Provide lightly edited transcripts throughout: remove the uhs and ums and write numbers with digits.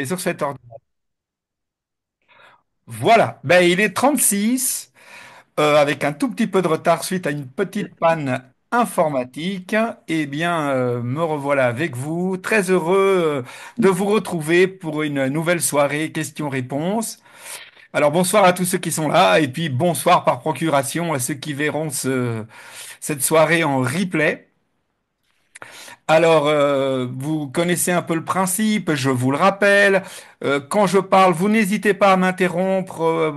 Et sur cet ordre. Voilà. Ben, il est 36, avec un tout petit peu de retard suite à une petite panne informatique. Eh bien, me revoilà avec vous. Très heureux, de vous retrouver pour une nouvelle soirée questions-réponses. Alors, bonsoir à tous ceux qui sont là, et puis bonsoir par procuration à ceux qui verront cette soirée en replay. Alors, vous connaissez un peu le principe, je vous le rappelle. Quand je parle, vous n'hésitez pas à m'interrompre.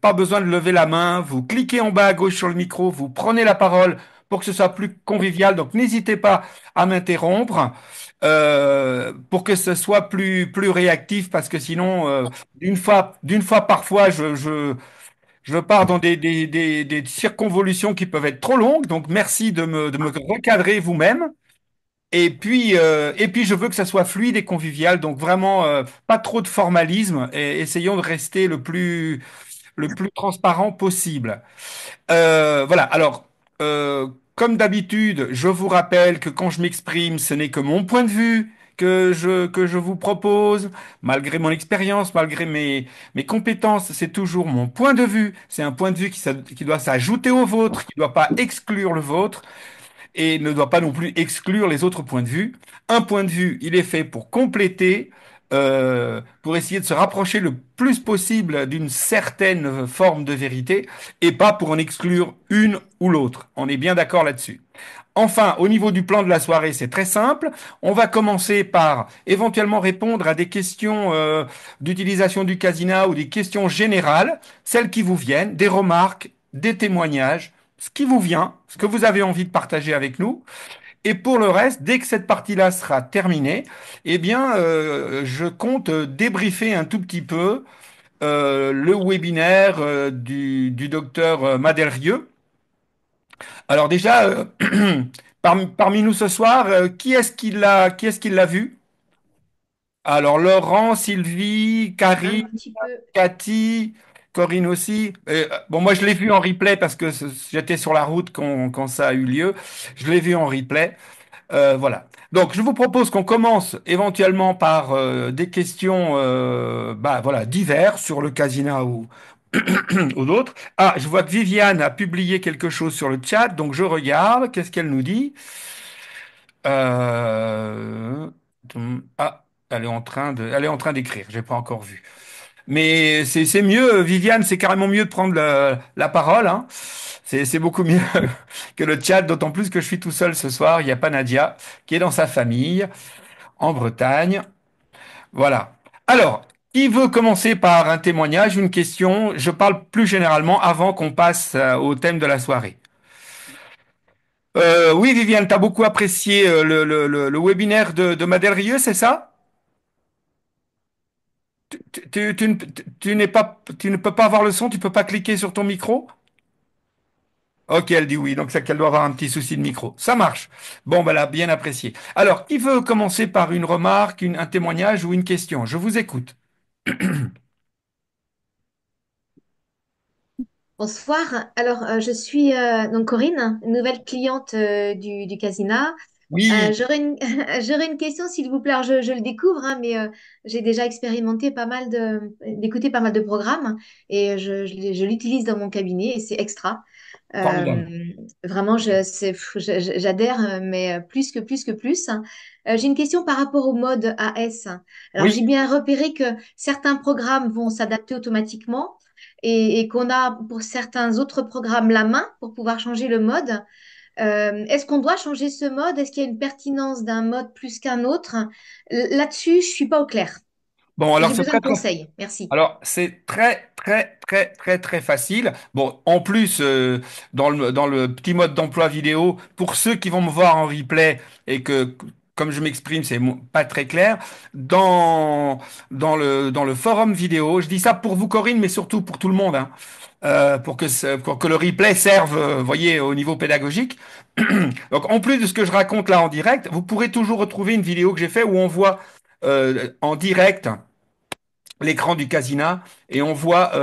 Pas besoin de lever la main. Vous cliquez en bas à gauche sur le micro, vous prenez la parole pour que ce soit plus convivial. Donc, n'hésitez pas à m'interrompre, pour que ce soit plus réactif, parce que sinon, d'une fois parfois, je pars dans des circonvolutions qui peuvent être trop longues. Donc, merci de me recadrer vous-même. Et puis, je veux que ça soit fluide et convivial, donc vraiment, pas trop de formalisme, et essayons de rester le plus transparent possible. Voilà, alors, comme d'habitude, je vous rappelle que quand je m'exprime, ce n'est que mon point de vue que je vous propose, malgré mon expérience, malgré mes compétences, c'est toujours mon point de vue. C'est un point de vue qui doit s'ajouter au vôtre, qui ne doit pas exclure le vôtre et ne doit pas non plus exclure les autres points de vue. Un point de vue, il est fait pour compléter, pour essayer de se rapprocher le plus possible d'une certaine forme de vérité, et pas pour en exclure une ou l'autre. On est bien d'accord là-dessus. Enfin, au niveau du plan de la soirée, c'est très simple. On va commencer par éventuellement répondre à des questions, d'utilisation du casina, ou des questions générales, celles qui vous viennent, des remarques, des témoignages, ce qui vous vient, ce que vous avez envie de partager avec nous. Et pour le reste, dès que cette partie-là sera terminée, eh bien, je compte débriefer un tout petit peu, le webinaire, du docteur, Madérieux. Alors déjà, parmi nous ce soir, qui est-ce qui l'a vu? Alors Laurent, Sylvie, Karine, Un petit peu. Cathy, Corinne aussi. Bon, moi je l'ai vu en replay parce que j'étais sur la route quand ça a eu lieu. Je l'ai vu en replay. Voilà. Donc je vous propose qu'on commence éventuellement par, des questions, bah, voilà, diverses sur le casino ou d'autres. Ah, je vois que Viviane a publié quelque chose sur le chat, donc je regarde. Qu'est-ce qu'elle nous dit? Euh, Ah, elle est en train d'écrire. J'ai pas encore vu. Mais c'est mieux, Viviane, c'est carrément mieux de prendre la parole, hein. C'est beaucoup mieux que le chat, d'autant plus que je suis tout seul ce soir. Il n'y a pas Nadia qui est dans sa famille en Bretagne. Voilà. Alors, qui veut commencer par un témoignage, une question? Je parle plus généralement avant qu'on passe, au thème de la soirée. Oui, Viviane, tu as beaucoup apprécié, le webinaire de Madel Rieux, c'est ça? Tu ne peux pas avoir le son, tu peux pas cliquer sur ton micro? Ok, elle dit oui, donc c'est qu'elle doit avoir un petit souci de micro. Ça marche. Bon, ben là, bien apprécié. Alors, qui veut commencer par une remarque, un témoignage ou une question? Je vous écoute. Bonsoir. Alors, je suis donc Corinne, nouvelle cliente du Casina. Oui, J'aurais une question, s'il vous plaît. Alors, je le découvre, hein, mais j'ai déjà expérimenté d'écouter pas mal de programmes et je l'utilise dans mon cabinet et c'est extra. formidable. Euh, Vraiment, j'adhère, mais plus que plus. J'ai une question par rapport au mode AS. Alors, j'ai Oui. bien repéré que certains programmes vont s'adapter automatiquement et qu'on a pour certains autres programmes la main pour pouvoir changer le mode. Est-ce qu'on doit changer ce mode? Est-ce qu'il y a une pertinence d'un mode plus qu'un autre? Là-dessus, je suis pas au clair. Bon, alors J'ai c'est besoin de très très conseils. Merci. Alors, c'est très facile. Bon, en plus, dans le petit mode d'emploi vidéo, pour ceux qui vont me voir en replay et que, comme je m'exprime, c'est pas très clair, dans le forum vidéo, je dis ça pour vous, Corinne, mais surtout pour tout le monde, hein, pour que le replay serve, voyez, au niveau pédagogique. Donc, en plus de ce que je raconte là en direct, vous pourrez toujours retrouver une vidéo que j'ai fait où on voit, en direct l'écran du Casina, et on voit,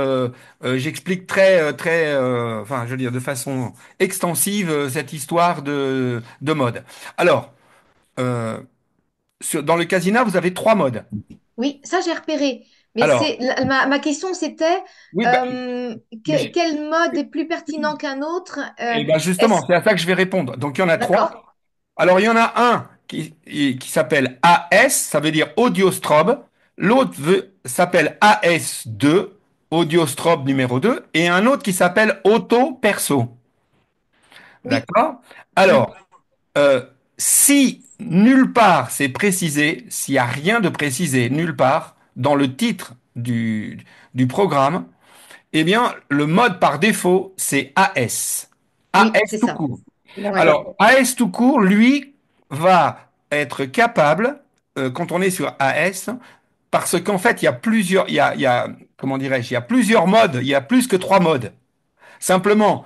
j'explique enfin, je veux dire, de façon extensive, cette histoire de mode. Alors, euh, dans le Casina, vous avez trois modes. Oui, ça j'ai repéré. Mais Alors, ma question c'était oui, euh, mais je- quel mode est plus pertinent qu'un autre? et ben justement, Est-ce... c'est à ça que je vais répondre. Donc, il y en a D'accord. trois. Alors, il y en a un qui s'appelle AS, ça veut dire audio strobe. L'autre s'appelle AS2, audio strobe numéro 2, et un autre qui s'appelle auto perso. Oui. D'accord? Mm. Alors, euh, si nulle part c'est précisé, s'il n'y a rien de précisé nulle part dans le titre du programme, eh bien, le mode par défaut, c'est AS. Oui, AS c'est tout ça. court. Ouais. Alors, AS tout court, lui, va être capable, quand on est sur AS, parce qu'en fait, il y a plusieurs, comment dirais-je, il y a plusieurs modes, il y a plus que trois modes. Simplement,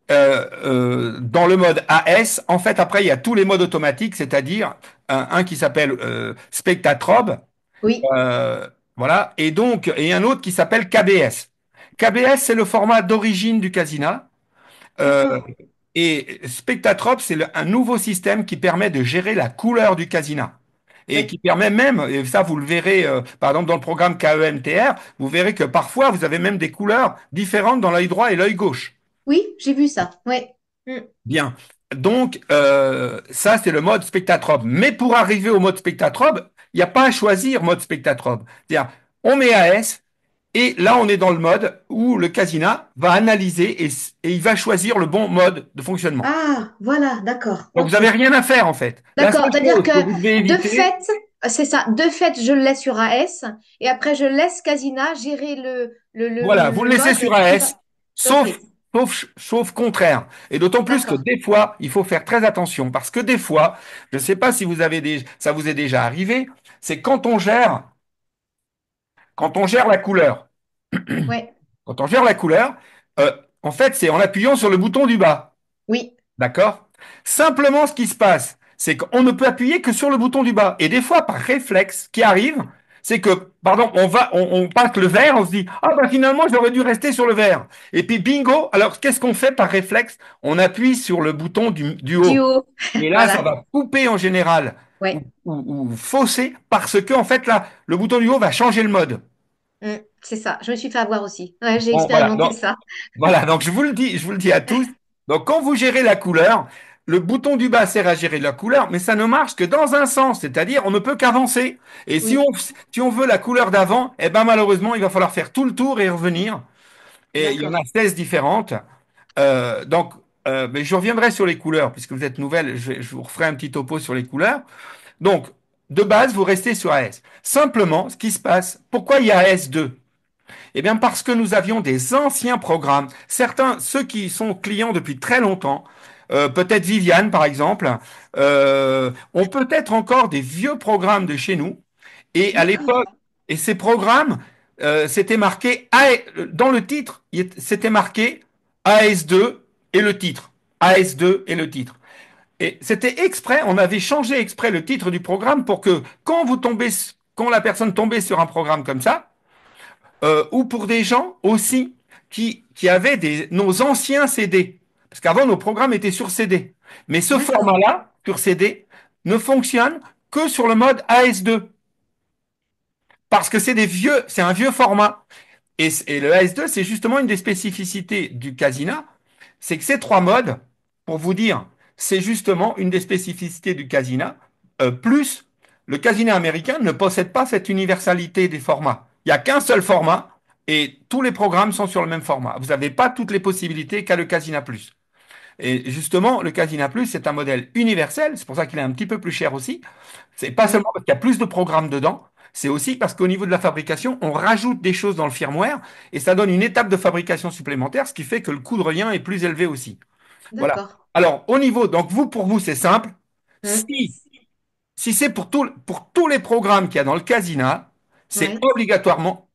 dans le mode AS, en fait, après, il y a tous les modes automatiques, c'est-à-dire un qui s'appelle Spectatrobe, Oui. euh, voilà, et un autre qui s'appelle KBS. KBS, c'est le format d'origine du Casina. euh, D'accord. et Spectatrope, c'est un nouveau système qui permet de gérer la couleur du Casina. Et Oui. qui permet même, et ça vous le verrez par exemple dans le programme KEMTR, vous verrez que parfois vous avez même des couleurs différentes dans l'œil droit et l'œil gauche. Oui, j'ai vu ça. Ouais. Mm. Bien. Donc, ça, c'est le mode spectatrope. Mais pour arriver au mode spectatrope, il n'y a pas à choisir mode spectatrope. C'est-à-dire, on met AS, et là, on est dans le mode où le Casina va analyser et il va choisir le bon mode de fonctionnement. Ah, voilà, d'accord. Donc, vous Ok. n'avez rien à faire, en fait. La D'accord. seule C'est-à-dire chose que que vous devez de éviter, fait, c'est ça. De fait, je le laisse sur AS et après je laisse Casina gérer voilà, vous le le laissez mode sur qui va. AS, Ok. sauf contraire. Et d'autant plus que D'accord. des fois, il faut faire très attention parce que des fois, je ne sais pas si ça vous est déjà arrivé, c'est quand on gère la couleur. Ouais. Quand on gère la couleur, euh, en fait, c'est en appuyant sur le bouton du bas. Oui. D'accord? Simplement, ce qui se passe, c'est qu'on ne peut appuyer que sur le bouton du bas. Et des fois, par réflexe, ce qui arrive, c'est que, pardon, on passe le vert, on se dit, ah bah finalement, j'aurais dû rester sur le vert. Et puis bingo, alors qu'est-ce qu'on fait par réflexe? On appuie sur le bouton du haut. Duo. Et là, ça Voilà. va couper en général Ouais. ou fausser parce que, en fait, là, le bouton du haut va changer le mode. C'est ça. Je me suis fait avoir aussi. Ouais, j'ai Bon, voilà. expérimenté ça. Voilà, donc je vous le dis à tous. Donc quand vous gérez la couleur, le bouton du bas sert à gérer la couleur, mais ça ne marche que dans un sens, c'est-à-dire on ne peut qu'avancer. Et Oui. si on veut la couleur d'avant, eh ben malheureusement, il va falloir faire tout le tour et revenir. Et il y en a D'accord. 16 différentes. Donc, mais je reviendrai sur les couleurs, puisque vous êtes nouvelle, je vous referai un petit topo sur les couleurs. Donc, de base, vous restez sur AS. Simplement, ce qui se passe, pourquoi il y a AS2? Eh bien, parce que nous avions des anciens programmes. Certains, ceux qui sont clients depuis très longtemps, peut-être Viviane par exemple, ont peut-être encore des vieux programmes de chez nous. Et à D'accord. l'époque, et ces programmes, c'était marqué, dans le titre, c'était marqué AS2 et le titre. AS2 et le titre. Et c'était exprès, on avait changé exprès le titre du programme pour que quand la personne tombait sur un programme comme ça, ou pour des gens aussi qui avaient nos anciens CD. Parce qu'avant, nos programmes étaient sur CD. Mais ce D'accord. format-là, sur CD, ne fonctionne que sur le mode AS2. Parce que c'est un vieux format. Et le AS2, c'est justement une des spécificités du Casina, c'est que ces trois modes, pour vous dire, c'est justement une des spécificités du Casina, plus le Casina américain ne possède pas cette universalité des formats. Il n'y a qu'un seul format et tous les programmes sont sur le même format. Vous n'avez pas toutes les possibilités qu'a le Casina Plus. Et justement, le Casina Plus, c'est un modèle universel, c'est pour ça qu'il est un petit peu plus cher aussi. C'est pas Oui. seulement parce qu'il y a plus de programmes dedans, c'est aussi parce qu'au niveau de la fabrication, on rajoute des choses dans le firmware et ça donne une étape de fabrication supplémentaire, ce qui fait que le coût de revient est plus élevé aussi. Voilà. D'accord. Alors, au niveau, donc pour vous, c'est simple. Mm. Si c'est pour tous les programmes qu'il y a dans le Casina, c'est Ouais. obligatoirement,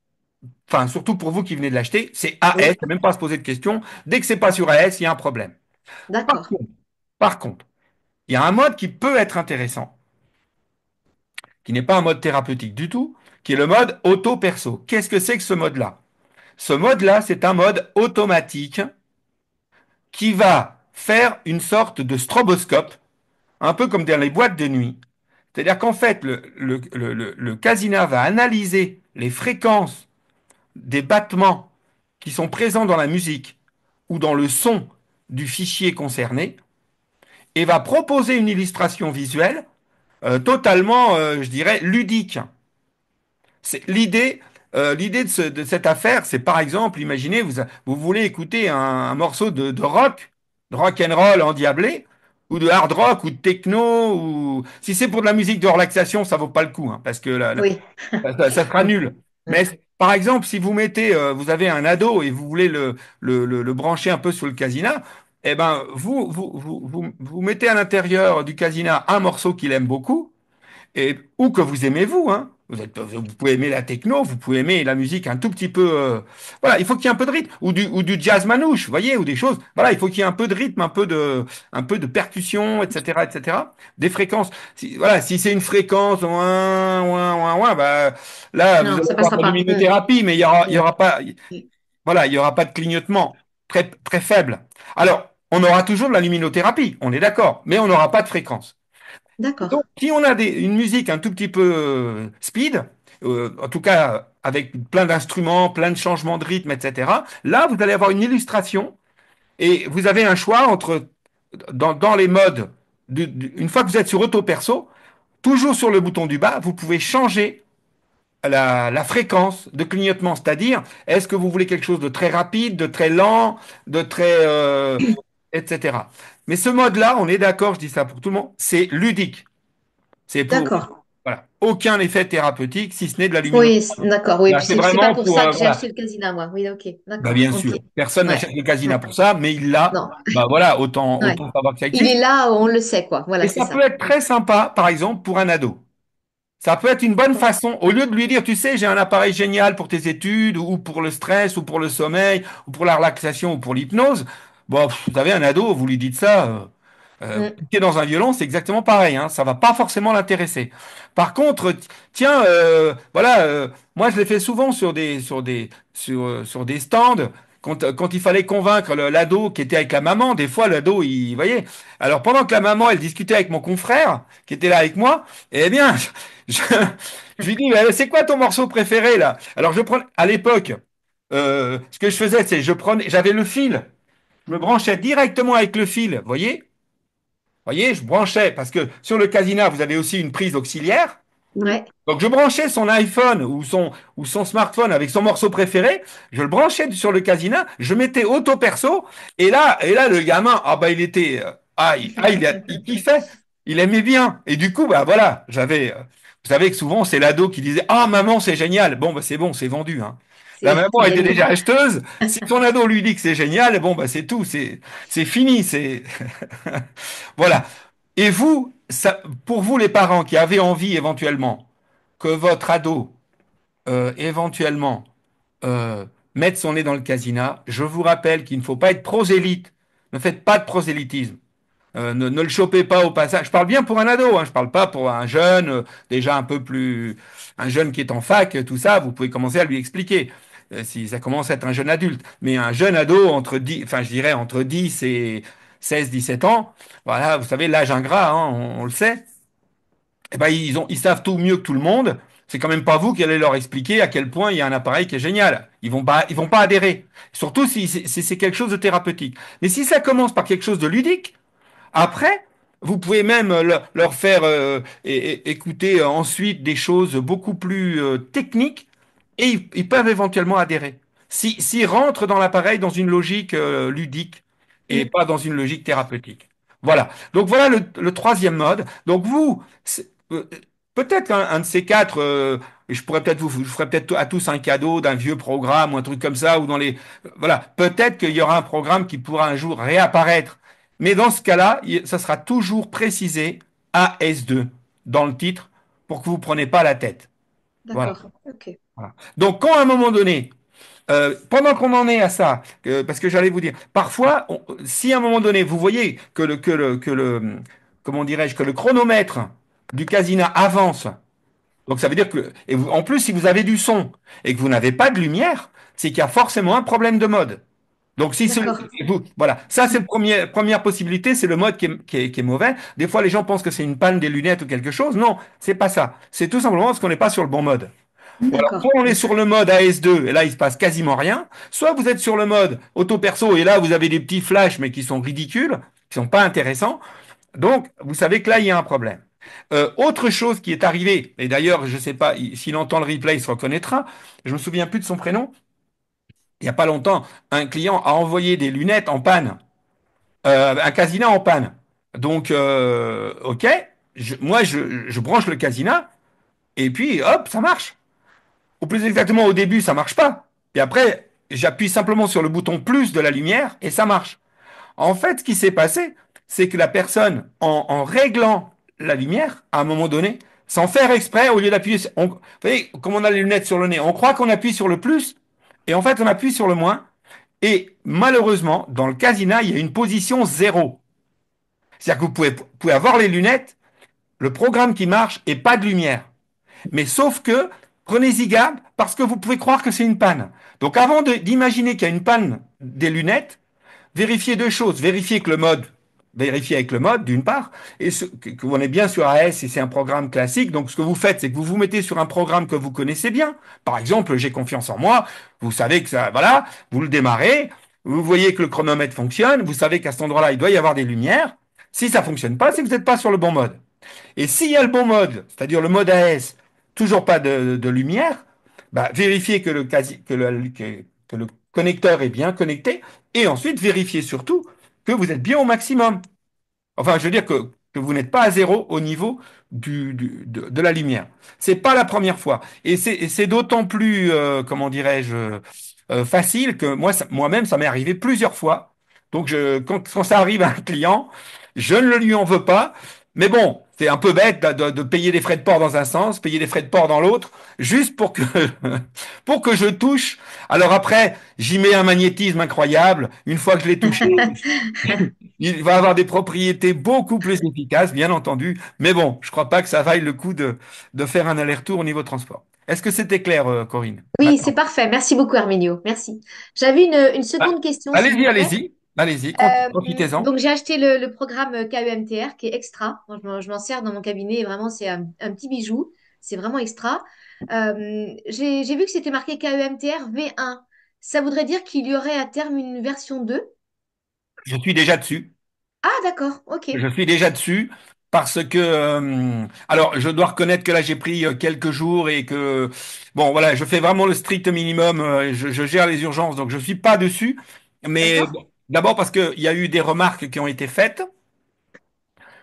enfin, surtout pour vous qui venez de l'acheter, c'est AS, Oui. il même pas à se poser de questions. Dès que c'est pas sur AS, il y a un problème. Par D'accord. contre, par contre, il y a un mode qui peut être intéressant, qui n'est pas un mode thérapeutique du tout, qui est le mode auto-perso. Qu'est-ce que c'est que ce mode-là? Ce mode-là, c'est un mode automatique qui va faire une sorte de stroboscope, un peu comme dans les boîtes de nuit, C'est-à-dire qu'en fait, le Casina va analyser les fréquences des battements qui sont présents dans la musique ou dans le son du fichier concerné et va proposer une illustration visuelle totalement, je dirais, ludique. C'est l'idée de cette affaire, c'est par exemple, imaginez, vous voulez écouter un morceau de rock and roll endiablé, ou de hard rock, ou de techno, ou si c'est pour de la musique de relaxation, ça vaut pas le coup, hein, parce que Oui. ça sera nul. Mais par exemple, si vous mettez, vous avez un ado et vous voulez le brancher un peu sur le casina, eh ben vous mettez à l'intérieur du casina un morceau qu'il aime beaucoup ou que vous aimez vous, hein. Vous pouvez aimer la techno, vous pouvez aimer la musique un tout petit peu. Voilà, il faut qu'il y ait un peu de rythme, ou du jazz manouche, vous voyez, ou des choses. Voilà, il faut qu'il y ait un peu de rythme, un peu de percussion, etc., etc. Des fréquences. Voilà, si c'est une fréquence, ouin, ouin, ouin, ouin, bah, là, vous Non, allez ça avoir passera de la pas. luminothérapie, mais il y Mm. aura pas, Mm. voilà, il y aura pas de clignotement très, très faible. Alors, on aura toujours de la luminothérapie, on est d'accord, mais on n'aura pas de fréquence. D'accord. Donc, si on a une musique un tout petit peu speed, en tout cas avec plein d'instruments, plein de changements de rythme, etc., là, vous allez avoir une illustration et vous avez un choix entre, dans les modes, une fois que vous êtes sur auto perso, toujours sur le bouton du bas, vous pouvez changer la fréquence de clignotement, c'est-à-dire, est-ce que vous voulez quelque chose de très rapide, de très lent, de très, etc. Mais ce mode-là, on est d'accord, je dis ça pour tout le monde, c'est ludique. C'est pour D'accord. voilà, aucun effet thérapeutique, si ce n'est de la Oui, luminothérapie. d'accord. Oui, Là, puis c'est c'est pas vraiment pour pour ça que j'ai voilà. acheté le Casina, moi. Oui, ok. Bah, D'accord. bien Ok. sûr, personne Ouais. n'achète le Casina Ouais. pour ça, mais il l'a. Non. Bah voilà, Ouais. autant savoir que ça Il existe. est là, on le sait, quoi. Et Voilà, c'est ça peut ça. être très sympa, par exemple, pour un ado. Ça peut être une bonne D'accord. façon, au lieu de lui dire, tu sais, j'ai un appareil génial pour tes études, ou pour le stress, ou pour le sommeil, ou pour la relaxation, ou pour l'hypnose. Bon, vous savez, un ado, vous lui dites ça, Mm. piquer dans un violon, c'est exactement pareil, hein, ça va pas forcément l'intéresser. Par contre, tiens, voilà, moi je l'ai fait souvent sur des stands. Quand il fallait convaincre l'ado qui était avec la maman, des fois l'ado, il, vous voyez. Alors pendant que la maman, elle discutait avec mon confrère qui était là avec moi, eh bien, je, je lui dis, mais c'est quoi ton morceau préféré là? Alors je prends, à l'époque, ce que je faisais, c'est j'avais le fil, je me branchais directement avec le fil, voyez, je branchais, parce que sur le Casina, vous avez aussi une prise auxiliaire. Ouais. Donc je branchais son iPhone ou son smartphone avec son morceau préféré, je le branchais sur le Casina, je mettais auto perso, et là le gamin, ah bah il était, il kiffait, il aimait bien. Et du coup, bah voilà, vous savez que souvent c'est l'ado qui disait, ah maman c'est génial, bon bah c'est bon, c'est vendu, hein. La C'est maman était gagné. déjà acheteuse. Si son ado lui dit que c'est génial, bon bah c'est tout, c'est fini, c'est voilà. Et vous, pour vous les parents qui avez envie éventuellement que votre ado éventuellement euh, mette son nez dans le casina, je vous rappelle qu'il ne faut pas être prosélyte. Ne faites pas de prosélytisme. Ne le chopez pas au passage. Je parle bien pour un ado, hein, je parle pas pour un jeune, déjà un peu plus, un jeune qui est en fac, tout ça, vous pouvez commencer à lui expliquer. Si ça commence à être un jeune adulte. Mais un jeune ado entre 10, enfin je dirais entre 10 et 16, 17 ans, voilà, vous savez, l'âge ingrat, hein, on le sait, eh ben, ils savent tout mieux que tout le monde. C'est quand même pas vous qui allez leur expliquer à quel point il y a un appareil qui est génial. Ils vont pas adhérer. Surtout si c'est quelque chose de thérapeutique. Mais si ça commence par quelque chose de ludique, après, vous pouvez même leur faire écouter ensuite des choses beaucoup plus techniques et ils peuvent éventuellement adhérer. S'ils rentrent dans l'appareil dans une logique ludique et Mm. pas dans une logique thérapeutique. Voilà. Donc voilà le troisième mode. Donc vous, peut-être un de ces quatre, je pourrais peut-être je ferai peut-être à tous un cadeau d'un vieux programme ou un truc comme ça, ou dans les, voilà. Peut-être qu'il y aura un programme qui pourra un jour réapparaître, mais dans ce cas-là, ça sera toujours précisé AS2 dans le titre pour que vous ne preniez pas la tête. Voilà. D'accord. Ok. Voilà. Donc, quand à un moment donné, pendant qu'on en est à ça, parce que j'allais vous dire, parfois, si à un moment donné, vous voyez comment dirais-je, que le chronomètre du casina avance, donc ça veut dire que, en plus, si vous avez du son et que vous n'avez pas de lumière, c'est qu'il y a forcément un problème de mode. Donc, si D'accord. voilà, ça c'est première possibilité, c'est le mode qui est mauvais. Des fois, les gens pensent que c'est une panne des lunettes ou quelque chose. Non, c'est pas ça. C'est tout simplement parce qu'on n'est pas sur le bon mode. Ou alors, soit D'accord. on est sur le mode AS2 et là, il se passe quasiment rien. Soit vous êtes sur le mode auto perso et là, vous avez des petits flashs mais qui sont ridicules, qui sont pas intéressants. Donc, vous savez que là, il y a un problème. Autre chose qui est arrivée, et d'ailleurs, je sais pas, s'il entend le replay, il se reconnaîtra. Je me souviens plus de son prénom. Il y a pas longtemps, un client a envoyé des lunettes en panne, un casinat en panne. Donc, ok, je branche le casinat et puis hop, ça marche. Ou plus exactement, au début, ça marche pas. Et après, j'appuie simplement sur le bouton plus de la lumière et ça marche. En fait, ce qui s'est passé, c'est que la personne, en réglant la lumière, à un moment donné, sans faire exprès, au lieu d'appuyer, vous voyez, comme on a les lunettes sur le nez, on croit qu'on appuie sur le plus, et en fait, on appuie sur le moins. Et malheureusement, dans le casina, il y a une position zéro. C'est-à-dire que vous pouvez avoir les lunettes, le programme qui marche et pas de lumière. Mais sauf que, prenez-y garde parce que vous pouvez croire que c'est une panne. Donc avant d'imaginer qu'il y a une panne des lunettes, vérifiez deux choses. Vérifiez avec le mode, d'une part, et que vous est bien sur AS et c'est un programme classique. Donc, ce que vous faites, c'est que vous vous mettez sur un programme que vous connaissez bien. Par exemple, j'ai confiance en moi. Vous savez que ça, voilà, vous le démarrez. Vous voyez que le chronomètre fonctionne. Vous savez qu'à cet endroit-là, il doit y avoir des lumières. Si ça fonctionne pas, c'est que vous n'êtes pas sur le bon mode. Et s'il y a le bon mode, c'est-à-dire le mode AS, toujours pas de lumière, bah, vérifiez que le connecteur est bien connecté et ensuite vérifiez surtout que vous êtes bien au maximum. Enfin, je veux dire que vous n'êtes pas à zéro au niveau de la lumière. C'est pas la première fois. Et c'est d'autant plus, comment dirais-je, facile que moi-même, ça m'est arrivé plusieurs fois. Donc, quand ça arrive à un client, je ne le lui en veux pas. Mais bon, c'est un peu bête de payer des frais de port dans un sens, payer des frais de port dans l'autre, juste pour que, pour que je touche. Alors après, j'y mets un magnétisme incroyable. Une fois que je l'ai touché, il va avoir des propriétés beaucoup plus efficaces, bien entendu. Mais bon, je crois pas que ça vaille le coup de faire un aller-retour au niveau transport. Est-ce que c'était clair, Corinne? Oui, c'est Maintenant. parfait. Merci beaucoup, Herminio. Merci. J'avais une Ah, seconde question, s'il allez-y, vous plaît. allez-y. Allez-y, profitez-en. Donc, j'ai acheté le programme KEMTR qui est extra. Moi, je m'en sers dans mon cabinet et vraiment, c'est un petit bijou. C'est vraiment extra. J'ai vu que c'était marqué KEMTR V1. Ça voudrait dire qu'il y aurait à terme une version 2. Je suis déjà dessus. Ah, d'accord. OK. Je suis déjà dessus parce que, alors, je dois reconnaître que là, j'ai pris quelques jours et que, bon, voilà, je fais vraiment le strict minimum. Je gère les urgences, donc je suis pas dessus. Mais D'accord. bon, d'abord parce qu'il y a eu des remarques qui ont été faites,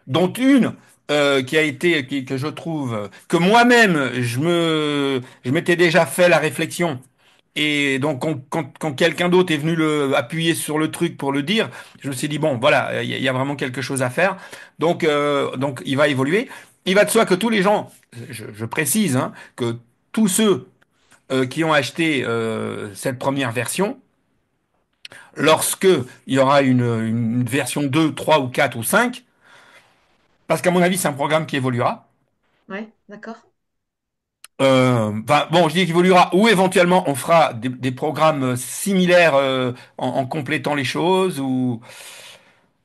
dont une qui a été, que je trouve, que moi-même, je m'étais déjà fait la réflexion. Et donc, quand quelqu'un d'autre est venu appuyer sur le truc pour le dire, je me suis dit, bon, voilà, il y a vraiment quelque chose à faire. Donc, il va évoluer. Il va de soi que tous les gens, je précise, hein, que tous ceux qui ont acheté cette première version, lorsque il y aura une version 2, 3 ou 4 ou 5, parce qu'à mon avis, c'est un programme qui évoluera. Ouais, d'accord. Enfin, bon, je dis qu'il évoluera, ou éventuellement on fera des programmes similaires en complétant les choses, ou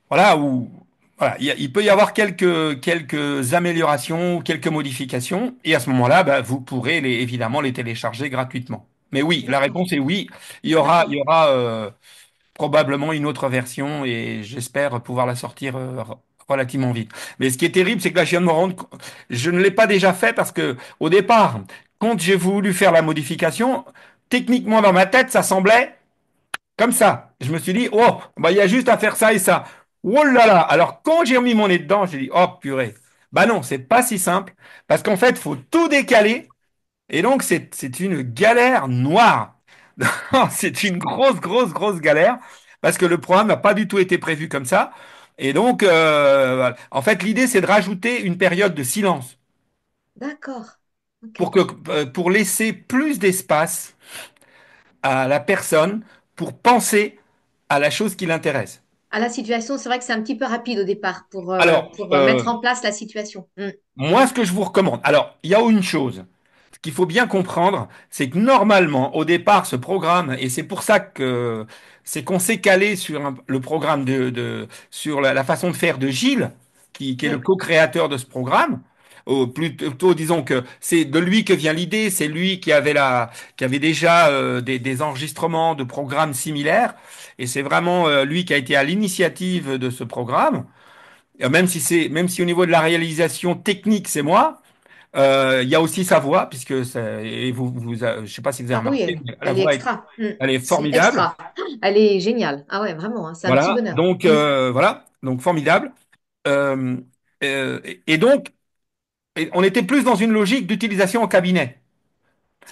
voilà, ou voilà, il peut y avoir quelques améliorations, quelques modifications, et à ce moment-là, bah, vous pourrez évidemment les télécharger gratuitement. Mais oui, la D'accord. réponse est oui. Il y D'accord. aura probablement une autre version et j'espère pouvoir la sortir relativement vite. Mais ce qui est terrible, c'est que là, je viens de me rendre je ne l'ai pas déjà fait parce que au départ, quand j'ai voulu faire la modification, techniquement dans ma tête, ça semblait comme ça. Je me suis dit, oh, bah, il y a juste à faire ça et ça. Oh là là! Alors, quand j'ai remis mon nez dedans, j'ai dit, oh purée. Bah non, c'est pas si simple parce qu'en fait, il faut tout décaler et donc, c'est une galère noire. C'est une grosse, grosse, grosse galère parce que le programme n'a pas du tout été prévu comme ça. Et donc, voilà. En fait, l'idée, c'est de rajouter une période de silence D'accord. OK. pour laisser plus d'espace à la personne pour penser à la chose qui l'intéresse. À la situation, c'est vrai que c'est un petit peu rapide au départ Alors, pour mettre en place la situation. Mm. moi, ce que je vous recommande, alors, il y a une chose. ce qu'il faut bien comprendre, c'est que normalement, au départ, ce programme, et c'est pour ça que c'est qu'on s'est calé sur le programme sur la façon de faire de Gilles, qui est le Oui, co-créateur de ce programme. Plutôt, disons que c'est de lui que vient l'idée, c'est lui qui avait déjà des enregistrements de programmes similaires, et c'est vraiment lui qui a été à l'initiative de ce programme. Même si au niveau de la réalisation technique, c'est moi. Il y a aussi sa voix, puisque et je sais pas si vous avez ah oui, remarqué, mais la elle est voix extra. elle est C'est formidable. extra. Elle est géniale. Ah ouais, vraiment, hein, c'est un petit Voilà, bonheur. donc formidable. Euh, et donc, on était plus dans une logique d'utilisation en cabinet.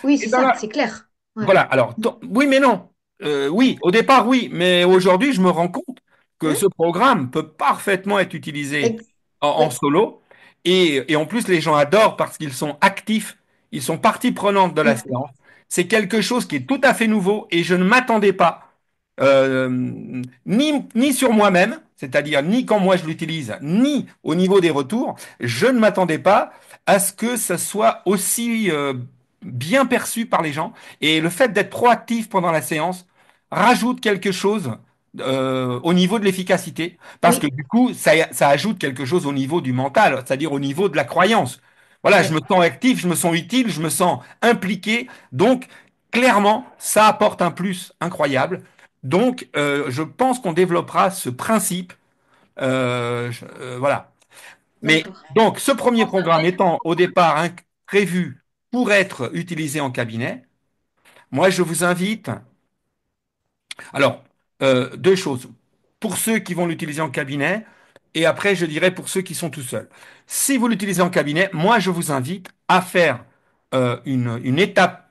Oui, Et c'est dans ça, la, c'est clair. Ouais. Voilà, alors, oui, mais non. Oui, au départ, oui, mais aujourd'hui, je me rends compte que Hmm. ce programme peut parfaitement être utilisé Ex- en oui, solo. Et en plus, les gens adorent parce qu'ils sont actifs, ils sont partie prenante de la hmm. séance. C'est quelque chose qui est tout à fait nouveau et je ne m'attendais pas, ni sur moi-même, c'est-à-dire ni quand moi je l'utilise, ni au niveau des retours, je ne m'attendais pas à ce que ça soit aussi bien perçu par les gens. Et le fait d'être proactif pendant la séance rajoute quelque chose au niveau de l'efficacité, parce que Oui, du coup, ça ajoute quelque chose au niveau du mental, c'est-à-dire au niveau de la croyance. Voilà, je oui, me sens actif, je me sens utile, je me sens impliqué. Donc, clairement, ça apporte un plus incroyable. Donc, je pense qu'on développera ce principe. Voilà. Mais d'accord. donc, ce premier programme étant au départ prévu pour être utilisé en cabinet, moi, je vous invite. Alors, deux choses. Pour ceux qui vont l'utiliser en cabinet, et après, je dirais pour ceux qui sont tout seuls. Si vous l'utilisez en cabinet, moi, je vous invite à faire une étape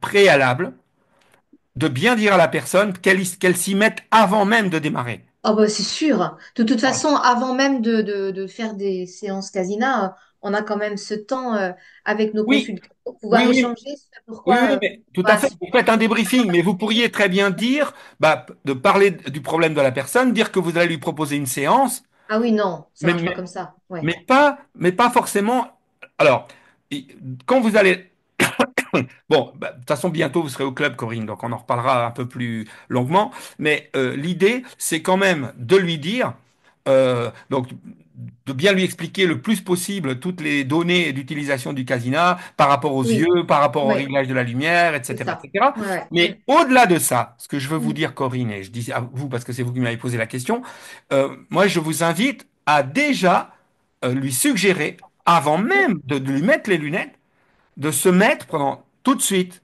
préalable de bien dire à la personne qu'elle s'y mette avant même de démarrer. Oh bah, c'est sûr. De toute Voilà. façon, avant même de faire des séances Casina, on a quand même ce temps avec nos Oui, consultants pour pouvoir oui, oui. échanger sur Oui, pourquoi oui, mais tout à bah, fait. Vous faites un débriefing, mais vous pourriez très bien dire, bah, de parler du problème de la personne, dire que vous allez lui proposer une séance, ah oui, non, ça mais, marche pas mais, comme ça. Ouais. mais pas forcément. Alors, quand vous allez. Bon, bah, de toute façon, bientôt vous serez au club, Corinne, donc on en reparlera un peu plus longuement. Mais l'idée, c'est quand même de lui dire, donc de bien lui expliquer le plus possible toutes les données d'utilisation du casina par rapport aux Oui, yeux, par rapport au oui, réglage de la lumière, c'est etc., ça. etc. Ouais, ouais. Mais au-delà de ça, ce que je veux vous Mm, dire, Corinne, et je dis à vous parce que c'est vous qui m'avez posé la question, moi, je vous invite à déjà lui suggérer, avant mm, même de lui mettre les lunettes, de se mettre pendant tout de suite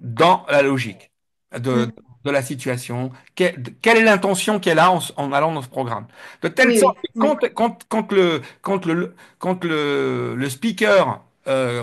dans la logique de, mm. de la situation. Quelle est l'intention qu'elle a en allant dans ce programme? De telle Oui, sorte oui, que oui, quand le speaker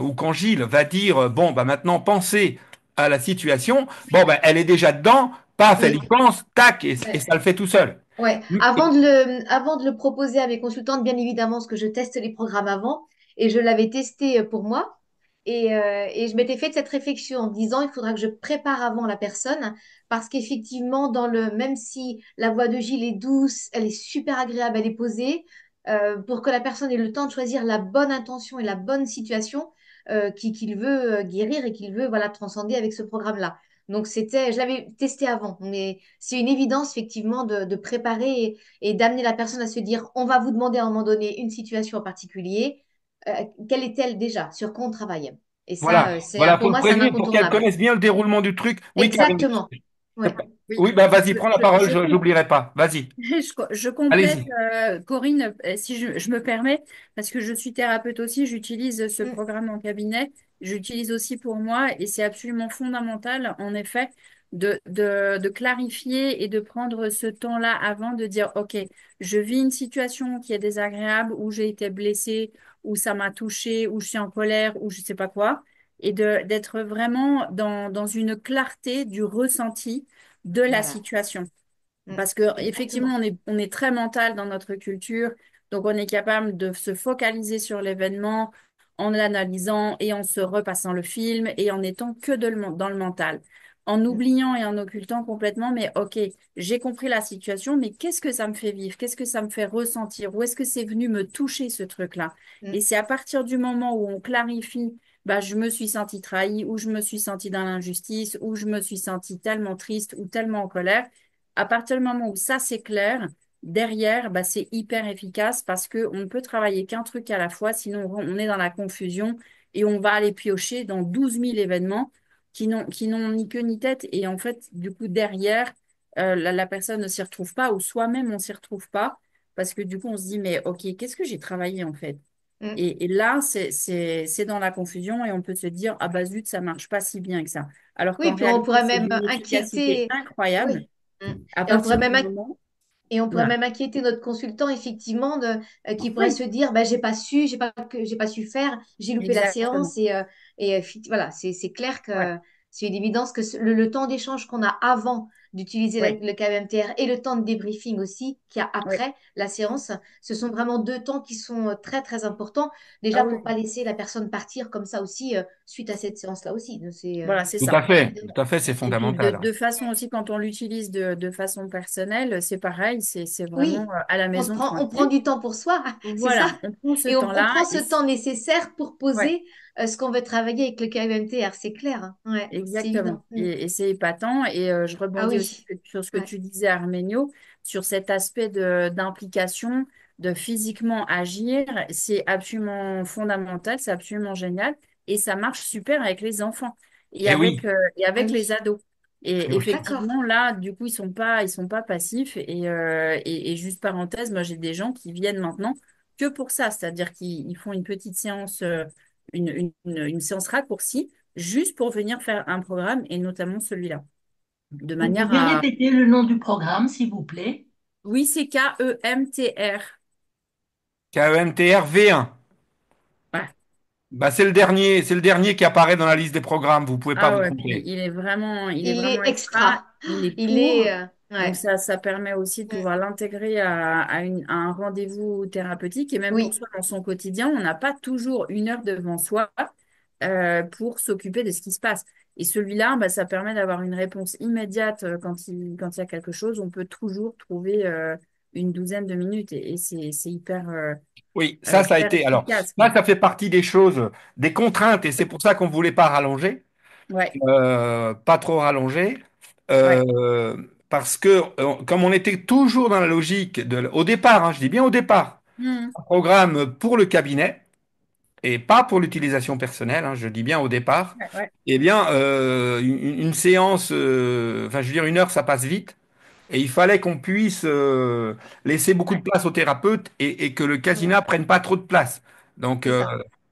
ou quand Gilles va dire, bon, bah maintenant pensez à la situation, bon, bah, elle est déjà dedans, paf, elle y oui. pense, tac, et Ouais. ça le fait tout seul. Ouais, avant de le proposer à mes consultantes, bien évidemment, parce que je teste les programmes avant, et je l'avais testé pour moi, et je m'étais fait cette réflexion en me disant, il faudra que je prépare avant la personne, parce qu'effectivement, même si la voix de Gilles est douce, elle est super agréable, elle est posée, pour que la personne ait le temps de choisir la bonne intention et la bonne situation qu'il veut guérir et qu'il veut voilà, transcender avec ce programme-là. Donc je l'avais testé avant, mais c'est une évidence effectivement de préparer et d'amener la personne à se dire, on va vous demander à un moment donné une situation en particulier, quelle est-elle déjà, sur quoi on travaille. Et ça, Voilà, voilà, pour faut le moi, c'est un prévenir pour qu'elle incontournable. connaisse bien le déroulement du truc. Oui, Karine. Exactement. Ouais. Oui, Oui, ben vas-y, prends la parole, je j'oublierai pas. Vas-y, je complète, allez-y. Corinne, si je me permets, parce que je suis thérapeute aussi, j'utilise ce Mm. programme en cabinet, j'utilise aussi pour moi, et c'est absolument fondamental, en effet, de clarifier et de prendre ce temps-là avant de dire, OK, je vis une situation qui est désagréable, où j'ai été blessée, où ça m'a touchée, où je suis en colère, ou je sais pas quoi, et d'être vraiment dans une clarté du ressenti de la Voilà. situation. Mm. Parce que effectivement, Exactement. on est très mental dans notre culture, donc on est capable de se focaliser sur l'événement en l'analysant et en se repassant le film et en étant que dans le mental, en Mm. oubliant et en occultant complètement, mais ok, j'ai compris la situation, mais qu'est-ce que ça me fait vivre? Qu'est-ce que ça me fait ressentir? Où est-ce que c'est venu me toucher ce truc-là? Et Mm. c'est à partir du moment où on clarifie bah, je me suis sentie trahie, ou je me suis sentie dans l'injustice, ou je me suis sentie tellement triste ou tellement en colère. À partir du moment où ça c'est clair, derrière, bah, c'est hyper efficace parce qu'on ne peut travailler qu'un truc à la fois, sinon on est dans la confusion et on va aller piocher dans 12 000 événements qui n'ont ni queue ni tête. Et en fait, du coup, derrière, la personne ne s'y retrouve pas ou soi-même on s'y retrouve pas parce que du coup, on se dit, mais ok, qu'est-ce que j'ai travaillé en fait? Mm. Et là, c'est dans la confusion et on peut se dire, ah bah zut, ça marche pas si bien que ça. Alors Oui, qu'en puis on réalité, pourrait c'est même d'une efficacité inquiéter. incroyable Oui. Mm. à Et on pourrait partir du même moment. Et on pourrait Voilà, même inquiéter notre consultant, effectivement, qui pourrait oui, se dire, ben, j'ai pas su faire, j'ai loupé la exactement. séance. Voilà, c'est clair Ouais, que c'est une évidence que le temps d'échange qu'on a avant d'utiliser ouais, le KMTR et le temps de débriefing aussi qu'il y a ouais. après la séance, ce sont vraiment deux temps qui sont très, très importants. Ah Déjà, pour oui, pas laisser la personne partir comme ça aussi, suite à cette séance-là aussi. Donc, voilà, c'est ça. évident. Tout à fait, c'est Et puis fondamental. de façon aussi, quand on l'utilise de façon personnelle, c'est pareil, c'est vraiment Oui, à la maison on prend tranquille. du temps pour soi, c'est ça. Voilà, on prend ce Et on temps-là prend et ce temps nécessaire pour ouais. poser ce qu'on veut travailler avec le KMTR, c'est clair, hein. Ouais, c'est Exactement. évident. Mm. Et c'est épatant. Et je Ah rebondis aussi oui, sur ce que ouais. tu disais, Arménio, sur cet aspect d'implication, de physiquement agir. C'est absolument fondamental, c'est absolument génial. Et ça marche super avec les enfants Eh oui, et Ah avec les oui, ados. eh Et oui. d'accord. effectivement, là, du coup, ils sont pas passifs. Et juste parenthèse, moi, j'ai des gens qui viennent maintenant que pour ça. C'est-à-dire qu'ils font une petite séance, une séance raccourcie juste pour venir faire un programme et notamment celui-là. De Vous manière pouvez à... répéter le nom du programme, s'il vous plaît? Oui, c'est KEMTR. KEMTR V1. Voilà. Bah, c'est le dernier qui apparaît dans la liste des programmes. Vous pouvez pas Ah vous ouais, puis tromper. il est Il est vraiment extra, extra. il est Il pour. est, Donc ouais. ça permet aussi de Mm. pouvoir l'intégrer à un rendez-vous thérapeutique et même pour Oui. soi dans son quotidien, on n'a pas toujours 1 heure devant soi pour s'occuper de ce qui se passe. Et celui-là, bah, ça permet d'avoir une réponse immédiate quand il y a quelque chose. On peut toujours trouver une douzaine de minutes et c'est Oui, ça a hyper été. Alors, efficace, quoi. ça fait partie des choses, des contraintes, et c'est pour ça qu'on ne voulait pas rallonger, Ouais, pas trop rallonger, ouais. euh, parce que comme on était toujours dans la logique au départ, hein, je dis bien au départ, Mhm. un programme pour le cabinet et pas pour l'utilisation personnelle, hein, je dis bien au départ, Ouais, ouais, eh bien, une séance, enfin, je veux dire, 1 heure, ça passe vite. Et il fallait qu'on puisse laisser beaucoup de ouais. place au thérapeute et que le Mm. casina prenne pas trop de place. Donc C'est ça.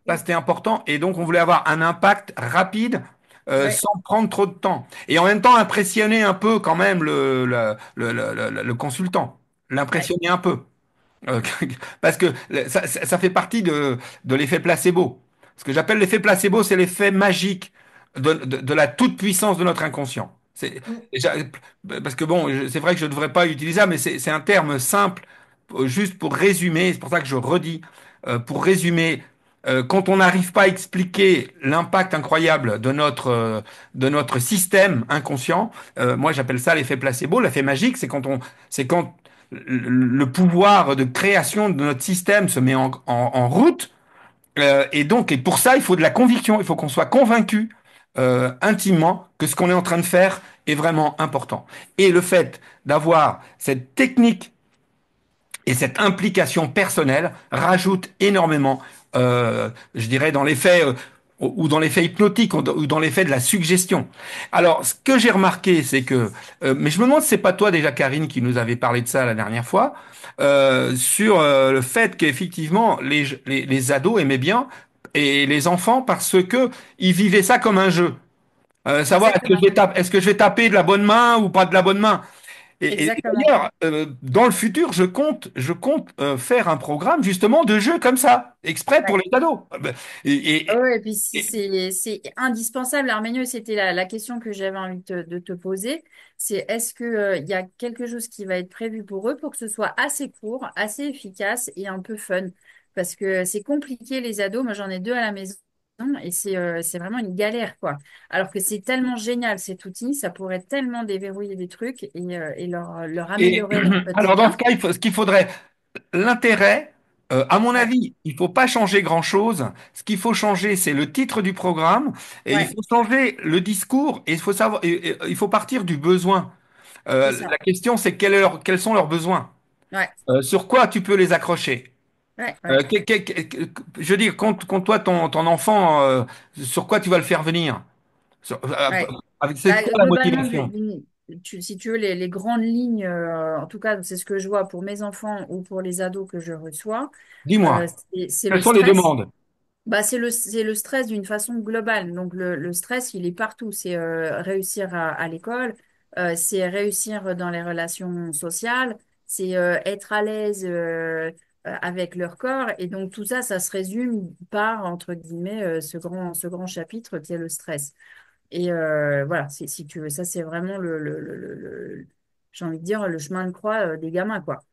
ça, Mm. c'était important. Et donc, on voulait avoir un impact rapide Ouais, sans prendre trop de temps. Et en même temps, impressionner un peu quand même le consultant. ouais, L'impressionner un peu. Euh, Parce que ça fait partie de l'effet placebo. Ce que j'appelle l'effet placebo, c'est l'effet magique de la toute-puissance de notre inconscient. Mm. Déjà- Parce que bon, c'est vrai que je ne devrais pas utiliser ça, mais c'est un terme simple, juste pour résumer, c'est pour ça que je redis, pour résumer, quand on n'arrive pas à expliquer l'impact incroyable de notre système inconscient, moi j'appelle ça l'effet placebo, l'effet magique, c'est quand le pouvoir de création de notre système se met en route. Et pour ça, il faut de la conviction. Il faut qu'on soit convaincu intimement que ce qu'on est en train de faire est vraiment important. Et le fait d'avoir cette technique et cette implication personnelle rajoute énormément, je dirais, dans l'effet ou dans l'effet hypnotique ou dans l'effet de la suggestion. Alors, ce que j'ai remarqué, c'est que, mais je me demande si c'est pas toi déjà, Karine, qui nous avait parlé de ça la dernière fois, sur le fait qu'effectivement les ados aimaient bien et les enfants parce que ils vivaient ça comme un jeu. Savoir exactement, est-ce que je vais taper de la bonne main ou pas de la bonne main. Et exactement. d'ailleurs, dans le futur, je compte faire un programme justement de jeux comme ça, exprès pour Ouais. les ados. Et, Ah et- ouais, et puis et- c'est indispensable. Arménio, c'était la question que j'avais envie de te poser. C'est est-ce que, il y a quelque chose qui va être prévu pour eux pour que ce soit assez court, assez efficace et un peu fun? Parce que c'est compliqué, les ados. Moi, j'en ai 2 à la maison et c'est vraiment une galère, quoi. Alors que c'est tellement génial cet outil, ça pourrait tellement déverrouiller des trucs et leur et- améliorer leur alors dans ce quotidien. cas, ce qu'il faudrait, l'intérêt. À mon Ouais, avis, il faut pas changer grand-chose. Ce qu'il faut changer, c'est le titre du programme et il ouais, faut changer le discours et il faut savoir, il faut partir du besoin. c'est ça. La question, c'est quels sont leurs besoins? Ouais, Sur quoi tu peux les accrocher? ouais, ouais. Je veux dire, compte toi ton enfant, sur quoi tu vas le faire venir? Ouais. C'est Bah, quoi la globalement, motivation? si tu veux, les grandes lignes, en tout cas, c'est ce que je vois pour mes enfants ou pour les ados que je reçois, Dis-moi, c'est le quelles sont les stress. demandes? Bah, c'est le stress d'une façon globale. Donc, le stress, il est partout. C'est réussir à l'école, c'est réussir dans les relations sociales, c'est être à l'aise avec leur corps. Et donc, tout ça, ça se résume par, entre guillemets, ce grand chapitre qui est le stress. Et voilà, si tu veux, ça, c'est vraiment j'ai envie de dire, le chemin de croix des gamins, quoi.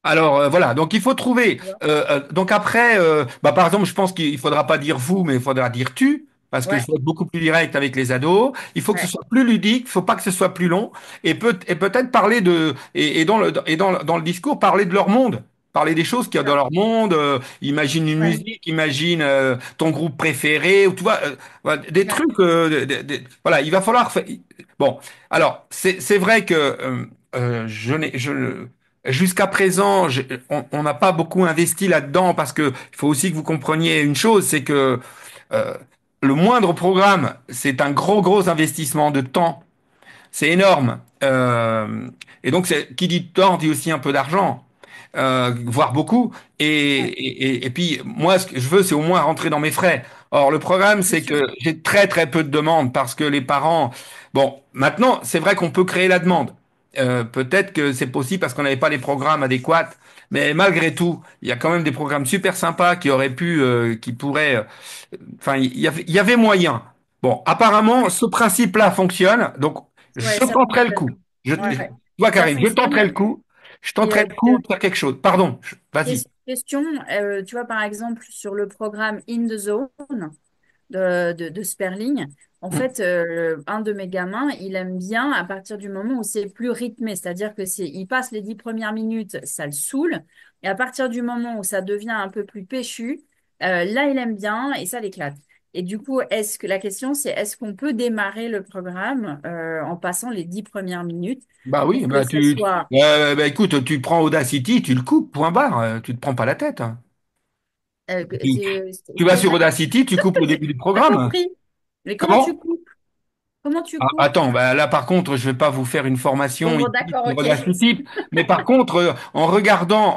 Alors voilà, donc il faut trouver. Tu vois. Donc après, bah, par exemple, je pense qu'il faudra pas dire vous, mais il faudra dire tu, parce qu'il Ouais, faut être beaucoup plus direct avec les ados. Il faut que ce ouais, soit plus ludique, il faut pas que ce soit plus long, et peut-être parler dans le discours parler de leur monde, parler des choses qu'il y a dans ça. leur monde. Imagine une Ouais, musique, imagine ton groupe préféré, ou tu vois, voilà, des ouais, trucs. Voilà, il va falloir. Bon, alors c'est vrai que je n'ai je jusqu'à présent, on n'a pas beaucoup investi là-dedans parce que il faut aussi que vous compreniez une chose, c'est que euh, le moindre programme, c'est un gros investissement de temps. C'est énorme. Et donc, qui dit temps dit aussi un peu d'argent, voire beaucoup. ouais, Et puis, moi, ce que je veux, c'est au moins rentrer dans mes frais. Or, le problème, bien c'est sûr. que j'ai très peu de demandes parce que les parents. Bon, maintenant, c'est vrai qu'on peut créer la demande. Peut-être que c'est possible parce qu'on n'avait pas les programmes adéquats. Mais malgré tout, il y a quand même des programmes super sympas qui auraient pu, qui pourraient. Enfin, il y avait moyen. Bon, apparemment, Ouais, ce principe-là fonctionne. Donc, ouais, je ça tenterai le coup. fonctionne. Ouais, Toi, ça Karine, je fonctionne. tenterai le coup. Je Et tenterai le coup de faire quelque chose. Pardon, vas-y. question, tu vois, par exemple, sur le programme In the Zone de Sperling, en Hmm. fait, un de mes gamins, il aime bien à partir du moment où c'est plus rythmé, c'est-à-dire que il passe les 10 premières minutes, ça le saoule, et à partir du moment où ça devient un peu plus péchu, là, il aime bien et ça l'éclate. Et du coup, la question, c'est est-ce qu'on peut démarrer le programme en passant les 10 premières minutes Bah oui, pour que bah ça soit bah écoute, tu prends Audacity, tu le coupes, point barre. Tu te prends pas la tête, hein. Euh, Tu, tu vas j'ai sur pas, Audacity, tu coupes au début du pas programme. compris. Mais comment tu Comment? coupes? Comment tu Ah, coupes? attends, bah là par contre, je vais pas vous faire une formation Bon, ici d'accord, sur ok. Audacity, mais par contre, en regardant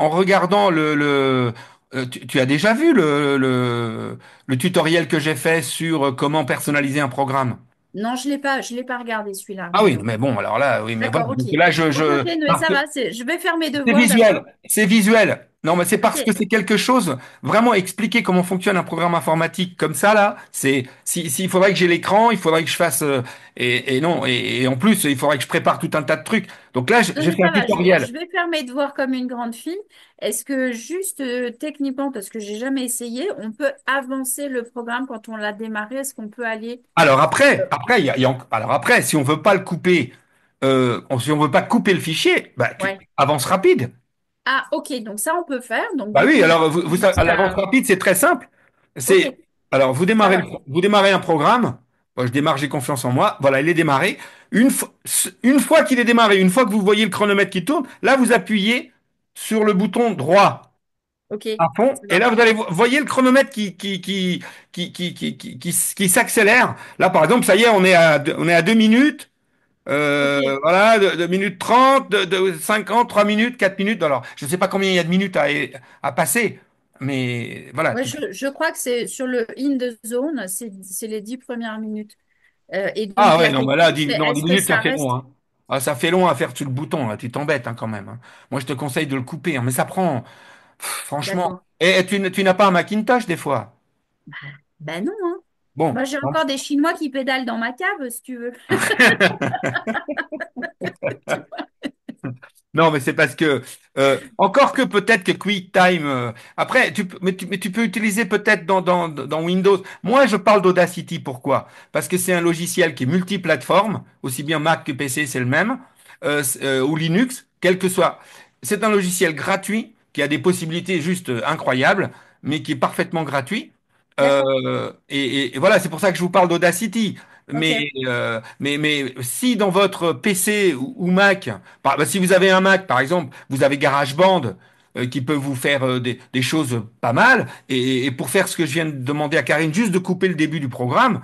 tu as déjà vu le tutoriel que j'ai fait sur comment personnaliser un programme? Non, je l'ai pas regardé celui-là, Ah oui, non. mais bon, alors là, oui, mais voilà. D'accord, ok. Donc là, Ok, ok, mais parce ça que va, je vais faire mes c'est devoirs visuel, d'abord. c'est visuel. Non, mais c'est Ok, parce que c'est quelque chose, vraiment expliquer comment fonctionne un programme informatique comme ça, là, s'il faudrait que j'ai l'écran, il faudrait que je fasse, et non, et en plus, il faudrait que je prépare tout un tas de trucs. Donc là, non, j'ai mais fait un ça va, tutoriel. je vais faire mes devoirs comme une grande fille. Est-ce que juste techniquement, parce que j'ai jamais essayé, on peut avancer le programme quand on l'a démarré? Est-ce qu'on peut aller... Alors après, si on veut pas le couper, si on veut pas couper le fichier, bah, Ouais. avance rapide. Ah, ok, donc ça, on peut faire. Donc, Bah du oui, coup, alors j'invite à l'avance à... rapide, c'est très simple. Ok, C'est alors ça va. vous démarrez un programme. Moi, je démarre, j'ai confiance en moi. Voilà, il est démarré. Une fois qu'il est démarré, une fois que vous voyez le chronomètre qui tourne, là vous appuyez sur le bouton droit Ok, à fond, ça et là marche. vous allez voyez le chronomètre qui s'accélère. Là, par exemple, ça y est, on est à 2 minutes. Ok. Voilà, 2 minutes 30, 50, 3 minutes, 4 minutes. Alors, je ne sais pas combien il y a de minutes à passer, mais voilà. Ouais, je crois que c'est sur le in the zone, c'est les 10 premières minutes. Et donc Ah ouais, la non, mais question, là, c'est non, est-ce 10 que minutes, ça ça fait long, reste? hein. Ah, ça fait long à faire sur le bouton, là. Tu t'embêtes, hein, quand même, hein. Moi, je te conseille de le couper, hein, mais ça prend, franchement. D'accord. Et tu n'as pas un Macintosh, des fois? Ben non, hein. Bon. Moi, j'ai encore des Chinois qui pédalent dans ma cave, si tu veux. Non, mais c'est parce que encore que peut-être que QuickTime. Après, mais tu peux utiliser peut-être dans Windows. Moi, je parle d'Audacity. Pourquoi? Parce que c'est un logiciel qui est multiplateforme, aussi bien Mac que PC, c'est le même, ou Linux, quel que soit. C'est un logiciel gratuit qui a des possibilités juste incroyables, mais qui est parfaitement gratuit. D'accord. Et voilà, c'est pour ça que je vous parle d'Audacity. Ok. Mais si dans votre PC ou Mac, bah, si vous avez un Mac par exemple, vous avez GarageBand qui peut vous faire des choses pas mal. Et pour faire ce que je viens de demander à Karine, juste de couper le début du programme,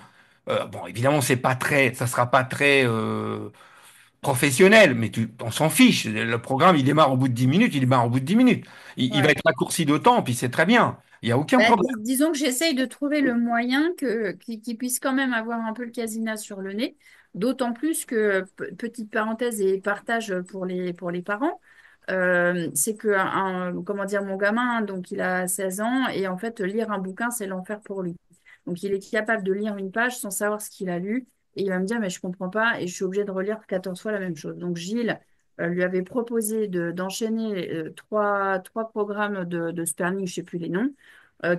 bon, évidemment, ça sera pas très professionnel, mais on s'en fiche. Le programme, il démarre au bout de 10 minutes, il démarre au bout de 10 minutes. Il va Ouais. être raccourci de temps, puis c'est très bien. Il n'y a aucun Bah, problème. disons que j'essaye de trouver le moyen qu'il puisse quand même avoir un peu le casinat sur le nez. D'autant plus que, petite parenthèse et partage pour les parents, c'est que, comment dire, mon gamin, donc il a 16 ans, et en fait, lire un bouquin, c'est l'enfer pour lui. Donc, il est capable de lire une page sans savoir ce qu'il a lu, et il va me dire, mais je comprends pas, et je suis obligée de relire 14 fois la même chose. Donc, Gilles lui avait proposé d'enchaîner trois programmes de Sperling, je sais plus les noms,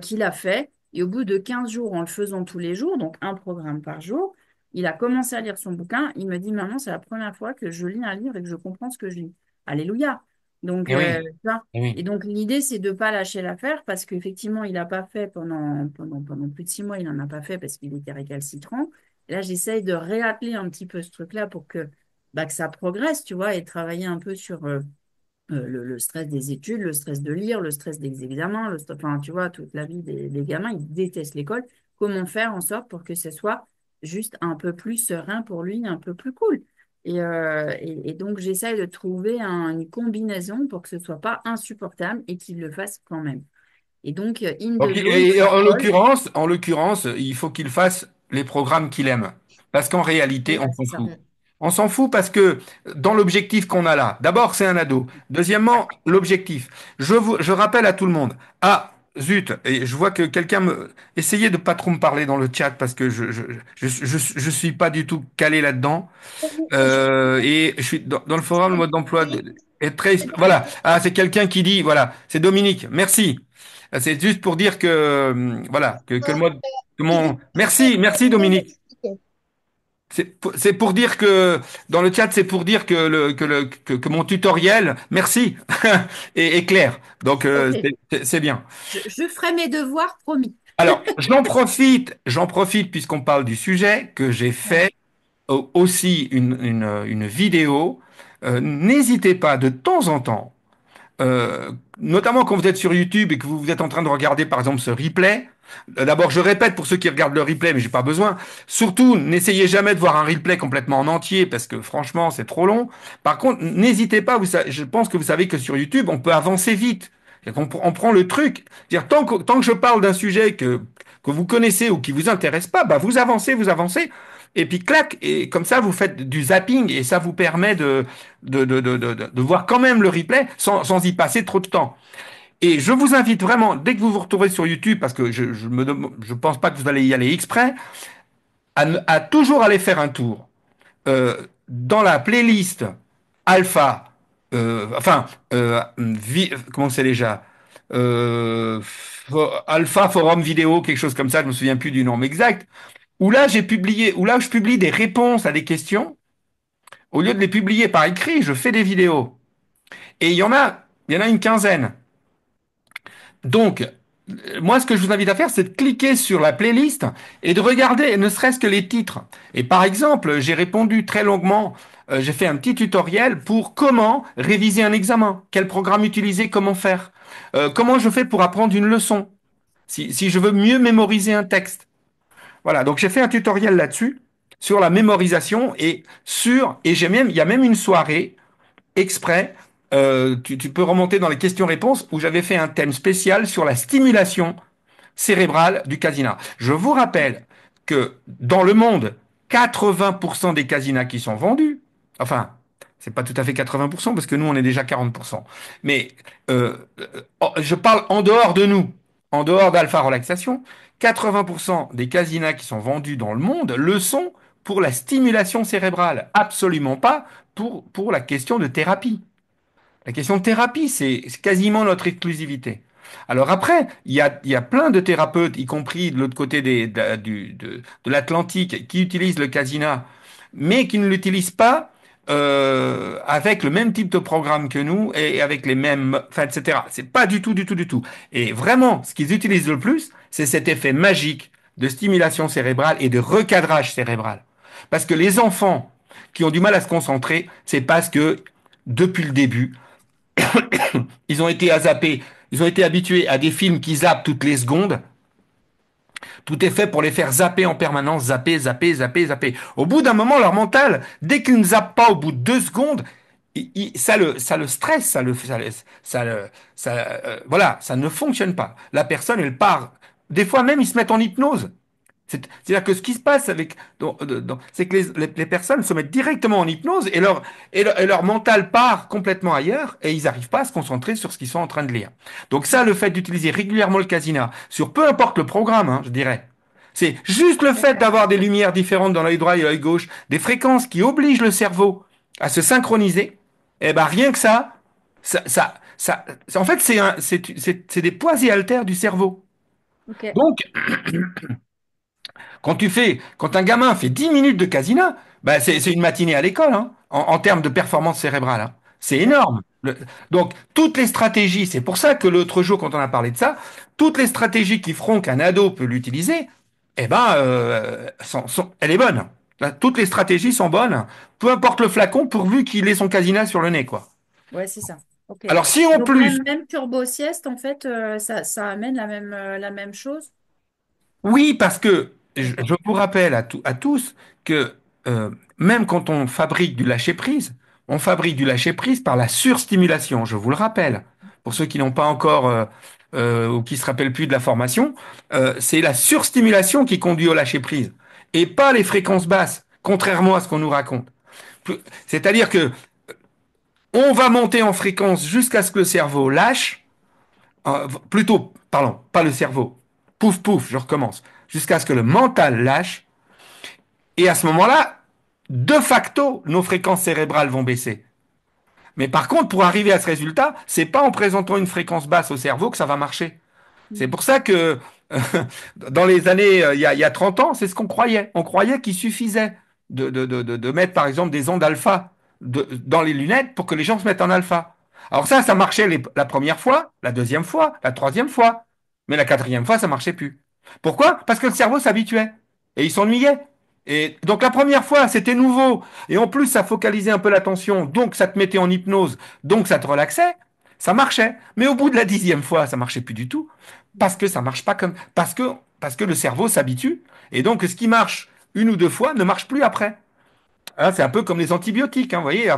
qu'il a fait. Et au bout de 15 jours, en le faisant tous les jours, donc un programme par jour, il a commencé à lire son bouquin. Il me dit, maman, c'est la première fois que je lis un livre et que je comprends ce que je lis. Alléluia. Donc, Eh oui, tu vois. eh Et oui. donc, l'idée, c'est de ne pas lâcher l'affaire parce qu'effectivement, il n'a pas fait pendant plus de 6 mois, il n'en a pas fait parce qu'il était récalcitrant. Et là, j'essaye de réappeler un petit peu ce truc-là pour que ça progresse, tu vois, et travailler un peu sur, le stress des études, le stress de lire, le stress des examens, enfin, tu vois, toute la vie des gamins, ils détestent l'école. Comment faire en sorte pour que ce soit juste un peu plus serein pour lui, un peu plus cool? Et donc, j'essaye de trouver une combinaison pour que ce soit pas insupportable et qu'il le fasse quand même. Et donc, in de Donc, l'eau, il et s'affole. en l'occurrence, il faut qu'il fasse les programmes qu'il aime. Parce qu'en réalité, Voilà, on c'est s'en ça. fout. On s'en fout parce que dans l'objectif qu'on a là, d'abord, c'est un ado. Deuxièmement, l'objectif. Je rappelle à tout le monde. Ah, zut, et je vois que quelqu'un me. Essayez de pas trop me parler dans le chat parce que je suis pas du tout calé là-dedans. Et je suis dans le forum, le mode d'emploi est très. Voilà. Ah, c'est quelqu'un qui dit. Voilà. C'est Dominique. Merci. C'est juste pour dire que. Voilà. Que le mode. Que mon... Merci Dominique. C'est pour dire que dans le chat, c'est pour dire que mon tutoriel, merci, est clair. Donc Ok, c'est bien. je ferai mes devoirs, promis. Alors j'en profite puisqu'on parle du sujet que j'ai Ouais. fait aussi une vidéo. N'hésitez pas de temps en temps, notamment quand vous êtes sur YouTube et que vous êtes en train de regarder par exemple ce replay. D'abord, je répète pour ceux qui regardent le replay, mais j'ai pas besoin. Surtout, n'essayez jamais de voir un replay complètement en entier parce que franchement, c'est trop long. Par contre, n'hésitez pas. Je pense que vous savez que sur YouTube, on peut avancer vite. On prend le truc. Dire tant que je parle d'un sujet que vous connaissez ou qui vous intéresse pas, bah vous avancez, vous avancez. Et puis clac, et comme ça vous faites du zapping et ça vous permet de voir quand même le replay sans y passer trop de temps. Et je vous invite vraiment, dès que vous vous retrouvez sur YouTube, parce que je pense pas que vous allez y aller exprès, à toujours aller faire un tour dans la playlist Alpha, comment c'est déjà Alpha Forum Vidéo, quelque chose comme ça, je me souviens plus du nom exact, où là je publie des réponses à des questions. Au lieu de les publier par écrit, je fais des vidéos. Et il y en a une quinzaine. Donc, moi, ce que je vous invite à faire, c'est de cliquer sur la playlist et de regarder ne serait-ce que les titres. Et par exemple, j'ai répondu très longuement, j'ai fait un petit tutoriel pour comment réviser un examen, quel programme utiliser, comment faire, comment je fais pour apprendre une leçon, si je veux mieux mémoriser un texte. Voilà, donc j'ai fait un tutoriel là-dessus, sur la mémorisation il y a même une soirée exprès. Tu peux remonter dans les questions-réponses où j'avais fait un thème spécial sur la stimulation cérébrale du casinat. Je vous rappelle que dans le monde, 80% des casinas qui sont vendus, enfin, c'est pas tout à fait 80% parce que nous, on est déjà 40%. Mais je parle en dehors de nous, en dehors d'Alpha Relaxation, 80% des casinas qui sont vendus dans le monde le sont pour la stimulation cérébrale, absolument pas pour la question de thérapie. La question de thérapie, c'est quasiment notre exclusivité. Alors après, il y a plein de thérapeutes, y compris de l'autre côté de l'Atlantique, qui utilisent le casina, mais qui ne l'utilisent pas avec le même type de programme que nous et avec les mêmes, enfin, etc. C'est pas du tout, du tout, du tout. Et vraiment, ce qu'ils utilisent le plus, c'est cet effet magique de stimulation cérébrale et de recadrage cérébral. Parce que les enfants qui ont du mal à se concentrer, c'est parce que depuis le début, ils ont été zappés, ils ont été habitués à des films qui zappent toutes les secondes. Tout est fait pour les faire zapper en permanence, zapper, zapper, zapper, zapper. Au bout d'un moment, leur mental, dès qu'ils ne zappent pas au bout de 2 secondes, ça le stresse, voilà, ça ne fonctionne pas. La personne, elle part. Des fois même, ils se mettent en hypnose. C'est-à-dire que ce qui se passe c'est que les personnes se mettent directement en hypnose et leur mental part complètement ailleurs et ils n'arrivent pas à se concentrer sur ce qu'ils sont en train de lire. Donc ça, le fait d'utiliser régulièrement le casina, sur peu importe le programme, hein, je dirais, c'est juste le fait D'accord. d'avoir des lumières différentes dans l'œil droit et l'œil gauche, des fréquences qui obligent le cerveau à se synchroniser, et ben rien que en fait, c'est des poids et haltères du cerveau. Ok. Donc, quand un gamin fait 10 minutes de casina, bah c'est une matinée à l'école, hein, en termes de performance cérébrale, hein. C'est D'accord. énorme. Donc, toutes les stratégies, c'est pour ça que l'autre jour, quand on a parlé de ça, toutes les stratégies qui feront qu'un ado peut l'utiliser, eh ben, elle est bonne. Là, toutes les stratégies sont bonnes, peu importe le flacon, pourvu qu'il ait son casina sur le nez, quoi. Ouais, c'est ça. Ok. Alors, si en Donc plus, même turbo sieste, en fait, ça amène la même chose. oui, parce que D'accord. je vous rappelle à tous que même quand on fabrique du lâcher-prise, on fabrique du lâcher-prise par la surstimulation. Je vous le rappelle. Pour ceux qui n'ont pas encore ou qui se rappellent plus de la formation, c'est la surstimulation qui conduit au lâcher-prise et pas les fréquences basses, contrairement à ce qu'on nous raconte. C'est-à-dire que on va monter en fréquence jusqu'à ce que le cerveau lâche. Plutôt, pardon, pas le cerveau. Pouf, pouf, je recommence. Jusqu'à ce que le mental lâche. Et à ce moment-là, de facto, nos fréquences cérébrales vont baisser. Mais par contre, pour arriver à ce résultat, c'est pas en présentant une fréquence basse au cerveau que ça va marcher. C'est Mm. pour ça que dans les années, il y a 30 ans, c'est ce qu'on croyait. On croyait qu'il suffisait de mettre, par exemple, des ondes alpha dans les lunettes pour que les gens se mettent en alpha. Alors ça marchait la première fois, la deuxième fois, la troisième fois. Mais la quatrième fois, ça marchait plus. Pourquoi? Parce que le cerveau s'habituait et il s'ennuyait. Et donc la première fois, c'était nouveau. Et en plus, ça focalisait un peu l'attention. Donc ça te mettait en hypnose. Donc ça te relaxait. Ça marchait. Mais au bout de la 10e fois, ça marchait plus du tout. Parce que ça marche pas comme, parce que le cerveau s'habitue. Et donc, ce qui marche une ou deux fois ne marche plus après. Hein, c'est un peu comme les antibiotiques, hein, vous voyez,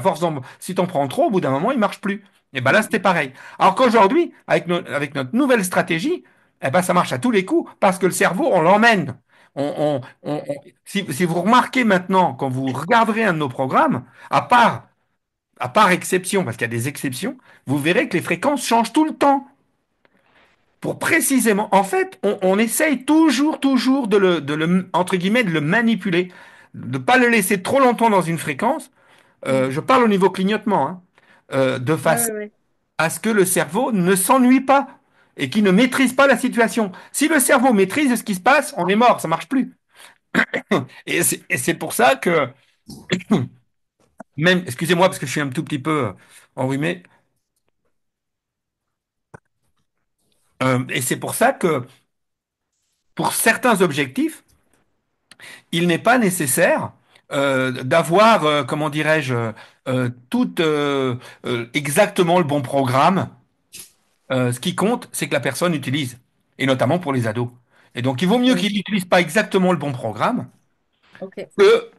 si t'en prends trop, au bout d'un moment, ils marchent plus. Et ben là, c'était pareil. Alors qu'aujourd'hui, avec notre nouvelle stratégie, eh ben, ça marche à tous les coups parce que le cerveau, on l'emmène. Si vous remarquez maintenant, quand vous regarderez un de nos programmes, à part exception, parce qu'il y a des exceptions, vous verrez que les fréquences changent tout le temps pour précisément, en fait, on essaye toujours entre guillemets, de le manipuler, de ne pas le laisser trop longtemps dans une fréquence. Mm. Je parle au niveau clignotement, hein, de Ouais, façon ouais, ouais. à ce que le cerveau ne s'ennuie pas et qu'il ne maîtrise pas la situation. Si le cerveau maîtrise ce qui se passe, on est mort, ça marche plus. Et c'est pour ça que, même, excusez-moi parce que je suis un tout petit peu enrhumé, et c'est pour ça que pour certains objectifs, il n'est pas nécessaire d'avoir, comment dirais-je, exactement le bon programme. Ce qui compte, c'est que la personne utilise, et notamment pour les ados. Et donc, il vaut mieux Oui. qu'il n'utilise pas exactement le bon programme Ok. que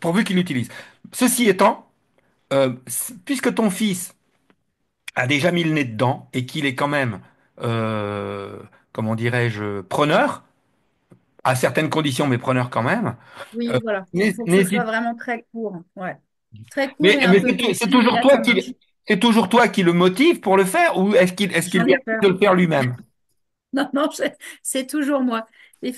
pourvu qu'il l'utilise. Ceci étant, puisque ton fils a déjà mis le nez dedans et qu'il est quand même, euh, comment dirais-je, preneur, à certaines conditions, mais preneur quand même, Oui, voilà. Il faut que ce soit n'hésite. vraiment très court. Ouais. Très court et un Mais peu c'est précis, et toujours là, toi ça marche. c'est toujours toi qui le motive pour le faire ou est-ce qu'il J'en ai décide peur. de le faire lui-même? Non, non, c'est toujours moi.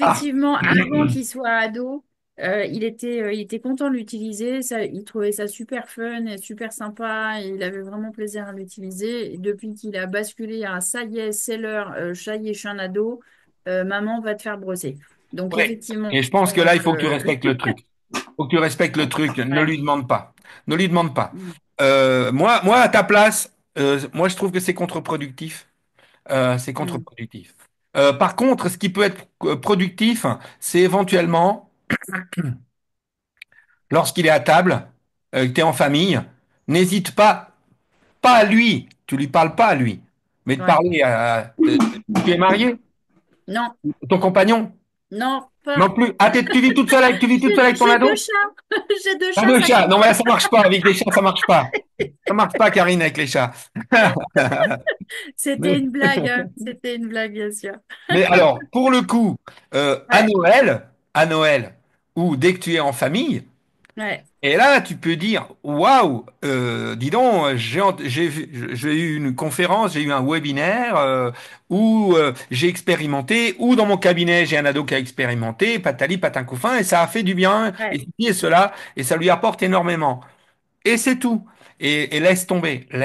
Ah, Effectivement, avant qu'il soit ado, il était content de l'utiliser. Il trouvait ça super fun et super sympa. Et il avait vraiment plaisir à l'utiliser. Et depuis qu'il a basculé à ça y est, c'est l'heure, ça y est, je suis un ado, maman va te faire brosser. Donc, ouais. effectivement, Et je pense que là, il faut que tu je... respectes le truc. Faut que tu respectes le truc, ne Ouais. lui demande pas. Ne lui demande pas. Mm. Moi, à ta place, moi, je trouve que c'est contre-productif. C'est Mm. contre-productif. Par contre, ce qui peut être productif, c'est éventuellement, lorsqu'il est à table, que tu es en famille, n'hésite pas à lui, tu lui parles pas à lui, mais de Ouais. parler à... Tu es marié? Non, Ton compagnon? non, Non pas. plus. Ah, tu vis toute seule avec ton J'ai deux ado? chats. J'ai deux Ah, chats, deux ça chats. compte Non, mais pas. là, ça marche pas. Avec des chats, ça marche pas. Ça marche pas, Karine, avec les chats. C'était Mais, une blague, hein. C'était une blague, bien sûr. mais alors, pour le coup, Ouais, À Noël, ou dès que tu es en famille, ouais, et là, tu peux dire, waouh, dis donc, j'ai eu une conférence, j'ai eu un webinaire où j'ai expérimenté, ou dans mon cabinet, j'ai un ado qui a expérimenté, patali, patincoufin, et ça a fait du bien, et ouais, ceci et cela, et ça lui apporte énormément. Et c'est tout. Et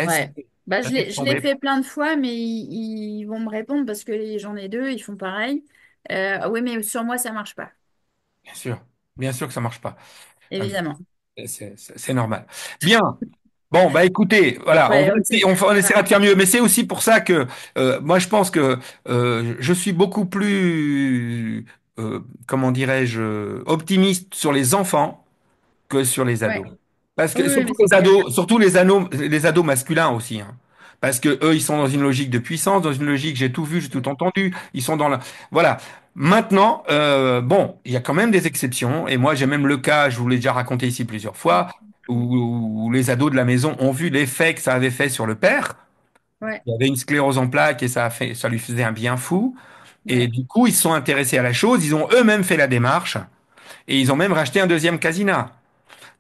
ouais. Bah, laisse je l'ai tomber. fait plein de fois, mais ils vont me répondre parce que j'en ai deux, ils font pareil. Oui, mais sur moi, ça marche pas, Bien sûr, bien sûr que ça marche pas. Euh, évidemment. c'est normal. Bien. Bon, bah écoutez, voilà, Ouais, on voilà. essaiera de faire mieux, mais c'est aussi pour ça que moi je pense que je suis beaucoup plus, comment dirais-je, optimiste sur les enfants que sur les Ouais. ados. Parce Oui, que oui, mais c'est clair. surtout les ados masculins aussi, hein. Parce que eux, ils sont dans une logique de puissance, dans une logique j'ai tout vu, j'ai tout entendu, ils sont dans la... Voilà. Maintenant, bon, il y a quand même des exceptions, et moi j'ai même le cas, je vous l'ai déjà raconté ici plusieurs fois, où les ados de la maison ont vu l'effet que ça avait fait sur le père. Ouais, Il y avait une sclérose en plaques et ça lui faisait un bien fou. Et ouais, du coup, ils se sont intéressés à la chose, ils ont eux-mêmes fait la démarche, et ils ont même racheté un deuxième casina.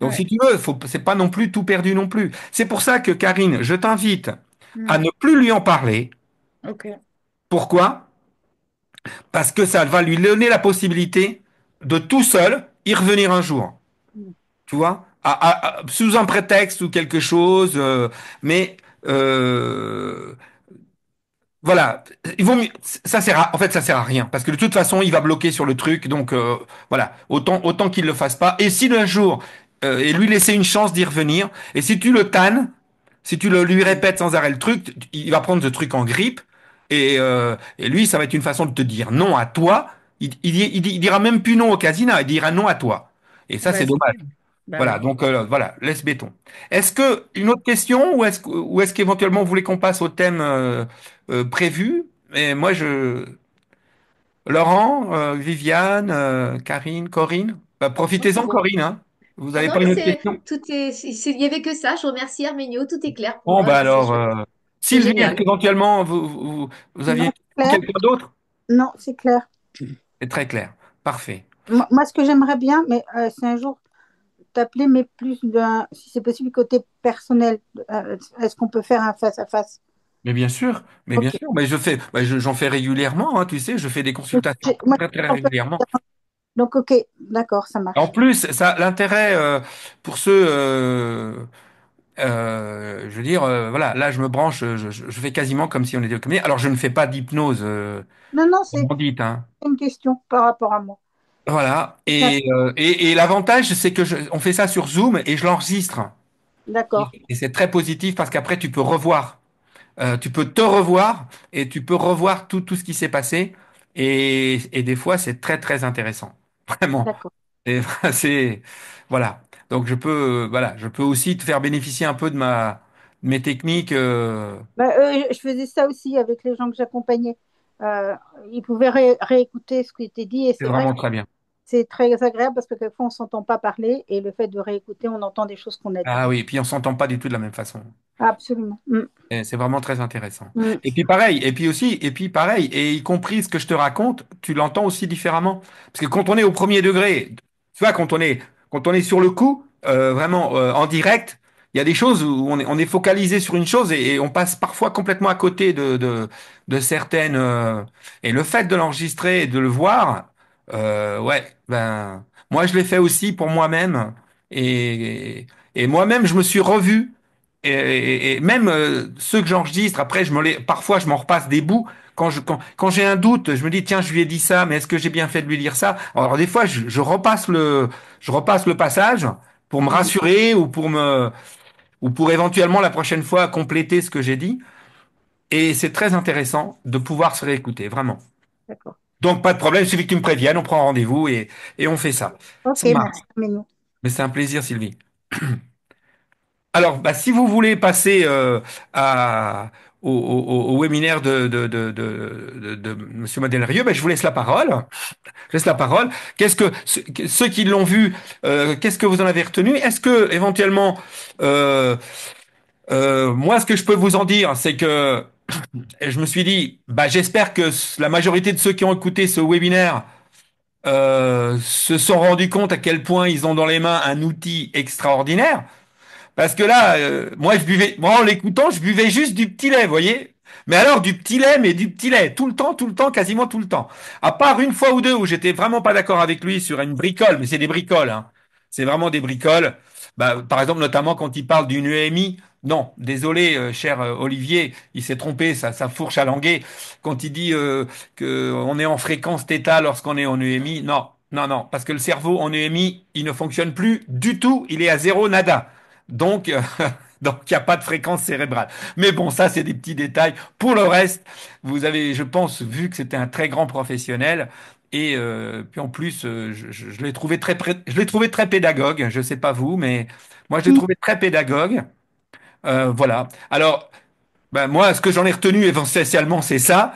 Donc, si ouais. tu veux, c'est pas non plus tout perdu non plus. C'est pour ça que, Karine, je t'invite à Hmm. ne plus lui en parler. Ok. Pourquoi? Parce que ça va lui donner la possibilité de tout seul y revenir un jour. Hmm. Tu vois? Sous un prétexte ou quelque chose, mais euh, voilà, ça sert en fait, ça sert à rien parce que de toute façon, il va bloquer sur le truc. Donc voilà, autant qu'il le fasse pas. Et si un jour et lui laisser une chance d'y revenir. Et si tu le tannes, si tu lui répètes sans arrêt le truc, il va prendre ce truc en grippe. Et lui, ça va être une façon de te dire non à toi. Il dira même plus non au casino, il dira non à toi. Et ça, Bah, c'est c'est dommage. clair. Bah Voilà, oui. donc voilà, laisse béton. Est-ce que une autre question ou est-ce qu'éventuellement vous voulez qu'on passe au thème prévu? Et moi Laurent, Viviane, Karine, Corinne, bah, Non, c'est profitez-en bon. Corinne, hein. Vous Ah n'avez non, pas mais une autre question? il y avait que ça. Je remercie Arménio. Tout est clair pour Bon moi, bah donc c'est alors chouette. C'est Sylvie, est-ce génial. qu'éventuellement vous aviez Non, une c'est question, clair. quelqu'un d'autre? Non, c'est clair. C'est très clair. Parfait. Moi, ce que j'aimerais bien, mais c'est un jour t'appeler, mais plus d'un, si c'est possible, côté personnel. Est-ce qu'on peut faire un face-à-face? Mais bien Ok. sûr, mais j'en fais régulièrement, hein, tu sais, je fais des Donc, consultations moi, très très en fait, régulièrement. donc, ok, d'accord, ça En marche. plus, ça, l'intérêt pour ceux, je veux dire, voilà, là je me branche, je fais quasiment comme si on était au cabinet. Alors je ne fais pas d'hypnose, Non, non, c'est comme on dit, hein. une question par rapport à moi. Voilà. Ça, Et l'avantage, c'est que on fait ça sur Zoom et je l'enregistre. d'accord, Et c'est très positif parce qu'après tu peux revoir. Tu peux te revoir et tu peux revoir tout ce qui s'est passé. Et des fois, c'est très, très intéressant. Vraiment. d'accord. Et c'est, voilà. Donc, voilà, je peux aussi te faire bénéficier un peu de mes techniques. Bah, je faisais ça aussi avec les gens que j'accompagnais. Euh, Ils pouvaient réécouter ce qui était dit et C'est c'est vrai que vraiment très bien. c'est très agréable parce que quelquefois on s'entend pas parler et le fait de réécouter, on entend des choses qu'on a dit. Ah oui, et puis on s'entend pas du tout de la même façon. Absolument. Mm, Et c'est vraiment très intéressant. mm. Et puis pareil, et puis pareil, et y compris ce que je te raconte, tu l'entends aussi différemment. Parce que quand on est au premier degré, tu vois, quand on est sur le coup, vraiment en direct, il y a des choses où on est focalisé sur une chose et on passe parfois complètement à côté de certaines. Et le fait de l'enregistrer et de le voir, ouais, ben, moi je l'ai fait aussi pour moi-même et moi-même je me suis revu. Et même ceux que j'enregistre, après, parfois, je m'en repasse des bouts. Quand j'ai un doute, je me dis, tiens, je lui ai dit ça, mais est-ce que j'ai bien fait de lui dire ça? Alors, des fois, je repasse le passage pour me Mhm. rassurer ou pour éventuellement la prochaine fois compléter ce que j'ai dit. Et c'est très intéressant de pouvoir se réécouter, vraiment. D'accord. Donc, pas de problème, il suffit que tu me préviennes, on prend rendez-vous et on fait ça. Ok, Ça marche. merci, Ménou. Mais c'est un plaisir, Sylvie. Alors, bah, si vous voulez passer au webinaire de Monsieur Madélerieux, bah, je vous laisse la parole. Je laisse la parole. Ceux qui l'ont vu, qu'est-ce que vous en avez retenu? Est-ce que éventuellement, euh, moi, ce que je peux vous en dire, c'est que je me suis dit, bah, j'espère que la majorité de ceux qui ont écouté ce webinaire se sont rendus compte à quel point ils ont dans les mains un outil extraordinaire. Parce que là, moi en l'écoutant, je buvais juste du petit lait, vous voyez? Mais alors du petit lait, mais du petit lait, tout le temps, quasiment tout le temps. À part une fois ou deux où j'étais vraiment pas d'accord avec lui sur une bricole, mais c'est des bricoles, hein. C'est vraiment des bricoles. Bah, par exemple, notamment quand il parle d'une EMI. Non, désolé, cher Olivier, il s'est trompé, ça fourche à languer. Quand il dit que on est en fréquence θ lorsqu'on est en EMI, non, non, non, parce que le cerveau en EMI, il ne fonctionne plus du tout, il est à zéro nada. Donc, donc il n'y a pas de fréquence cérébrale. Mais bon, ça, c'est des petits détails. Pour le reste, vous avez, je pense, vu que c'était un très grand professionnel. Et puis en plus, je l'ai trouvé je l'ai trouvé très pédagogue. Je sais pas vous, mais moi, je l'ai Mhm. trouvé très pédagogue. Voilà. Alors, ben, moi, ce que j'en ai retenu essentiellement, c'est ça.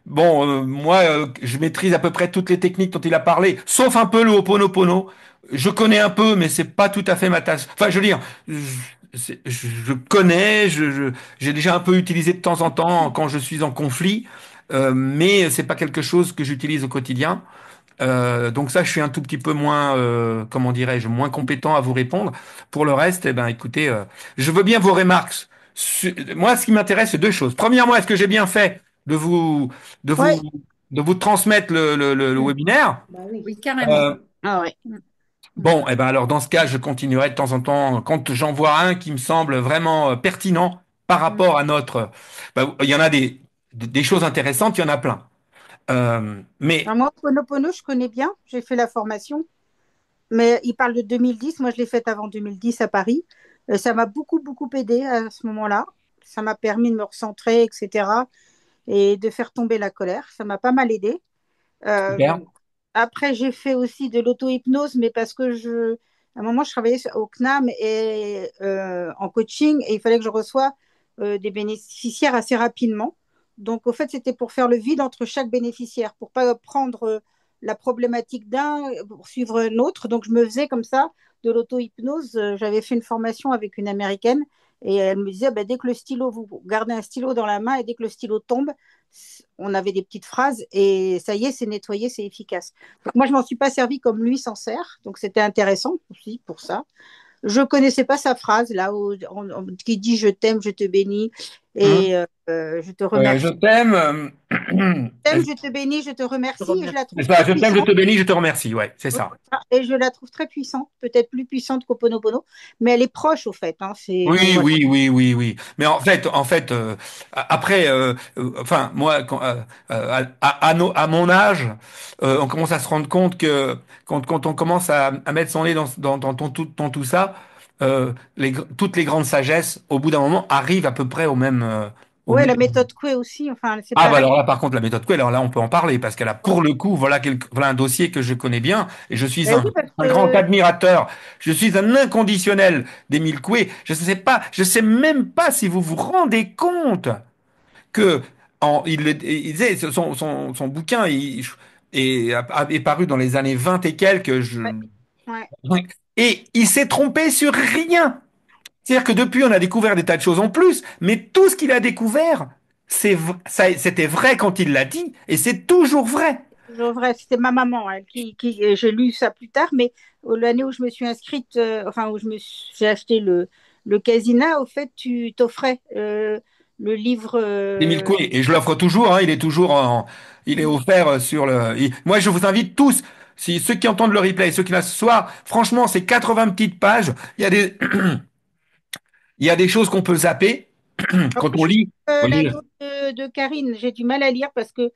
Bon, moi, je maîtrise à peu près toutes les techniques dont il a parlé, sauf un peu le Ho'oponopono. Je connais un peu, mais c'est pas tout à fait ma tasse. Enfin, je veux dire, je connais, j'ai déjà un peu utilisé de temps en temps quand je suis en conflit, mais c'est pas quelque chose que j'utilise au quotidien. Donc ça, je suis un tout petit peu moins, comment dirais-je, moins compétent à vous répondre. Pour le reste, eh ben, écoutez, je veux bien vos remarques. Moi, ce qui m'intéresse, c'est deux choses. Premièrement, est-ce que j'ai bien fait de vous, de Ouais. vous, de vous transmettre le Mm. webinaire? Bah oui. Oui, carrément. Euh, Ah ouais. Mm, mm. bon, eh ben alors dans ce cas, je continuerai de temps en temps quand j'en vois un qui me semble vraiment pertinent par Mm. rapport à notre. Ben, il y en a des choses intéressantes, il y en a plein. Mais Alors moi, Ponopono, je connais bien, j'ai fait la formation, mais il parle de 2010, moi je l'ai faite avant 2010 à Paris. Ça m'a beaucoup, beaucoup aidé à ce moment-là. Ça m'a permis de me recentrer, etc. et de faire tomber la colère. Ça m'a pas mal aidé. Euh, super, Après, j'ai fait aussi de l'auto-hypnose, mais parce que à un moment, je travaillais au CNAM et en coaching, et il fallait que je reçoive des bénéficiaires assez rapidement. Donc, au fait, c'était pour faire le vide entre chaque bénéficiaire, pour pas prendre la problématique d'un pour suivre un autre. Donc, je me faisais comme ça de l'auto-hypnose. J'avais fait une formation avec une Américaine, et elle me disait, bah, dès que le stylo, vous gardez un stylo dans la main, et dès que le stylo tombe, on avait des petites phrases et ça y est, c'est nettoyé, c'est efficace. Donc moi, je m'en suis pas servi comme lui s'en sert, donc c'était intéressant aussi pour ça. Je connaissais pas sa phrase là qui dit je t'aime, je te bénis hein. et je te remercie. Je t'aime. Je t'aime, je te bénis, je te Je remercie et je la remercie. C'est trouve ça, très je t'aime, je puissante. te bénis, je te remercie. Ouais, c'est ça. Et je la trouve très puissante, peut-être plus puissante qu'Oponopono, mais elle est proche au fait. Hein. C'est bon, Oui, voilà. oui, oui, oui, oui. Mais en fait, après, enfin, moi, à mon âge, on commence à se rendre compte que quand on commence à mettre son nez dans tout ça, toutes les grandes sagesses, au bout d'un moment, arrivent à peu près au Ouais, même. la méthode Coué aussi, enfin c'est Ah bah pareil. alors là par contre la méthode Coué, alors là on peut en parler parce qu'elle a pour le coup voilà un dossier que je connais bien et je suis Ben oui, parce un grand que admirateur, je suis un inconditionnel d'Émile Coué. Je sais même pas si vous vous rendez compte que il disait son bouquin est paru dans les années 20 et quelques ouais, ouais. et il s'est trompé sur rien. C'est-à-dire que depuis, on a découvert des tas de choses en plus, mais tout ce qu'il a découvert, c'était vrai quand il l'a dit, et c'est toujours vrai. Toujours vrai, c'était ma maman elle, j'ai lu ça plus tard, mais l'année où je me suis inscrite, enfin où j'ai acheté le Casina, au fait, tu t'offrais le livre. Émile Coué, et je l'offre toujours, hein, il est offert moi, je vous invite tous, si ceux qui entendent le replay, ceux qui là ce soir, franchement, c'est 80 petites pages. Il y a des choses qu'on peut zapper Alors, quand on lit. Vous la voyez. dose de Karine, j'ai du mal à lire parce que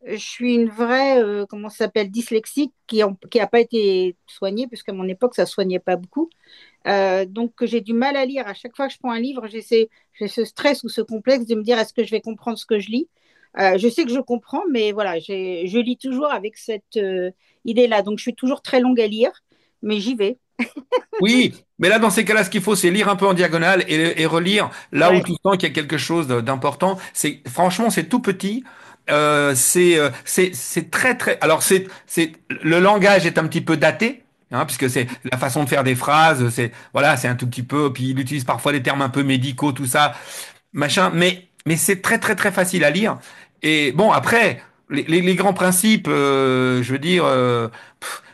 Je suis une vraie, comment ça s'appelle, dyslexique qui a pas été soignée, puisqu'à mon époque, ça ne soignait pas beaucoup. Donc, que j'ai du mal à lire. À chaque fois que je prends un livre, j'ai ce stress ou ce complexe de me dire est-ce que je vais comprendre ce que je lis. Je sais que je comprends, mais voilà, je lis toujours avec cette idée-là. Donc, je suis toujours très longue à lire, mais j'y vais. Oui, mais là, dans ces cas-là, ce qu'il faut, c'est lire un peu en diagonale et relire là où Ouais, tu sens qu'il y a quelque chose d'important. Franchement, c'est tout petit. C'est très, très. Alors, le langage est un petit peu daté, hein, puisque c'est la façon de faire des phrases. Voilà, c'est un tout petit peu. Puis il utilise parfois des termes un peu médicaux, tout ça, machin. Mais c'est très, très, très facile à lire. Et bon, après, les grands principes, je veux dire.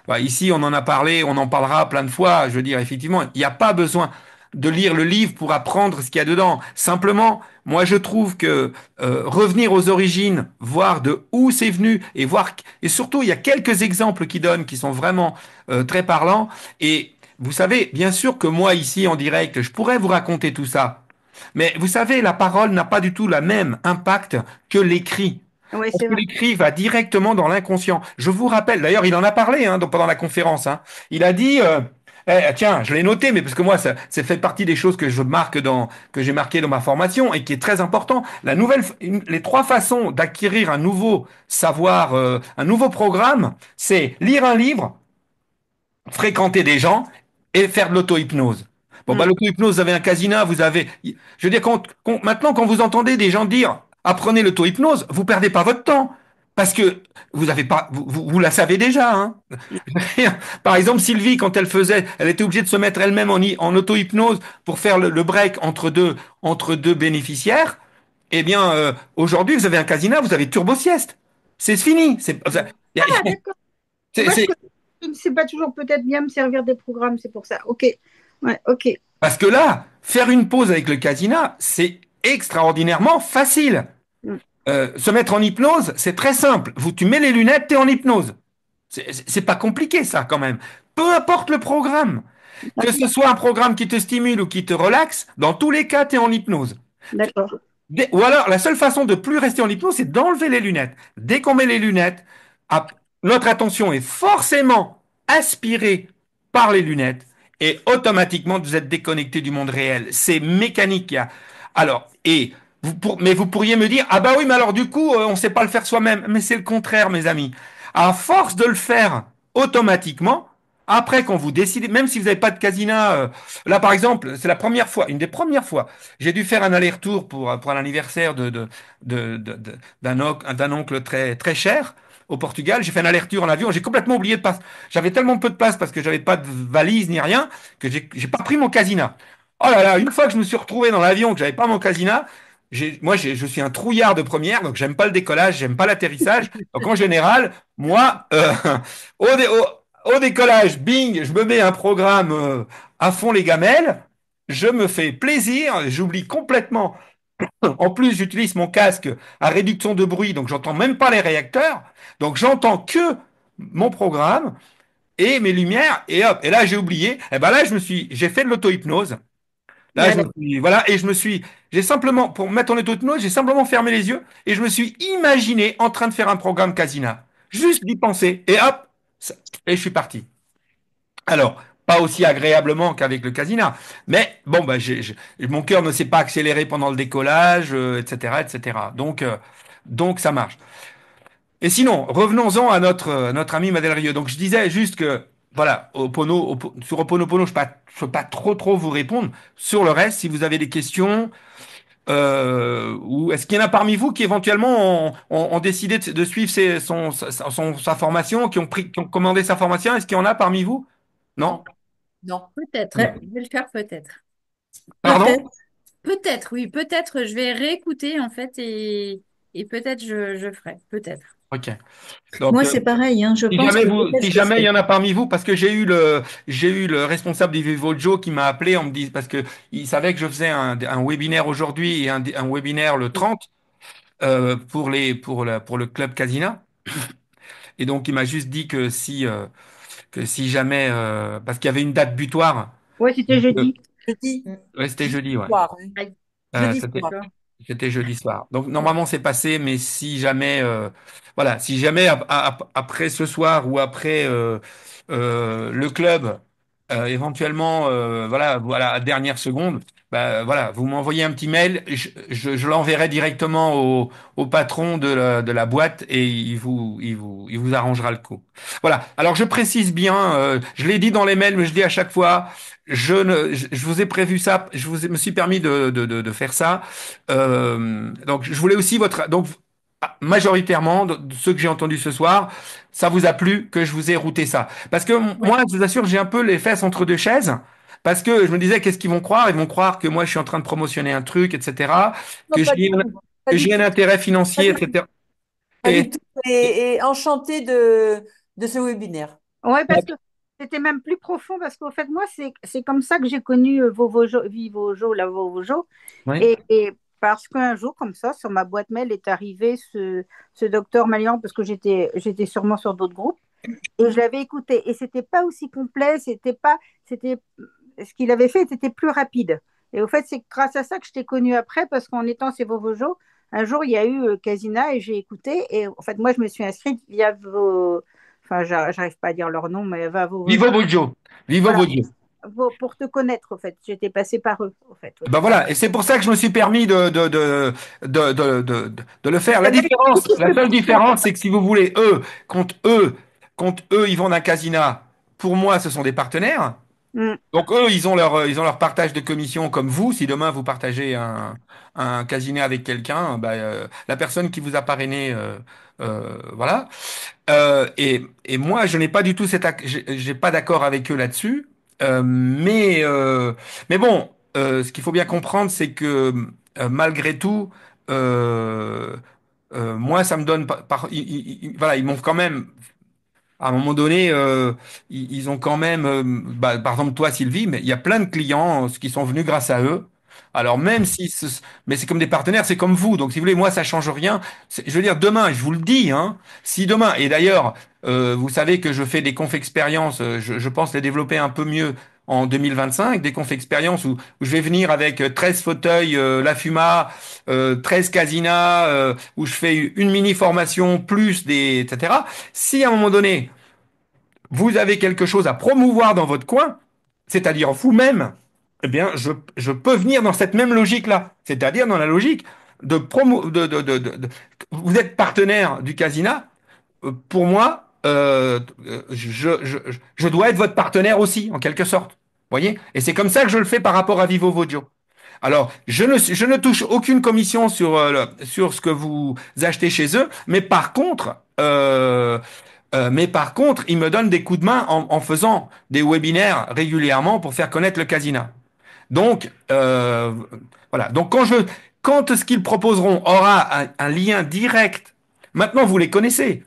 Bah, ici, on en a parlé, on en parlera plein de fois. Je veux dire, effectivement, il n'y a pas besoin de lire le livre pour apprendre ce qu'il y a dedans. Simplement, moi, je trouve que revenir aux origines, voir de où c'est venu et voir et surtout, il y a quelques exemples qui donnent qui sont vraiment très parlants. Et vous savez, bien sûr que moi, ici, en direct, je pourrais vous raconter tout ça. Mais vous savez, la parole n'a pas du tout le même impact que l'écrit. ouais, Parce c'est que vrai. l'écrit va directement dans l'inconscient. Je vous rappelle, d'ailleurs, il en a parlé pendant la conférence. Hein. Il a dit, tiens, je l'ai noté, mais parce que moi, ça fait partie des choses que que j'ai marqué dans ma formation et qui est très important. Les trois façons d'acquérir un nouveau savoir, un nouveau programme, c'est lire un livre, fréquenter des gens et faire de l'auto-hypnose. Bon, bah, Mm. l'auto-hypnose, vous avez un casina, je veux dire, maintenant, quand vous entendez des gens dire apprenez l'auto-hypnose, vous perdez pas votre temps. Parce que vous avez pas, vous la savez déjà, hein. Par exemple, Sylvie, quand elle était obligée de se mettre elle-même en auto-hypnose pour faire le break entre deux bénéficiaires. Eh bien, aujourd'hui, vous avez un casina, vous avez turbo sieste. C'est fini. Ah, d'accord. C'est- Moi, c'est- je ne sais pas toujours peut-être bien me servir des programmes, c'est pour ça. Ok. Ouais, ok. Parce que là, faire une pause avec le casina, c'est extraordinairement facile. Mm. Se mettre en hypnose, c'est très simple. Tu mets les lunettes, t'es en hypnose. C'est pas compliqué, ça, quand même. Peu importe le programme. Que ce soit un programme qui te stimule ou qui te relaxe, dans tous les cas, t'es en hypnose. D'accord. Ou alors, la seule façon de plus rester en hypnose, c'est d'enlever les lunettes. Dès qu'on met les lunettes, notre attention est forcément aspirée par les lunettes et automatiquement, vous êtes déconnecté du monde réel. C'est mécanique. Alors, mais vous pourriez me dire, ah bah oui, mais alors du coup, on ne sait pas le faire soi-même. Mais c'est le contraire, mes amis. À force de le faire automatiquement, après, quand vous décidez, même si vous n'avez pas de casina, là par exemple, c'est la première fois, une des premières fois, j'ai dû faire un aller-retour pour l'anniversaire d'un oncle très, très cher au Portugal. J'ai fait un aller-retour en avion. J'ai complètement oublié de passer. J'avais tellement peu de place parce que j'avais pas de valise ni rien que j'ai pas pris mon casina. Oh là là, une fois que je me suis retrouvé dans l'avion, que j'avais pas mon casina, je suis un trouillard de première, donc j'aime pas le décollage, j'aime pas l'atterrissage. Donc en général, moi, au, dé- au décollage, bing, je me mets un programme à fond les gamelles. Je me fais plaisir, j'oublie complètement. En plus, j'utilise mon casque à réduction de bruit, donc j'entends même pas les réacteurs. Donc j'entends que mon programme et mes lumières, et hop, et là j'ai oublié. Et ben là, j'ai fait de l'auto-hypnose. Là, Ouais, d'accord. voilà, j'ai simplement, pour me mettre en auto-hypnose, j'ai simplement fermé les yeux et je me suis imaginé en train de faire un programme Casina. Juste d'y penser, et hop, et je suis parti. Alors, pas aussi agréablement qu'avec le Casina, mais bon, bah, mon cœur ne s'est pas accéléré pendant le décollage, etc., etc. Donc ça marche. Et sinon, revenons-en à notre ami Madel Rieu. Donc je disais juste que, voilà, sur Oponopono, je ne peux pas trop vous répondre. Sur le reste, si vous avez des questions, ou est-ce qu'il y en a parmi vous qui éventuellement ont décidé de suivre sa formation, qui ont commandé sa formation? Est-ce qu'il y en a parmi vous? Non? Non, non. Peut-être, Non. je vais le faire peut-être. Pardon? Peut-être, peut-être, oui, peut-être je vais réécouter en fait et peut-être je ferai, peut-être. Ok. Donc, Moi, c'est pareil, hein. Je pense que peut-être si je le jamais il y ferai. en a parmi vous, parce que j'ai eu le responsable du Vivo Joe qui m'a appelé en me disant, parce que il savait que je faisais un webinaire aujourd'hui et un webinaire le 30 pour le club Casina. Et donc, il m'a juste dit que si jamais, parce qu'il y avait une date butoir, Ouais, c'était donc, jeudi. Jeudi, Mm. ouais, c'était jeudi jeudi, ouais. soir, hein. Aïe, Euh, Jeudi c'était soir. d'accord. C'était jeudi soir. Donc normalement c'est passé, mais si jamais, voilà, si jamais après ce soir ou après le club, éventuellement, voilà, à dernière seconde, bah, voilà, vous m'envoyez un petit mail, je l'enverrai directement au patron de la boîte et il vous arrangera le coup. Voilà. Alors je précise bien, je l'ai dit dans les mails, mais je dis à chaque fois, je vous ai prévu ça, me suis permis de faire ça. Donc, je voulais aussi donc, majoritairement, de ceux que j'ai entendus ce soir, ça vous a plu que je vous ai routé ça. Parce que Ouais. moi, je vous assure, j'ai un peu les fesses entre deux chaises. Parce que je me disais, qu'est-ce qu'ils vont croire? Ils vont croire que moi, je suis en train de promotionner un truc, etc. Non, Que pas du j'ai tout. Pas que du j'ai un tout. intérêt Pas financier, du tout. etc. Pas Et, du tout. Et enchantée de ce webinaire. Ouais, parce que c'était même plus profond, parce qu'au fait, moi, c'est comme ça que j'ai connu Vivojo, la Vovojo. oui. Et parce qu'un jour, comme ça, sur ma boîte mail est arrivé ce docteur Malian, parce que j'étais sûrement sur d'autres groupes, et je l'avais écouté. Et c'était pas aussi complet, c'était, ce qu'il avait fait, c'était plus rapide. Et au fait, c'est grâce à ça que je t'ai connu après, parce qu'en étant chez Vovojo, un jour, il y a eu Casina et j'ai écouté. Et en fait, moi, je me suis inscrite via enfin, j'arrive pas à dire leur nom, mais va Vivo Vovojo. Voggio. Vivo Voilà, Voggio. pour te connaître, au fait. J'étais passée par eux, au fait. Oui. Ben voilà, et c'est pour ça que je me suis permis de le faire. Il y avait La seule beaucoup de différence, c'est que si vous voulez, quand eux, ils vont d'un casina, pour moi, ce sont des partenaires. Mm. Donc eux, ils ont leur partage de commission comme vous. Si demain vous partagez un casiné avec quelqu'un, bah, la personne qui vous a parrainé, voilà. Et moi, je n'ai pas du tout j'ai pas d'accord avec eux là-dessus. Mais bon, ce qu'il faut bien comprendre, c'est que malgré tout, euh, moi, ça me donne voilà, ils m'ont quand même à un moment donné, ils ont quand même, par exemple toi Sylvie, mais il y a plein de clients qui sont venus grâce à eux. Alors même si, mais c'est comme des partenaires, c'est comme vous. Donc si vous voulez, moi ça change rien. Je veux dire demain, je vous le dis, hein, si demain, et d'ailleurs, vous savez que je fais des conf expériences, je pense les développer un peu mieux en 2025, des conf expériences où je vais venir avec 13 fauteuils, la Fuma, 13 casinas, où je fais une mini formation plus des, etc. Si à un moment donné, vous avez quelque chose à promouvoir dans votre coin, c'est-à-dire vous-même, eh bien, je peux venir dans cette même logique-là, c'est-à-dire dans la logique de promo, vous êtes partenaire du Casina, pour moi, je dois être votre partenaire aussi, en quelque sorte. Voyez? Et c'est comme ça que je le fais par rapport à Vivo Vodio. Alors, je ne touche aucune commission sur ce que vous achetez chez eux, mais par contre, ils me donnent des coups de main en faisant des webinaires régulièrement pour faire connaître le Casina. Donc, voilà. Donc, quand ce qu'ils proposeront aura un lien direct, maintenant vous les connaissez.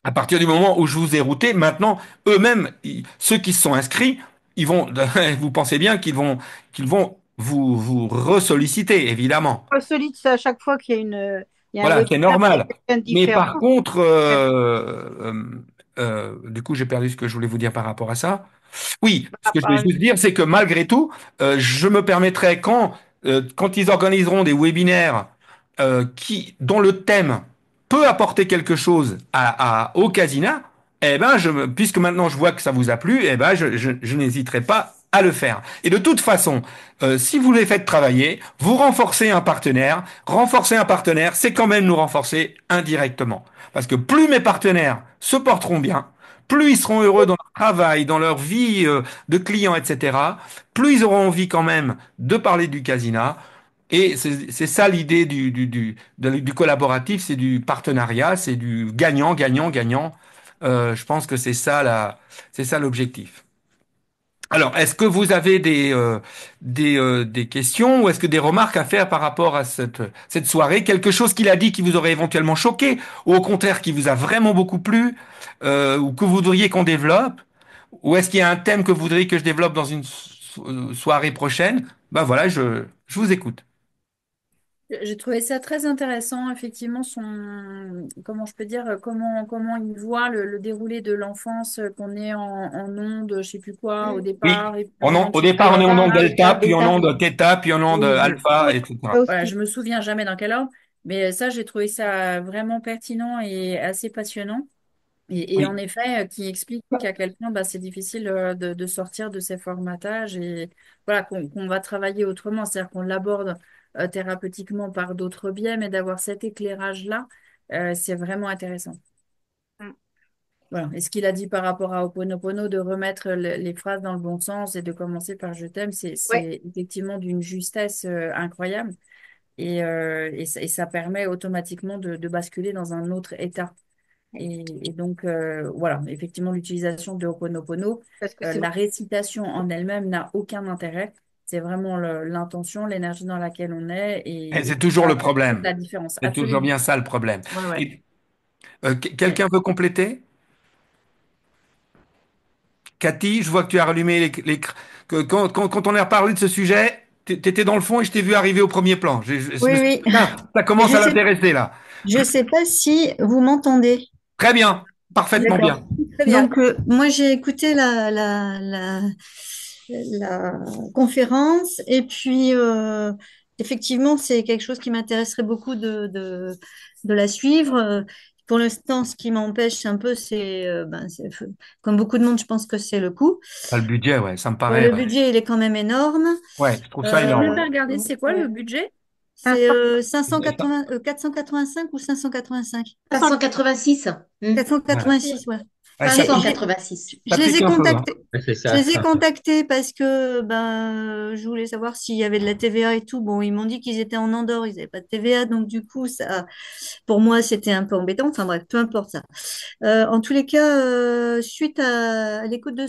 À partir du moment où je vous ai routé, maintenant, eux-mêmes, ceux qui se sont inscrits, ils vont, vous pensez bien qu'ils vont vous ressolliciter, évidemment. solide, c'est à chaque fois il y a un Voilà, c'est webinaire, il y a normal. quelqu'un de Mais différent. par contre, du coup, j'ai perdu ce que je voulais vous dire par rapport à ça. Oui, ce À que je voulais part- juste dire, c'est que malgré tout, je me permettrai quand ils organiseront des webinaires dont le thème peut apporter quelque chose au Casina, eh ben, puisque maintenant je vois que ça vous a plu, eh ben, je n'hésiterai pas à le faire. Et de toute façon, si vous les faites travailler, vous renforcez un partenaire. Renforcer un partenaire, c'est quand même nous renforcer indirectement. Parce que plus mes partenaires se porteront bien, plus ils seront heureux dans leur travail, dans leur vie de clients, etc., plus ils auront envie quand même de parler du casina. Et c'est ça l'idée du collaboratif, c'est du partenariat, c'est du gagnant, gagnant, gagnant. Je pense que c'est ça l'objectif. Alors, est-ce que vous avez des questions ou est-ce que des remarques à faire par rapport à cette soirée? Quelque chose qu'il a dit qui vous aurait éventuellement choqué ou au contraire qui vous a vraiment beaucoup plu ou que vous voudriez qu'on développe? Ou est-ce qu'il y a un thème que vous voudriez que je développe dans une soirée prochaine? Ben voilà, je vous écoute. J'ai trouvé ça très intéressant, effectivement, comment je peux dire, comment il voit le déroulé de l'enfance, qu'on est en onde, je sais plus quoi, au Oui. départ, et puis en onde, Au je sais plus départ, on quoi. est en onde Alpha, delta, bêta, puis en bêta. onde theta, puis en onde Oui, alpha, Ça etc. voilà, aussi. je me souviens jamais dans quel ordre, mais ça, j'ai trouvé ça vraiment pertinent et assez passionnant. Et en Oui. effet, qui explique à quel point bah, c'est difficile de sortir de ces formatages et voilà, qu'on va travailler autrement, c'est-à-dire qu'on l'aborde thérapeutiquement par d'autres biais, mais d'avoir cet éclairage-là, c'est vraiment intéressant. Mm. Voilà. Et ce qu'il a dit par rapport à Ho'oponopono, de remettre les phrases dans le bon sens et de commencer par je t'aime, Ouais. c'est effectivement d'une justesse incroyable et ça permet automatiquement de basculer dans un autre état. Et donc, voilà, effectivement, l'utilisation de Ho'oponopono, Parce que c'est la récitation en elle-même n'a aucun intérêt. C'est vraiment l'intention, l'énergie dans laquelle on est Et et c'est toujours ça le apporte toute problème. la différence. C'est toujours Absolument. bien ça le problème. Ouais, ouais. Et, quelqu'un veut compléter? Cathy, je vois que tu as rallumé que quand on a parlé de ce sujet, tu étais dans le fond et je t'ai vu arriver au premier plan. Je Oui, me suis dit, oui. putain, ça commence Je à sais, l'intéresser là. je sais pas si vous m'entendez. Très bien, parfaitement D'accord. bien. Très bien. Donc, moi, j'ai écouté la conférence et puis, effectivement, c'est quelque chose qui m'intéresserait beaucoup de la suivre. Pour l'instant, ce qui m'empêche un peu, comme beaucoup de monde, je pense que c'est le coût. Ah, le budget, ouais, ça me paraît, Le ouais. budget, il est quand même énorme. Ouais, je trouve ça J'ai même énorme. pas Euh, regardé, c'est quoi ouais. le budget? C'est 485 ou 585? 486. Ouais. 486, ouais. Ouais, Enfin, ça pique, 486. ça je les pique ai un peu, hein. contactés. Ouais, c'est Je ça. les ai contactés parce que je voulais savoir s'il y avait de la TVA et tout. Bon, ils m'ont dit qu'ils étaient en Andorre, ils n'avaient pas de TVA, donc du coup, ça, pour moi, c'était un peu embêtant. Enfin bref, peu importe ça. En tous les cas, suite à l'écoute de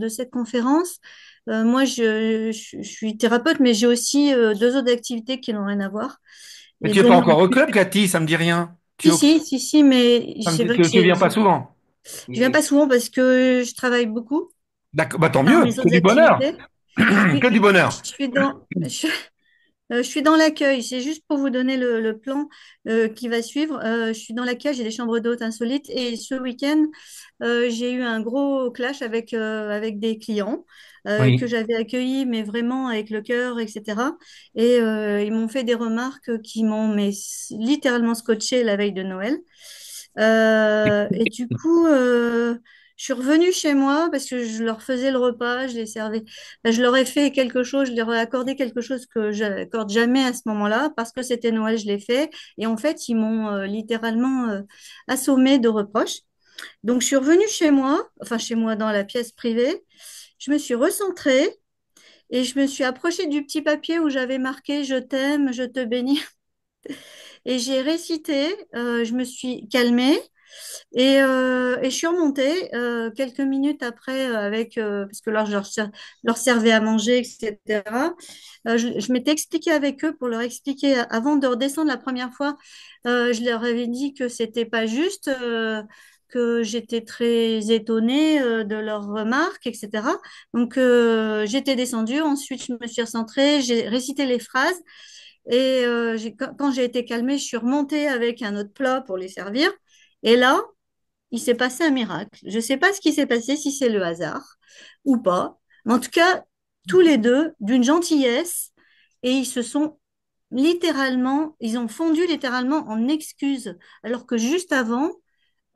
cette conférence, moi, je suis thérapeute, mais j'ai aussi deux autres activités qui n'ont rien à voir. Mais Et tu n'es pas donc, encore au club, Cathy, ça me dit rien. si, si, si, si, mais c'est vrai que Tu viens pas souvent. je viens pas souvent parce que je travaille beaucoup D'accord, bah tant par mieux, mes que autres du bonheur. activités. Que du bonheur. Je suis je suis dans l'accueil. C'est juste pour vous donner le plan qui va suivre. Je suis dans l'accueil, j'ai des chambres d'hôtes insolites et ce week-end, j'ai eu un gros clash avec des clients que Oui. j'avais accueillis, mais vraiment avec le cœur, etc. Et ils m'ont fait des remarques qui m'ont mais, littéralement scotché la veille de Noël. Et du coup, je suis revenue chez moi parce que je leur faisais le repas, je les servais. Je leur ai fait quelque chose, je leur ai accordé quelque chose que je n'accorde jamais à ce moment-là parce que c'était Noël, je l'ai fait. Et en fait, ils m'ont littéralement assommé de reproches. Donc, je suis revenue chez moi, enfin chez moi dans la pièce privée. Je me suis recentrée et je me suis approchée du petit papier où j'avais marqué Je t'aime, je te bénis. Et j'ai récité, je me suis calmée. Et je suis remontée quelques minutes après parce que là, leur servais à manger, etc. Je m'étais expliquée avec eux pour leur expliquer, avant de redescendre la première fois, je leur avais dit que c'était pas juste, que j'étais très étonnée de leurs remarques, etc. Donc, j'étais descendue, ensuite je me suis recentrée, j'ai récité les phrases. Et quand j'ai été calmée, je suis remontée avec un autre plat pour les servir. Et là, il s'est passé un miracle. Je ne sais pas ce qui s'est passé, si c'est le hasard ou pas. Mais en tout cas, tous les deux, d'une gentillesse, et ils ont fondu littéralement en excuses, alors que juste avant,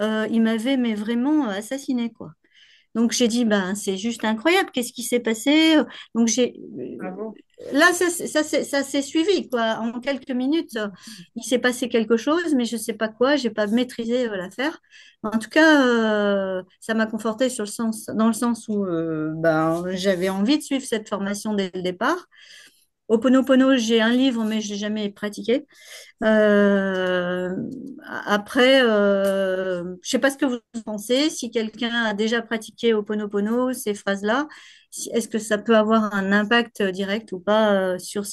ils m'avaient mais vraiment assassiné, quoi. Donc j'ai dit, ben c'est juste incroyable, qu'est-ce qui s'est passé? Donc Bravo. là, ça s'est suivi, quoi. En quelques minutes, il s'est passé quelque chose, mais je ne sais pas quoi, j'ai pas maîtrisé l'affaire. En tout cas, ça m'a conforté dans le sens où ben, j'avais envie de suivre cette formation dès le départ. Au Ponopono, j'ai un livre, mais je l'ai jamais pratiqué. Euh, Après, je sais pas ce que vous pensez. Si quelqu'un a déjà pratiqué Ho Oponopono, ces phrases-là, est-ce que ça peut avoir un impact direct ou pas sur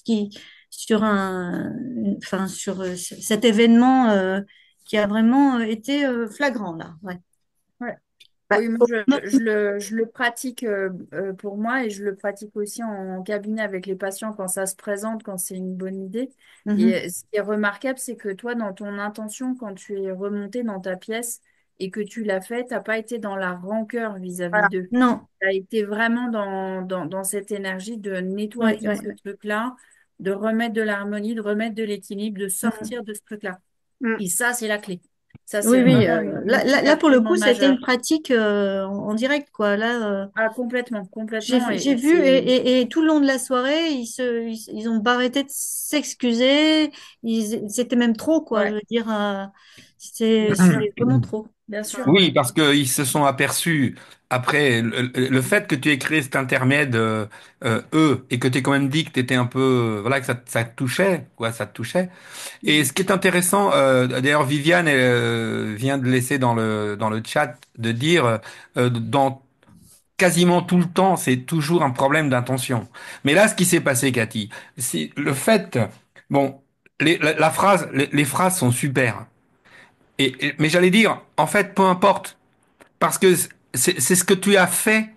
enfin, sur cet événement qui a vraiment été flagrant là. Ouais. Ouais. Bah, Oui, moi, je le pratique pour moi et je le pratique aussi en cabinet avec les patients quand ça se présente, quand c'est une bonne idée. Et Mhm. ce qui est remarquable, c'est que toi, dans ton intention, quand tu es remonté dans ta pièce et que tu l'as fait, tu n'as pas été dans la rancœur vis-à-vis voilà. d'eux. Non, Tu as été vraiment dans cette énergie de oui, nettoyer oui. ce truc-là, de remettre de l'harmonie, de remettre de l'équilibre, de Mhm. sortir de ce truc-là. Mm. Et ça, c'est la clé. Ça, Oui, c'est oui. vraiment une clé Là, pour le absolument coup, ça a été majeure. une pratique en direct, quoi. Là, Ah, complètement, j'ai complètement. j'ai Et vu c'est. et tout le long de la soirée, ils ont pas arrêté de s'excuser. C'était même trop, quoi. Je Ouais, veux dire, c'était vraiment trop. bien sûr. Oui, parce qu'ils se sont aperçus, après le fait que tu aies créé cet intermède, eux, et que tu aies quand même dit que tu étais un peu, voilà, que ça te touchait, quoi, ça te touchait. Et ce qui est intéressant, d'ailleurs, Viviane vient de laisser dans le chat de dire, dans quasiment tout le temps, c'est toujours un problème d'intention. Mais là, ce qui s'est passé, Cathy, c'est le fait, bon, la phrase, les phrases sont super. Mais j'allais dire, en fait, peu importe. Parce que c'est ce que tu as fait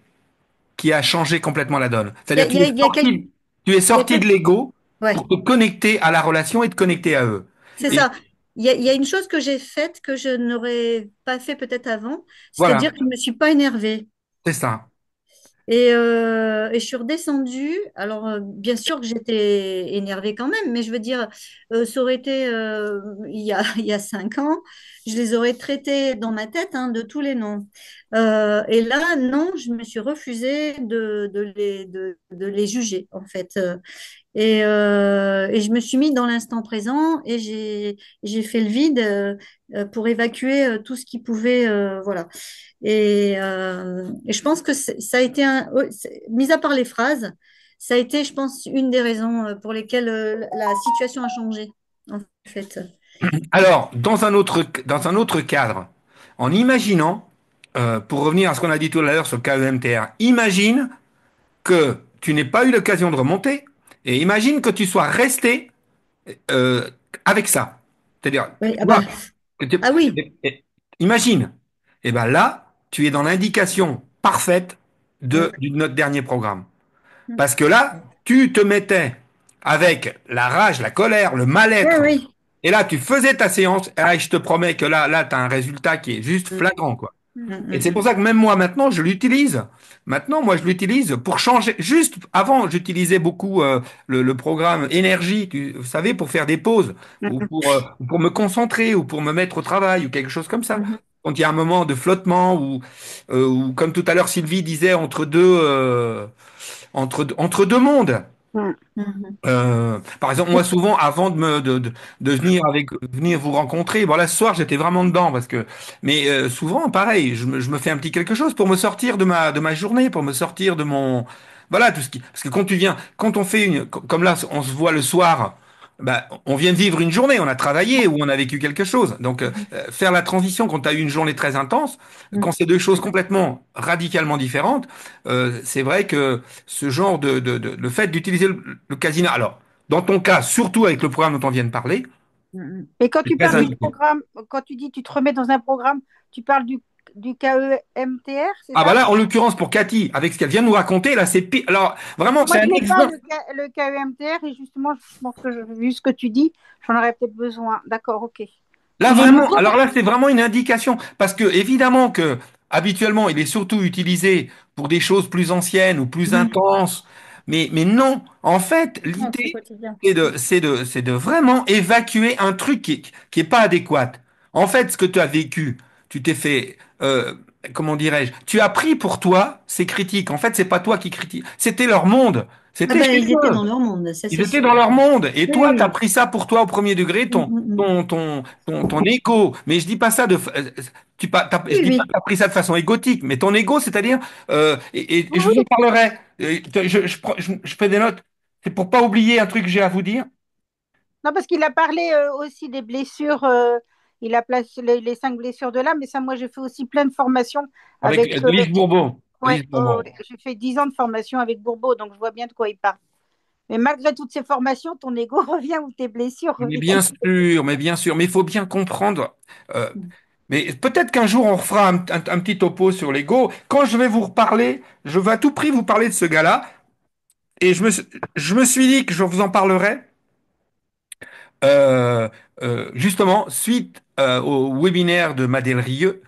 qui a changé complètement la donne. C'est-à-dire, Il y a quelques, tu es il y a sorti de quelques, l'ego ouais, pour te connecter à la relation et te connecter à eux. c'est Et ça. Il y a une chose que j'ai faite que je n'aurais pas fait peut-être avant, c'est-à-dire voilà, que je me suis pas énervée. c'est ça. Et je suis redescendue. Alors, bien sûr que j'étais énervée quand même, mais je veux dire, ça aurait été il y a 5 ans, je les aurais traités dans ma tête hein, de tous les noms. Et là, non, je me suis refusée de les juger, en fait. Et je me suis mis dans l'instant présent et j'ai fait le vide pour évacuer tout ce qui pouvait, voilà. Et je pense que ça a été mis à part les phrases, ça a été, je pense, une des raisons pour lesquelles la situation a changé, en fait. Alors, dans un autre cadre, en imaginant, pour revenir à ce qu'on a dit tout à l'heure sur le KEMTR, imagine que tu n'aies pas eu l'occasion de remonter et imagine que tu sois resté euh, avec ça. C'est-à-dire, Oui, tu vois, que ah oui, imagine. Et ben là, tu es dans l'indication parfaite mm, de notre dernier programme. Mm. Parce que là, tu te mettais avec la rage, la colère, le oui, mal-être, oui. et là, tu faisais ta séance, et là, je te promets que là, tu as un résultat qui est juste Mm, flagrant, quoi. Mm. mm, Et c'est mm, pour ça que même moi maintenant, je l'utilise. Maintenant, moi, je l'utilise pour changer. Juste avant, j'utilisais beaucoup le programme énergie, vous savez, pour faire des pauses Mm. ou pour me concentrer ou pour me mettre au travail ou quelque chose comme ça. mm, Quand il y a un moment de flottement ou comme tout à l'heure Sylvie disait, entre deux mondes. Mm. mm, Par exemple, moi souvent, avant de venir vous rencontrer, bon là ce soir j'étais vraiment dedans mais souvent pareil, je me fais un petit quelque chose pour me sortir de ma journée, pour me sortir de mon, voilà tout ce qui, parce que quand on fait comme là, on se voit le soir, bah on vient de vivre une journée, on a travaillé ou on a vécu quelque chose, donc faire la transition quand tu as eu une journée très intense, mm, quand c'est deux choses complètement radicalement différentes, c'est vrai que ce genre le fait d'utiliser le casino. Alors, dans ton cas, surtout avec le programme dont on vient de parler, mm, mm. Et quand c'est tu très parles du indiqué. programme, quand tu dis tu te remets dans un programme, tu parles du KEMTR, c'est Ah bah ça? là, en l'occurrence pour Cathy, avec ce qu'elle vient de nous raconter, là c'est pire. Alors vraiment, Moi, c'est je un n'ai pas exemple. le KEMTR et justement, je pense que vu ce que tu dis, j'en aurais peut-être besoin. D'accord, ok. Là Il est vraiment, nouveau? alors là c'est vraiment une indication parce que évidemment que habituellement il est surtout utilisé pour des choses plus anciennes ou plus Mm. intenses, mais non. En fait, Non, c'est l'idée quotidien. c'est de vraiment évacuer un truc qui est pas adéquat. En fait, ce que tu as vécu, tu t'es fait, comment dirais-je, tu as pris pour toi ces critiques. En fait, c'est pas toi qui critique, c'était leur monde, Ah c'était ben, chez ils étaient eux. dans leur monde, ça Ils c'est étaient sûr. dans leur monde. Et Oui, toi, tu as oui. pris ça pour toi au premier degré, Mm, mm, mm. ton ego. Mais je dis pas ça je Oui, dis pas que oui. tu as pris ça de façon égotique, mais ton ego, c'est-à-dire, et je Oui, vous en parlerai. Je fais des notes. C'est pour pas oublier un truc que j'ai à vous dire. non, parce qu'il a parlé aussi des blessures. Il a placé les 5 blessures de l'âme, mais ça, moi, j'ai fait aussi plein de formations Avec avec. Lise Bourbon. Ouais, Lise Bourbon. j'ai fait 10 ans de formation avec Bourbeau, donc je vois bien de quoi il parle. Mais malgré toutes ces formations, ton ego revient ou tes blessures Mais reviennent. bien sûr, mais il faut bien comprendre. euh, Mais peut-être qu'un jour on refera un petit topo sur l'ego. Quand je vais vous reparler, je veux à tout prix vous parler de ce gars-là. Et je me suis dit que je vous en parlerai euh, justement suite au webinaire de Madel Rieu,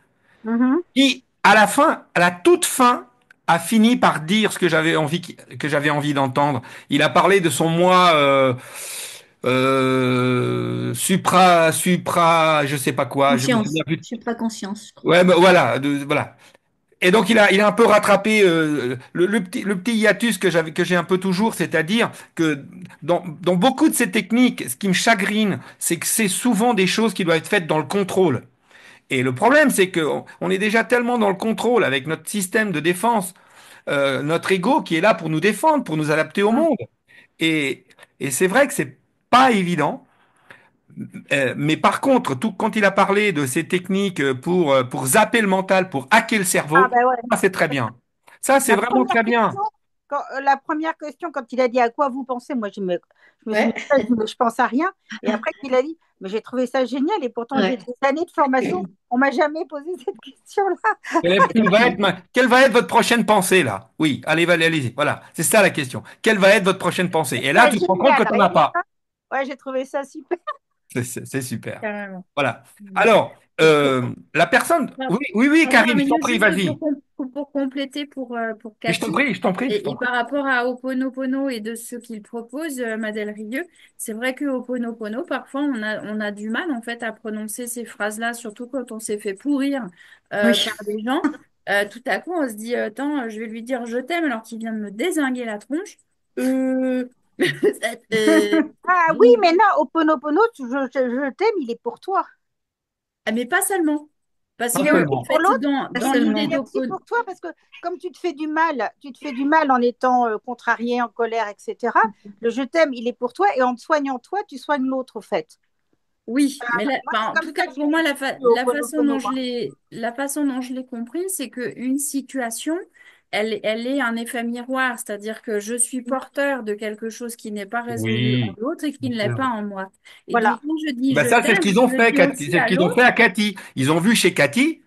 Mhm. qui à la fin, à la toute fin, a fini par dire ce que j'avais envie d'entendre. Il a parlé de son moi je sais pas quoi. Je me souviens Conscience, plus. supraconscience, je crois. Ouais, bah, voilà, voilà. Et donc il a un peu rattrapé le petit hiatus que j'ai un peu toujours, c'est-à-dire que dans beaucoup de ces techniques, ce qui me chagrine, c'est que c'est souvent des choses qui doivent être faites dans le contrôle. Et le problème, c'est qu'on on est déjà tellement dans le contrôle avec notre système de défense, notre ego qui est là pour nous défendre, pour nous adapter au Mm. monde. Et, et c'est vrai que c'est pas évident. Mais par contre, quand il a parlé de ces techniques pour zapper le mental, pour hacker le Ah cerveau, ben ouais. ça c'est très bien. Ça c'est La vraiment première très bien. question, la première question, quand il a dit à quoi vous pensez, moi je me suis mis, Ouais, je pense à rien. Et après qu'il a dit, mais j'ai trouvé ça génial et pourtant j'ai ouais. des années de formation, on m'a jamais posé cette question-là. Quelle va être votre prochaine pensée là? Oui, allez-y. Voilà, c'est ça la question. Quelle va être votre prochaine pensée? Et là, Ah, tu te rends compte que génial, tu n'en rien as que pas. ça. Ouais, j'ai trouvé ça super. C'est super. Carrément. Voilà. Mm. Alors, Et pour, la personne. Pardon, Oui, oui, oui, pardon, Karine, je t'en Arminio, prie, juste vas-y. pour compléter pour Mais je t'en Cathy, prie, je t'en prie, je t'en et prie. par rapport à Ho'oponopono et de ce qu'il propose, Madel Rieu, c'est vrai que Ho'oponopono, parfois, on a du mal en fait à prononcer ces phrases-là, surtout quand on s'est fait pourrir Oui. par des gens. Tout à coup, on se dit, attends, je vais lui dire je t'aime alors qu'il vient de me dézinguer la tronche. Euh... euh, Ah oui, donc, mais non, Oponopono, je t'aime, il est pour toi. mais pas seulement. Parce Pas Il est que, aussi en seulement. pour fait, l'autre, Pas dans mais l'idée il seulement. est aussi d'Ho'oponopono, pour toi parce que comme tu te fais du mal en étant contrarié, en colère, etc. Le je t'aime, il est pour toi et en te soignant toi, tu soignes l'autre, au fait. oui, mais Moi, c'est enfin, en comme tout ça cas, que pour moi, j'ai vu la façon Oponopono, dont moi. la façon dont je l'ai compris, c'est qu'une situation, elle est un effet miroir, c'est-à-dire que je suis porteur de quelque chose qui n'est pas résolu en Oui, l'autre et qui bien ne l'est sûr. pas en moi. Et donc, Voilà. quand je dis Ben je ça, c'est ce t'aime, qu'ils ont je le fait, dis aussi C'est ce à qu'ils ont fait l'autre. à Cathy. Ils ont vu chez Cathy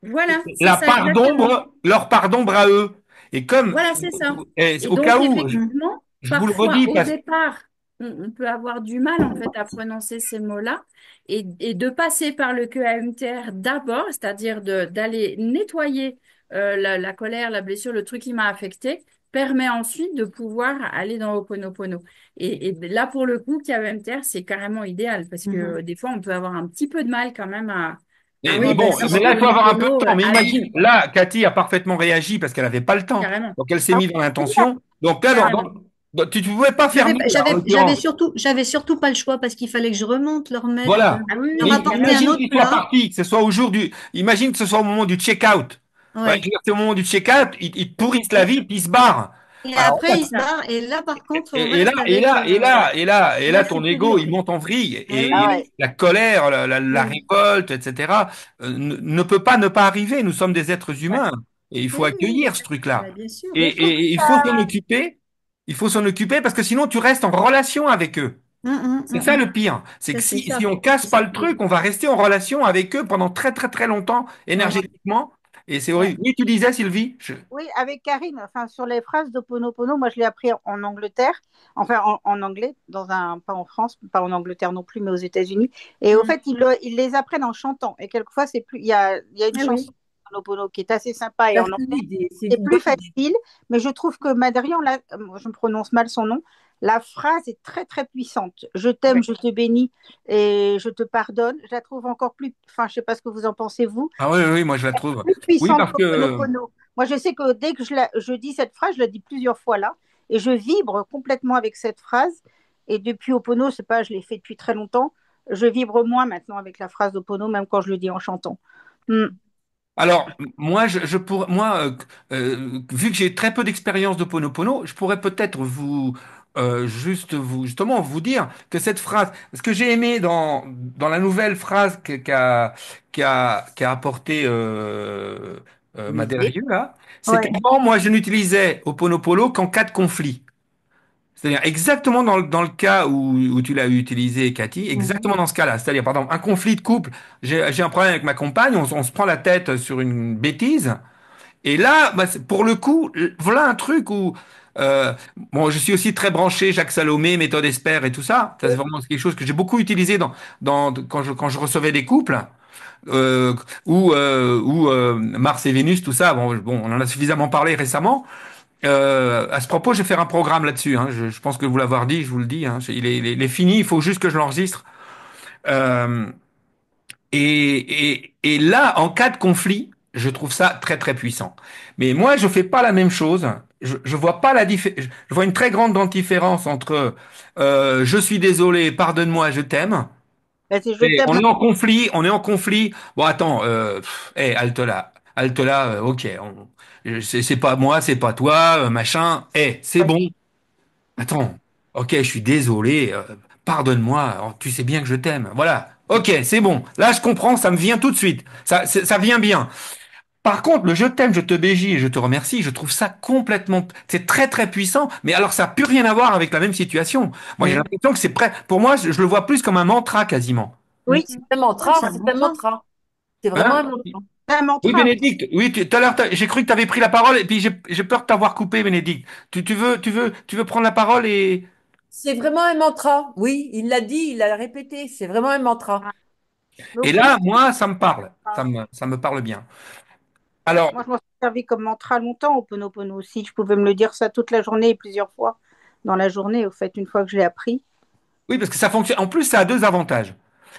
Voilà, c'est ça exactement. leur part d'ombre à eux. Et comme, Voilà, c'est ça. et Et au cas donc, où, Mm. effectivement, je vous le parfois, redis au parce départ, on peut avoir du mal, en fait, à prononcer ces mots-là et de passer par le QAMTR d'abord, c'est-à-dire d'aller nettoyer la colère, la blessure, le truc qui m'a affecté, permet ensuite de pouvoir aller dans Ho'oponopono. Et là, pour le coup, QAMTR, c'est carrément idéal parce que Mhm. des fois, on peut avoir un petit peu de mal quand même Ah mais oui, bah bon, c'est dans mais là, il faut sûr. avoir un peu de Ho'oponopono temps. Mais à vie, imagine, quoi. là, Cathy a parfaitement réagi parce qu'elle n'avait pas le temps. Carrément, Donc, elle s'est Ah mise dans oui, l'intention. Donc, là, carrément. tu ne pouvais pas faire mieux, là, en l'occurrence. J'avais surtout pas le choix parce qu'il fallait que je remonte, Voilà. Ah oui, leur oui, Mais apporter un imagine carrément. autre qu'il soit plat. parti, que ce soit imagine que ce soit au moment du check-out. Ouais, je veux Ouais. dire, c'est au moment du check-out, ils te pourrissent la vie, puis ils se barrent. Et Alors, après, il se barre. Et là, par contre, on reste avec. et Là, là, c'est ton plus ego, dur. il monte en vrille. Eh ah Et oui, ouais. la colère, la oui. révolte, etc., ne peut pas ne pas arriver. Nous sommes des êtres Ouais. humains. Et il Oui, faut oui, accueillir ce truc-là. bah, bien sûr. Mais je trouve que Et il faut s'en occuper. Il faut s'en occuper parce que sinon, tu restes en relation avec eux. C'est ça le pire. C'est Ça, que c'est ça. si on casse C'est pas ça. le truc, on va rester en relation avec eux pendant très, très, très longtemps, Ouais. énergétiquement. Et c'est ouais. horrible. Oui, tu disais, Sylvie? Oui, avec Karine, enfin, sur les phrases d'Oponopono, moi je l'ai appris en Angleterre, enfin en anglais, pas en France, pas en Angleterre non plus, mais aux États-Unis. Et au Mm. fait, ils les apprennent en chantant. Et quelquefois, il y a une Ah chanson oui. d'Oponopono qui est assez sympa et Ça, en c'est une anglais, idée, c'est c'est une plus bonne idée. facile. Mais je trouve que Madrian, là, je me prononce mal son nom, la phrase est très très puissante. Je t'aime, Ouais. je te bénis et je te pardonne. Je la trouve encore plus, enfin, je sais pas ce que vous en pensez, vous, Ah oui, oui, oui, moi je la trouve. plus Oui, puissante parce que qu'Ho'oponopono. Moi, je sais que dès que je dis cette phrase, je la dis plusieurs fois là, et je vibre complètement avec cette phrase. Et depuis Opono, c'est pas, je l'ai fait depuis très longtemps, je vibre moins maintenant avec la phrase d'Opono, même quand je le dis en chantant. Hmm. alors, vu que j'ai très peu d'expérience de Ponopono, je pourrais peut-être justement, vous dire que cette phrase, ce que j'ai aimé dans la nouvelle phrase qu'a apporté Olivier. Madérieux, là, c'est Ouais. qu'avant, moi, je n'utilisais Oponopono qu'en cas de conflit. C'est-à-dire exactement dans le cas où tu l'as utilisé, Cathy, Mhm. exactement dans ce cas-là. C'est-à-dire, par exemple, un conflit de couple, j'ai un problème avec ma compagne, on se prend la tête sur une bêtise, et là, bah, pour le coup, voilà un truc où... euh, bon, je suis aussi très branché Jacques Salomé, méthode Esper et tout ça. Ça, c'est vraiment quelque chose que j'ai beaucoup utilisé quand je recevais des couples. Ou Mars et Vénus, tout ça. Bon, on en a suffisamment parlé récemment. À ce propos, je vais faire un programme là-dessus. Hein. Je pense que vous l'avoir dit, je vous le dis. Hein. Il est fini, il faut juste que je l'enregistre. Euh, et là, en cas de conflit, je trouve ça très très puissant. Mais moi, je fais pas la même chose. Je vois pas la je vois une très grande différence entre je suis désolé, pardonne-moi, je t'aime. Bah, c'est je Et t'aime. on est en conflit, on est en conflit. Bon, attends, halte là, ok. C'est pas moi, c'est pas toi, machin. C'est bon. Attends, ok, je suis désolé, pardonne-moi, tu sais bien que je t'aime. Voilà, ok, c'est bon. Là, je comprends, ça me vient tout de suite. Ça vient bien. Par contre, le je t'aime, je te bénis et je te remercie, je trouve ça complètement, c'est très très puissant, mais alors ça n'a plus rien à voir avec la même situation. Moi, j'ai Mhm. l'impression que c'est prêt. Pour moi, je le vois plus comme un mantra quasiment. Oui, Mhm. Un Ouais, mantra, c'est un c'est un bon train. mantra. C'est vraiment un Hein? mantra. c'est un Oui, mantra. Bénédicte, oui, tout à l'heure, j'ai cru que tu avais pris la parole et puis j'ai peur de t'avoir coupé, Bénédicte. Tu veux prendre la parole et... C'est vraiment un mantra. Oui, il l'a dit, il l'a répété. C'est vraiment un mantra. Et Donc, là, moi, ça me parle. Ça me parle bien. Alors, moi, je m'en suis servi comme mantra longtemps au Ponopono aussi. Je pouvais me le dire ça toute la journée et plusieurs fois dans la journée, au fait, une fois que je l'ai appris. oui, parce que ça fonctionne. En plus, ça a deux avantages.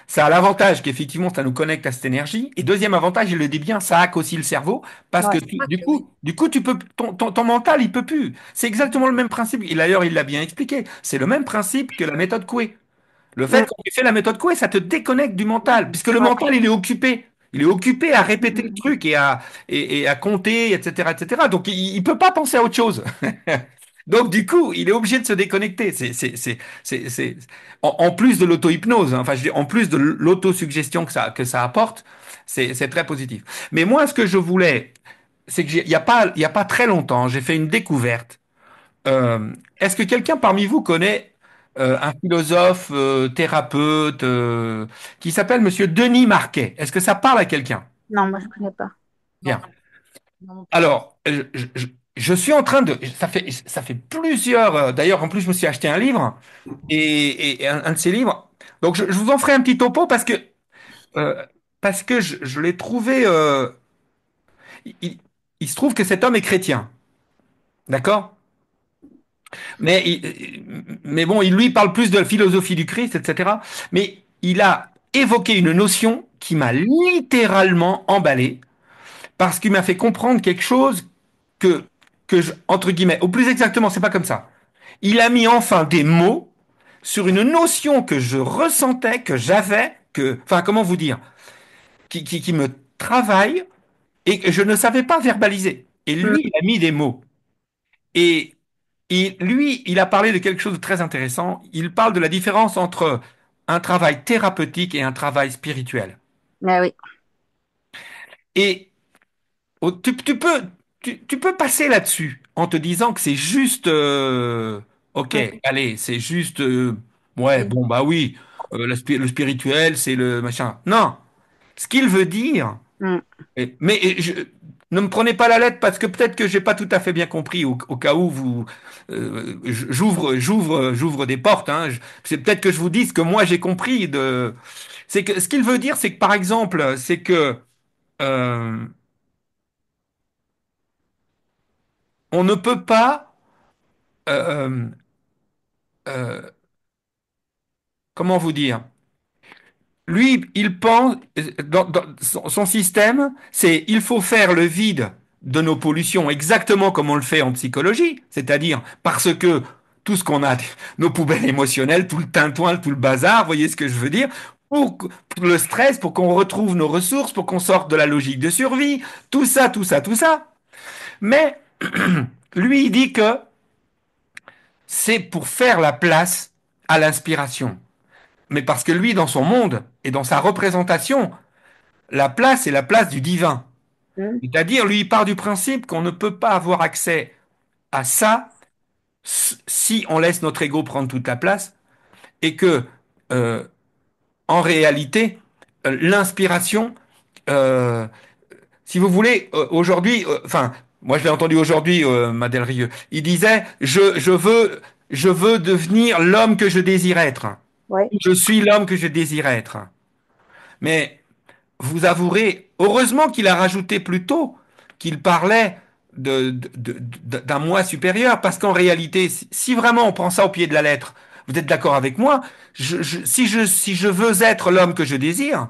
Ça a l'avantage qu'effectivement, ça nous connecte à cette énergie. Et deuxième avantage, il le dit bien, ça hack aussi le cerveau. Parce Ouais. que Oui. du coup, tu peux, ton mental, il peut plus. C'est exactement le même principe. Et d'ailleurs, il l'a bien expliqué. C'est le même principe que la méthode Coué. Le fait Mm. qu'on ait fait la méthode Coué, ça te déconnecte du mental. Puisque le Ouais. mental, il est occupé. Il est occupé à répéter le truc et à compter, etc., etc. Donc, il peut pas penser à autre chose. Donc, du coup, il est obligé de se déconnecter. En plus de l'auto-hypnose, hein, enfin, je dis, en plus de l'autosuggestion que ça apporte, c'est très positif. Mais moi, ce que je voulais, c'est que il y a pas très longtemps, j'ai fait une découverte. Est-ce que quelqu'un parmi vous connaît un philosophe, thérapeute, qui s'appelle Monsieur Denis Marquet? Est-ce que ça parle à quelqu'un? Non, moi, je ne connais pas. Non, Bien. non, non plus. Alors, je suis en train de... ça fait plusieurs... d'ailleurs, en plus, je me suis acheté un livre, et un de ces livres. Donc, je vous en ferai un petit topo euh, parce que je l'ai trouvé... il, il se trouve que cet homme est chrétien, d'accord? Mais bon, il lui parle plus de la philosophie du Christ, etc. Mais il a évoqué une notion qui m'a littéralement emballé, parce qu'il m'a fait comprendre quelque chose que, entre guillemets, au plus exactement, c'est pas comme ça. Il a mis enfin des mots sur une notion que je ressentais, que j'avais, enfin, comment vous dire, qui me travaille et que je ne savais pas verbaliser. Et Mm. lui, il a mis des mots. Et, lui, il a parlé de quelque chose de très intéressant. Il parle de la différence entre un travail thérapeutique et un travail spirituel. Mais oui. Et tu peux passer là-dessus en te disant que c'est juste, ok, Mm. allez, c'est juste, ouais, Oui. bon, bah oui, le spirituel, c'est le machin. Non, ce qu'il veut dire, Mm. ne me prenez pas la lettre parce que peut-être que j'ai pas tout à fait bien compris au cas où j'ouvre des portes. Hein. C'est peut-être que je vous dis ce que moi j'ai compris c'est que ce qu'il veut dire, c'est que par exemple, c'est que euh, on ne peut pas, euh, euh, comment vous dire? Lui, il pense, dans son système, c'est il faut faire le vide de nos pollutions exactement comme on le fait en psychologie, c'est-à-dire parce que tout ce qu'on a, nos poubelles émotionnelles, tout le tintouin, tout le bazar, vous voyez ce que je veux dire, pour le stress, pour qu'on retrouve nos ressources, pour qu'on sorte de la logique de survie, tout ça, tout ça, tout ça. Mais lui, il dit que c'est pour faire la place à l'inspiration. Mais parce que lui, dans son monde et dans sa représentation, la place est la place du divin. Mm. C'est-à-dire, lui, il part du principe qu'on ne peut pas avoir accès à ça si on laisse notre ego prendre toute la place et que, euh, en réalité, l'inspiration, euh, si vous voulez, aujourd'hui, enfin, moi je l'ai entendu aujourd'hui, Madel Rieu, il disait, je veux devenir l'homme que je désire être. Ouais. Je suis l'homme que je désire être. Mais vous avouerez, heureusement qu'il a rajouté plus tôt qu'il parlait d'un moi supérieur, parce qu'en réalité, si vraiment on prend ça au pied de la lettre, vous êtes d'accord avec moi, si je veux être l'homme que je désire,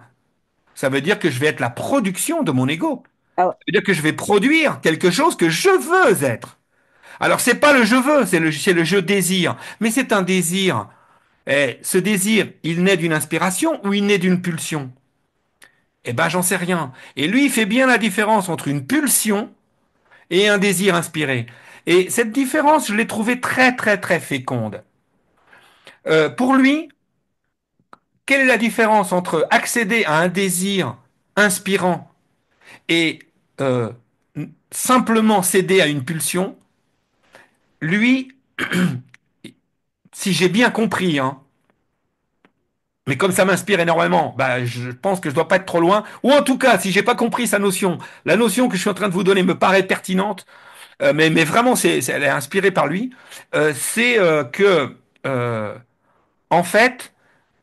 ça veut dire que je vais être la production de mon ego. Ah ouais. Ça veut dire que je vais produire quelque chose que je veux être. Alors c'est pas le je veux, c'est le je désire, mais c'est un désir. Et ce désir, il naît d'une inspiration ou il naît d'une pulsion? Eh ben, j'en sais rien. Et lui, il fait bien la différence entre une pulsion et un désir inspiré. Et cette différence, je l'ai trouvée très, très, très féconde. Pour lui, quelle est la différence entre accéder à un désir inspirant et euh, simplement céder à une pulsion? Lui, si j'ai bien compris, hein, mais comme ça m'inspire énormément, bah, je pense que je dois pas être trop loin. Ou en tout cas, si j'ai pas compris sa notion, la notion que je suis en train de vous donner me paraît pertinente. Mais vraiment, elle est inspirée par lui. C'est que, en fait,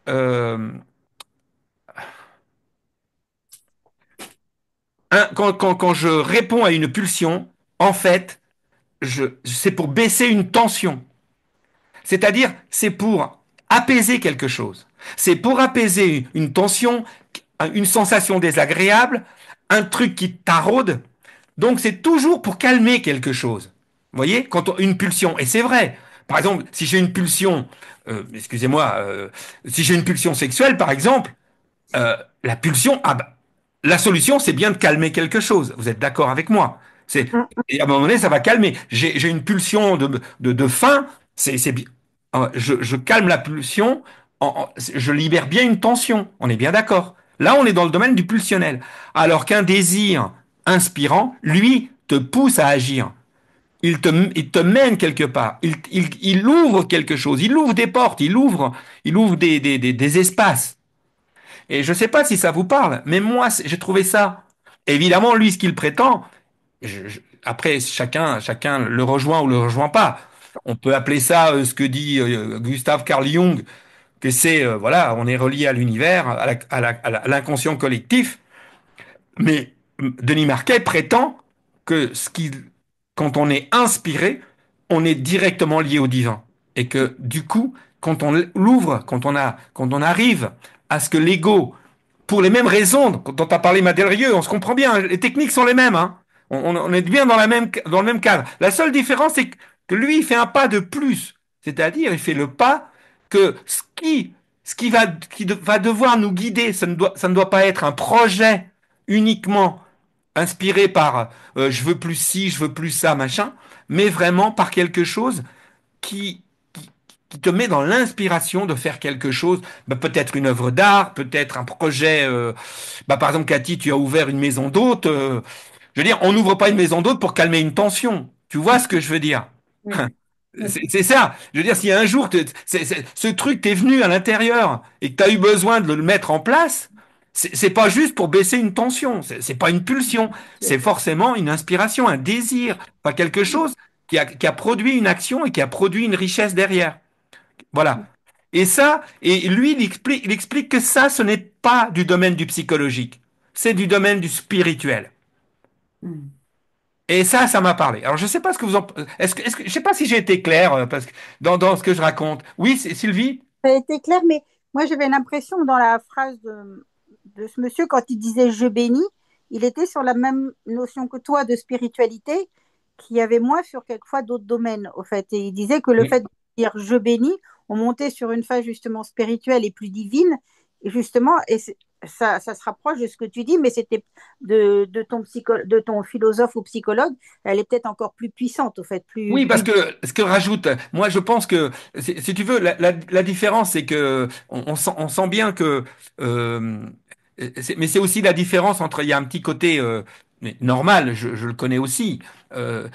euh, quand je réponds à une pulsion, en fait, c'est pour baisser une tension. C'est-à-dire, c'est pour apaiser quelque chose. C'est pour apaiser une tension, une sensation désagréable, un truc qui taraude. Donc, c'est toujours pour calmer quelque chose. Vous voyez, une pulsion, et c'est vrai. Par exemple, si j'ai une pulsion, excusez-moi, si j'ai une pulsion sexuelle, par exemple, la pulsion, ah bah, la solution, c'est bien de calmer quelque chose. Vous êtes d'accord avec moi? Et à un moment donné, ça va calmer. J'ai une pulsion de faim, c'est bien. Je calme la pulsion, je libère bien une tension. On est bien d'accord. Là, on est dans le domaine du pulsionnel. Alors qu'un désir inspirant, lui, te pousse à agir. Il te mène quelque part. Il ouvre quelque chose. Il ouvre des portes. Il ouvre des espaces. Et je ne sais pas si ça vous parle, mais moi, j'ai trouvé ça. Évidemment, lui, ce qu'il prétend, après, chacun le rejoint ou le rejoint pas. On peut appeler ça ce que dit Gustav Carl Jung, que c'est, voilà, on est relié à l'univers, à l'inconscient collectif. Mais Denis Marquet prétend que quand on est inspiré, on est directement lié au divin. Et que du coup, quand on l'ouvre, quand on arrive à ce que l'ego, pour les mêmes raisons dont a parlé Madérieux, on se comprend bien, les techniques sont les mêmes, hein. On est bien dans le même cadre. La seule différence, c'est que lui, il fait un pas de plus. C'est-à-dire, il fait le pas que va devoir nous guider, ça ne doit pas être un projet uniquement inspiré par je veux plus ci, je veux plus ça, machin, mais vraiment par quelque chose qui te met dans l'inspiration de faire quelque chose, bah, peut-être une œuvre d'art, peut-être un projet. Bah, par exemple, Cathy, tu as ouvert une maison d'hôtes. Je veux dire, on n'ouvre pas une maison d'hôtes pour calmer une tension. Tu vois ce que je veux dire? C'est ça. Je veux dire, si un jour ce truc t'est venu à l'intérieur et que tu as eu besoin de le mettre en place, c'est pas juste pour baisser une tension. C'est pas une pulsion. C'est forcément une inspiration, un désir, pas quelque chose qui a produit une action et qui a produit une richesse derrière. Voilà. Et ça, et lui, il explique que ça, ce n'est pas du domaine du psychologique. C'est du domaine du spirituel. Mm. Et ça m'a parlé. Alors, je sais pas ce que vous en, je sais pas si j'ai été clair, parce que dans ce que je raconte. Oui, Sylvie? Ça a été clair, mais moi j'avais l'impression dans la phrase de ce monsieur, quand il disait je bénis, il était sur la même notion que toi de spiritualité, qu'il y avait moi sur quelquefois d'autres domaines, au fait. Et il disait que le Oui. fait de dire je bénis, on montait sur une phase justement spirituelle et plus divine, et justement, ça se rapproche de ce que tu dis, mais c'était de ton philosophe ou psychologue, elle est peut-être encore plus puissante, au fait, Oui, parce plus... que ce que rajoute, moi je pense que, si tu veux, la différence, c'est que on sent bien que, euh, mais c'est aussi la différence entre, il y a un petit côté mais normal, je le connais aussi. euh,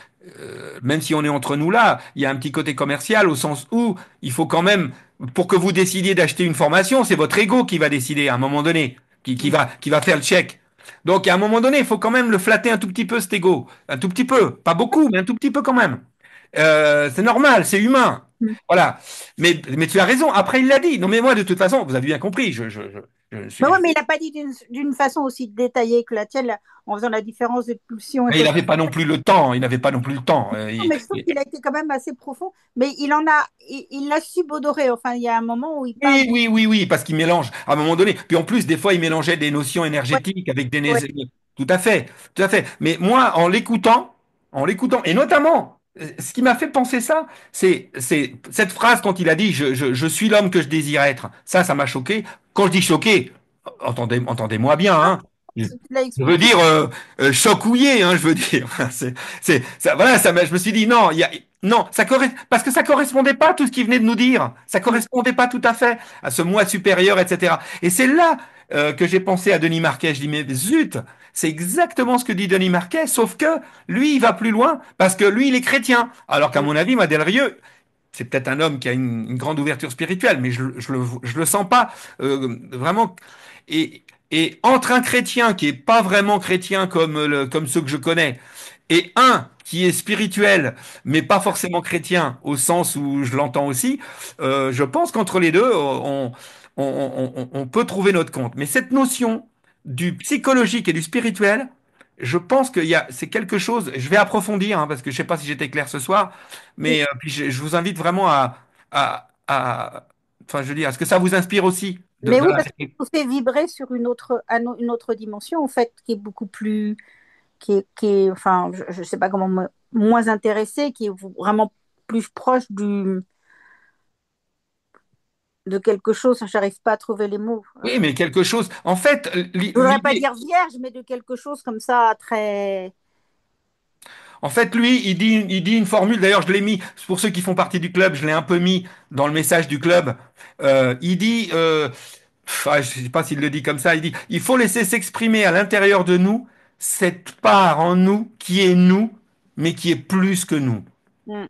même si on est entre nous là, il y a un petit côté commercial au sens où il faut quand même, pour que vous décidiez d'acheter une formation, c'est votre ego qui va décider à un moment donné, qui va faire le chèque. Donc à un moment donné, il faut quand même le flatter un tout petit peu cet ego, un tout petit peu, pas beaucoup, mais un tout petit peu quand même. C'est normal, c'est humain. Mm. Voilà. Mais tu as raison. Après, il l'a dit. Non, mais moi, de toute façon, vous avez bien compris. Je Mais ouais, suis. mais il n'a pas dit d'une façon aussi détaillée que la tienne, là, en faisant la différence de pulsion et Mais il n'avait possibilité. pas non plus le temps. Il n'avait pas non plus le temps. Non, mais je trouve qu'il a été quand même assez profond. Mais il l'a subodorer. Enfin, il y a un moment où il parle. Oui, oui, oui, oui, parce qu'il mélange à un moment donné. Puis en plus, des fois, il mélangeait des notions Ouais, énergétiques avec des... ouais. Tout à fait, tout à fait. Mais moi, en l'écoutant, et notamment, ce qui m'a fait penser ça, c'est cette phrase quand il a dit je suis l'homme que je désire être. Ça m'a choqué. Quand je dis choqué, entendez-moi bien, Ah, hein. tu l'as Je veux expliqué. dire chocouillé, hein, je veux dire. Ça, voilà, je me suis dit non, non, parce que ça correspondait pas à tout ce qu'il venait de nous dire. Ça Mm. correspondait pas tout à fait à ce moi supérieur, etc. Et c'est là que j'ai pensé à Denis Marquet. Je dis mais zut, c'est exactement ce que dit Denis Marquet, sauf que lui, il va plus loin parce que lui, il est chrétien. Alors qu'à Mm. mon avis, Madel Rieu, c'est peut-être un homme qui a une grande ouverture spirituelle, mais je le sens pas vraiment. Et, et entre un chrétien qui est pas vraiment chrétien comme ceux que je connais, et un qui est spirituel, mais pas forcément chrétien au sens où je l'entends aussi, je pense qu'entre les deux, on peut trouver notre compte. Mais cette notion du psychologique et du spirituel, je pense c'est quelque chose. Je vais approfondir hein, parce que je sais pas si j'étais clair ce soir, mais puis je vous invite vraiment enfin, je veux dire, est-ce que ça vous inspire aussi Mais oui, dans la parce que ça nous fait vibrer sur une autre dimension, en fait, qui est beaucoup plus, enfin, je sais pas comment, moins intéressée, qui est vraiment plus proche de quelque chose. J'arrive pas à trouver les mots. Oui, mais quelque chose. En fait, Je voudrais pas l'idée. dire vierge, mais de quelque chose comme ça, très. En fait, lui, il dit une formule. D'ailleurs, je l'ai mis pour ceux qui font partie du club. Je l'ai un peu mis dans le message du club. Il dit, je sais pas s'il le dit comme ça. Il dit, il faut laisser s'exprimer à l'intérieur de nous cette part en nous qui est nous, mais qui est plus que nous. Mm.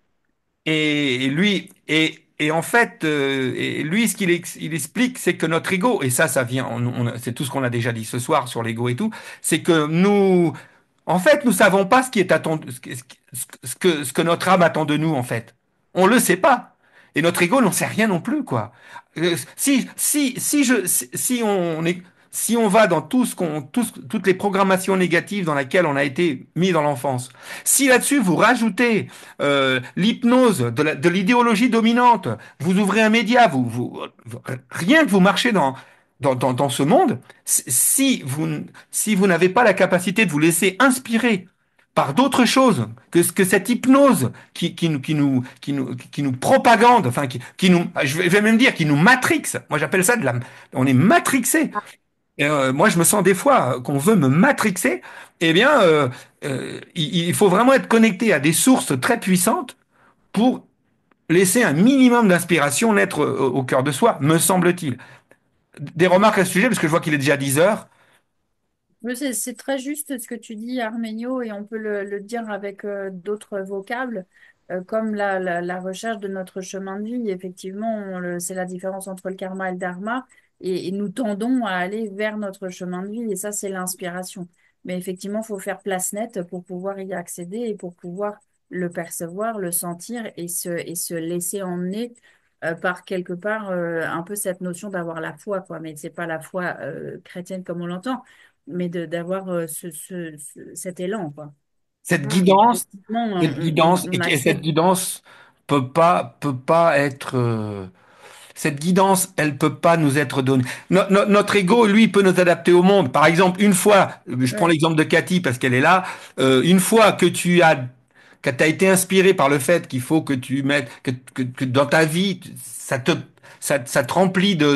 Et en fait, et lui, il explique, c'est que notre ego, et ça vient, c'est tout ce qu'on a déjà dit ce soir sur l'ego et tout, c'est que en fait, nous savons pas ce qui est attendu, ce que notre âme attend de nous, en fait. On le sait pas. Et notre ego n'en sait rien non plus, quoi. Si on va dans toutes les programmations négatives dans lesquelles on a été mis dans l'enfance, si là-dessus vous rajoutez l'hypnose de l'idéologie dominante, vous ouvrez un média, rien que vous marchez dans ce monde, si vous n'avez pas la capacité de vous laisser inspirer par d'autres choses que cette hypnose qui nous propagande, enfin je vais même dire qui nous matrixe. Moi j'appelle ça on est matrixé. Et, moi je me sens des fois qu'on veut me matrixer. Eh bien, il faut vraiment être connecté à des sources très puissantes pour laisser un minimum d'inspiration naître au cœur de soi, me semble-t-il. Des remarques à ce sujet, parce que je vois qu'il est déjà 10 heures. Mais c'est très juste ce que tu dis, Arménio, et on peut le dire avec d'autres vocables, comme la recherche de notre chemin de vie. Effectivement, c'est la différence entre le karma et le dharma, et nous tendons à aller vers notre chemin de vie, et ça, c'est l'inspiration. Mais effectivement, il faut faire place nette pour pouvoir y accéder et pour pouvoir le percevoir, le sentir et se laisser emmener. Par quelque part un peu cette notion d'avoir la foi, quoi, mais c'est pas la foi chrétienne comme on l'entend, mais d'avoir cet élan, quoi. Cette Mm. Et guidance, effectivement, cette guidance, on et cette accède. guidance peut pas être. Cette guidance, elle peut pas nous être donnée. Notre ego, lui, il peut nous adapter au monde. Par exemple, une fois, je prends Ouais. l'exemple de Cathy parce qu'elle est là, une fois que tu as été inspiré par le fait qu'il faut que tu mettes, que dans ta vie, ça te remplit de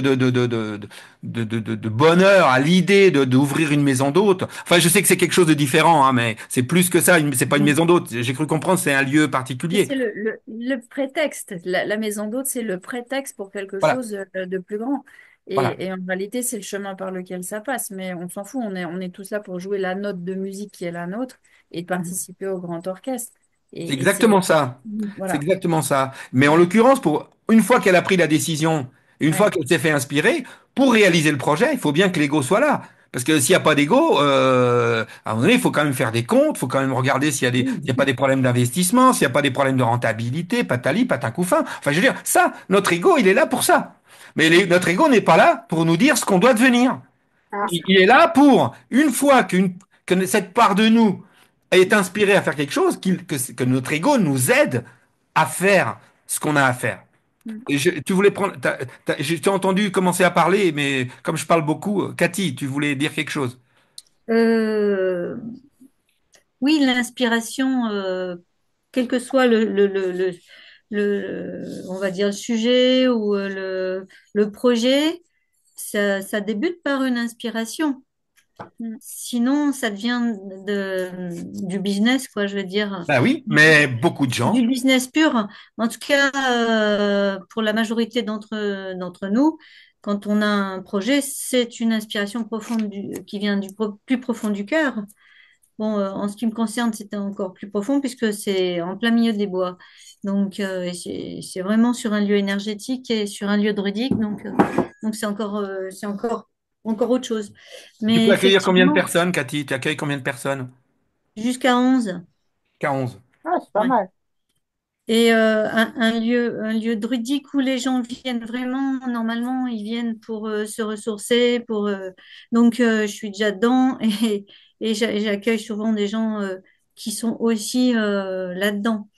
bonheur à l'idée d'ouvrir une maison d'hôte. Enfin, je sais que c'est quelque chose de différent, hein, mais c'est plus que ça. C'est pas une Mhm. maison d'hôte. J'ai cru comprendre, c'est un lieu Mais particulier. c'est le prétexte. La maison d'hôte, c'est le prétexte pour quelque Voilà, chose de plus grand. voilà. Et en réalité, c'est le chemin par lequel ça passe. Mais on s'en fout. On est tous là pour jouer la note de musique qui est la nôtre et de Mm. participer au grand orchestre. C'est Et exactement c'est ça. C'est voilà. exactement ça. Mais en l'occurrence, pour une fois qu'elle a pris la décision, une fois Ouais. qu'elle s'est fait inspirer, pour réaliser le projet, il faut bien que l'ego soit là. Parce que s'il n'y a pas d'ego, à un moment donné, il faut quand même faire des comptes, il faut quand même regarder s'il y a pas des problèmes d'investissement, s'il n'y a pas des problèmes de rentabilité, patali, patacouffin. Enfin, je veux dire, ça, notre ego, il est là pour ça. Mais notre ego n'est pas là pour nous dire ce qu'on doit devenir. Il est là pour, une fois que cette part de nous est inspirée à faire quelque chose, que notre ego nous aide à faire ce qu'on a à faire. Mm. Et tu voulais prendre, je t'ai entendu commencer à parler, mais comme je parle beaucoup, Cathy, tu voulais dire quelque chose. Euh, oui, l'inspiration, quel que soit on va dire le sujet ou le projet, ça débute par une inspiration. Mm. Sinon, ça devient du business, quoi, je veux dire. Bah oui, mais beaucoup de gens. Du business pur. En tout cas, pour la majorité d'entre nous, quand on a un projet, c'est une inspiration profonde qui vient plus profond du cœur. Bon, en ce qui me concerne, c'était encore plus profond puisque c'est en plein milieu des bois. Donc, et c'est vraiment sur un lieu énergétique et sur un lieu druidique. Donc encore autre chose. Tu Mais peux accueillir combien de effectivement, personnes, Cathy? Tu accueilles combien de personnes? jusqu'à 11. Qu'à 11. Ah, c'est pas Ouais. mal. Et un lieu druidique où les gens viennent vraiment, normalement, ils viennent pour se ressourcer, donc je suis déjà dedans et j'accueille souvent des gens qui sont aussi là-dedans.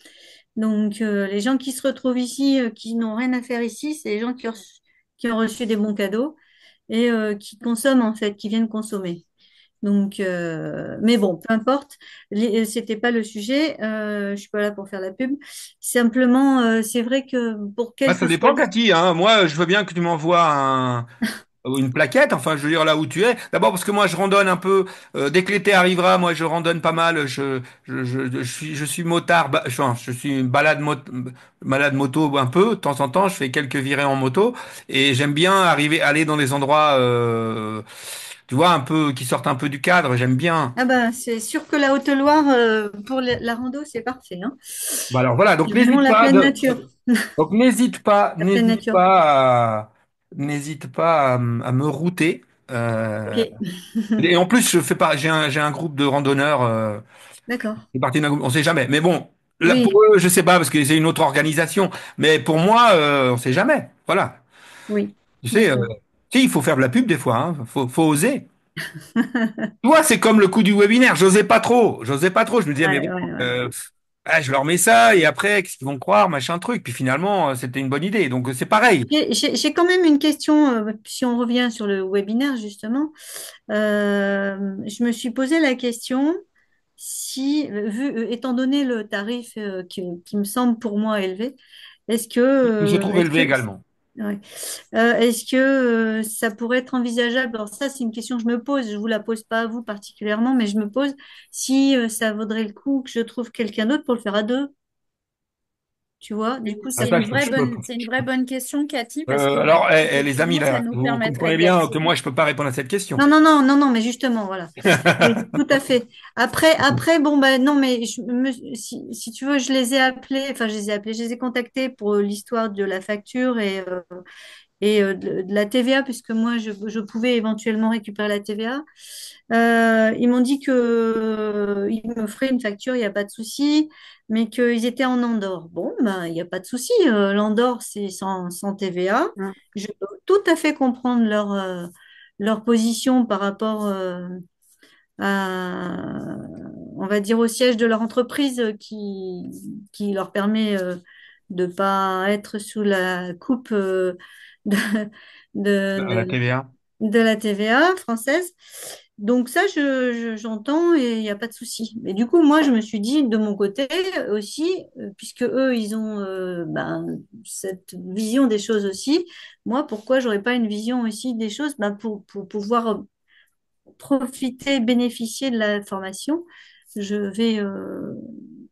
Donc les gens qui se retrouvent ici, qui n'ont rien à faire ici, c'est les gens qui ont reçu des bons cadeaux et qui consomment en fait, qui viennent consommer. Donc, mais bon, peu importe, c'était pas le sujet. Je suis pas là pour faire la pub. Simplement, c'est vrai que pour Bah, quel ça que soit dépend, Cathy, hein. Moi, je veux bien que tu m'envoies une plaquette, enfin, je veux dire là où tu es. D'abord parce que moi, je randonne un peu. Dès que l'été arrivera, moi, je randonne pas mal. Je suis motard. Enfin, je suis malade moto un peu. De temps en temps, je fais quelques virées en moto et j'aime bien aller dans des endroits, tu vois, un peu qui sortent un peu du cadre. J'aime bien. ah ben, c'est sûr que la Haute-Loire pour la rando, c'est parfait, hein. Bah alors voilà, C'est vraiment la pleine nature, donc n'hésite pas, la pleine n'hésite nature. pas n'hésite pas à me router. Ok, Et en plus, je fais pas, j'ai un groupe de randonneurs. d'accord. C'est parti d'un groupe, on sait jamais. Mais bon, là, pour Oui, eux, je sais pas parce que c'est une autre organisation. Mais pour moi, on sait jamais. Voilà. oui, Tu sais, d'accord. si, il faut faire de la pub des fois. Hein. Faut oser. Toi, c'est comme le coup du webinaire. J'osais pas trop. J'osais pas trop. Je me disais, mais Ouais, bon, ouais, ouais. je leur mets ça et après, qu'est-ce qu'ils vont croire, machin truc. Puis finalement, c'était une bonne idée. Donc c'est pareil. J'ai quand même une question, si on revient sur le webinaire, justement. Je me suis posé la question si, étant donné le tarif qui me semble pour moi élevé, est-ce que, Il se euh, trouve est-ce élevé que, également. ouais. Est-ce que ça pourrait être envisageable? Alors ça, c'est une question que je me pose. Je vous la pose pas à vous particulièrement, mais je me pose si ça vaudrait le coup que je trouve quelqu'un d'autre pour le faire à deux. Tu vois? Du coup, Ah, C'est ça, une vraie bonne, c'est une vraie bonne question, Cathy, parce que alors, les amis, effectivement, ça là, nous vous permettrait comprenez d'être bien que sûr. moi, je peux pas répondre à cette question. Non, non, non, non, non, mais justement, voilà. Oui, tout à fait. Après, bon, ben non, mais si tu veux, je les ai appelés, enfin, je les ai contactés pour l'histoire de la facture et de la TVA, puisque moi, je pouvais éventuellement récupérer la TVA. Ils m'ont dit que ils me feraient une facture, il n'y a pas de souci, mais qu'ils étaient en Andorre. Bon, ben, il n'y a pas de souci. L'Andorre, c'est sans TVA. Mm. Je peux tout à fait comprendre leur position par rapport on va dire, au siège de leur entreprise qui leur permet de pas être sous la coupe de, À la de, TVA. de la TVA française. Donc ça, j'entends et il n'y a pas de souci. Mais du coup, moi, je me suis dit de mon côté aussi, puisque eux, ils ont cette vision des choses aussi, moi, pourquoi j'aurais pas une vision aussi des choses pour pouvoir profiter, bénéficier de la formation, je vais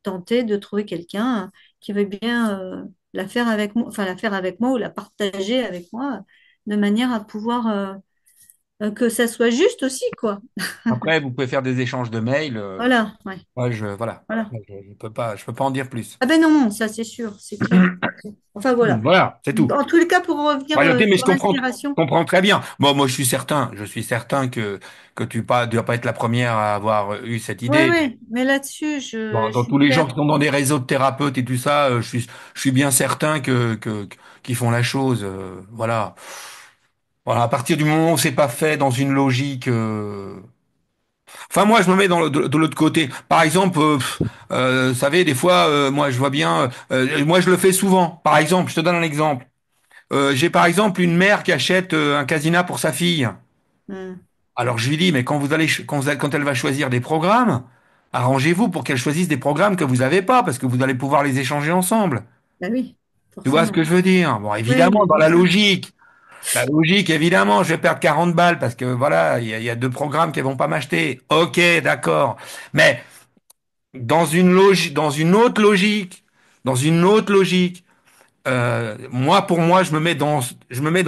tenter de trouver quelqu'un qui veut bien la faire avec moi, enfin la faire avec moi ou la partager avec moi, de manière à pouvoir que ça soit juste aussi, quoi. Après, vous pouvez faire des échanges de mails. Voilà, ouais, Ouais, voilà. voilà. Après, je peux pas en dire plus. Ah ben non, non, ça c'est sûr, c'est clair. Enfin voilà. Voilà, c'est tout. En tous les cas, pour revenir Ouais, ok, mais sur je l'inspiration. comprends très bien. Bon, moi, je suis certain que tu pas, dois pas être la première à avoir eu cette Ouais, idée. ouais, mais là-dessus, Bon, je dans suis tous les gens claire. qui sont dans des réseaux de thérapeutes et tout ça, je suis bien certain qu'ils font la chose. Voilà. Voilà, à partir du moment où c'est pas fait dans une logique. Enfin, moi, je me mets de l'autre côté. Par exemple, vous savez, des fois, moi, je vois bien. Moi, je le fais souvent. Par exemple, je te donne un exemple. J'ai par exemple une mère qui achète un casina pour sa fille. Hmm. Alors je lui dis, mais quand elle va choisir des programmes, arrangez-vous pour qu'elle choisisse des programmes que vous n'avez pas, parce que vous allez pouvoir les échanger ensemble. Ben oui, Tu vois ce forcément. que je veux dire? Bon, Oui, évidemment, mais dans bon. la logique, évidemment, je vais perdre 40 balles parce que voilà, il y a deux programmes qui vont pas m'acheter. Ok, d'accord. Mais dans une autre logique, moi, pour moi, je me mets dans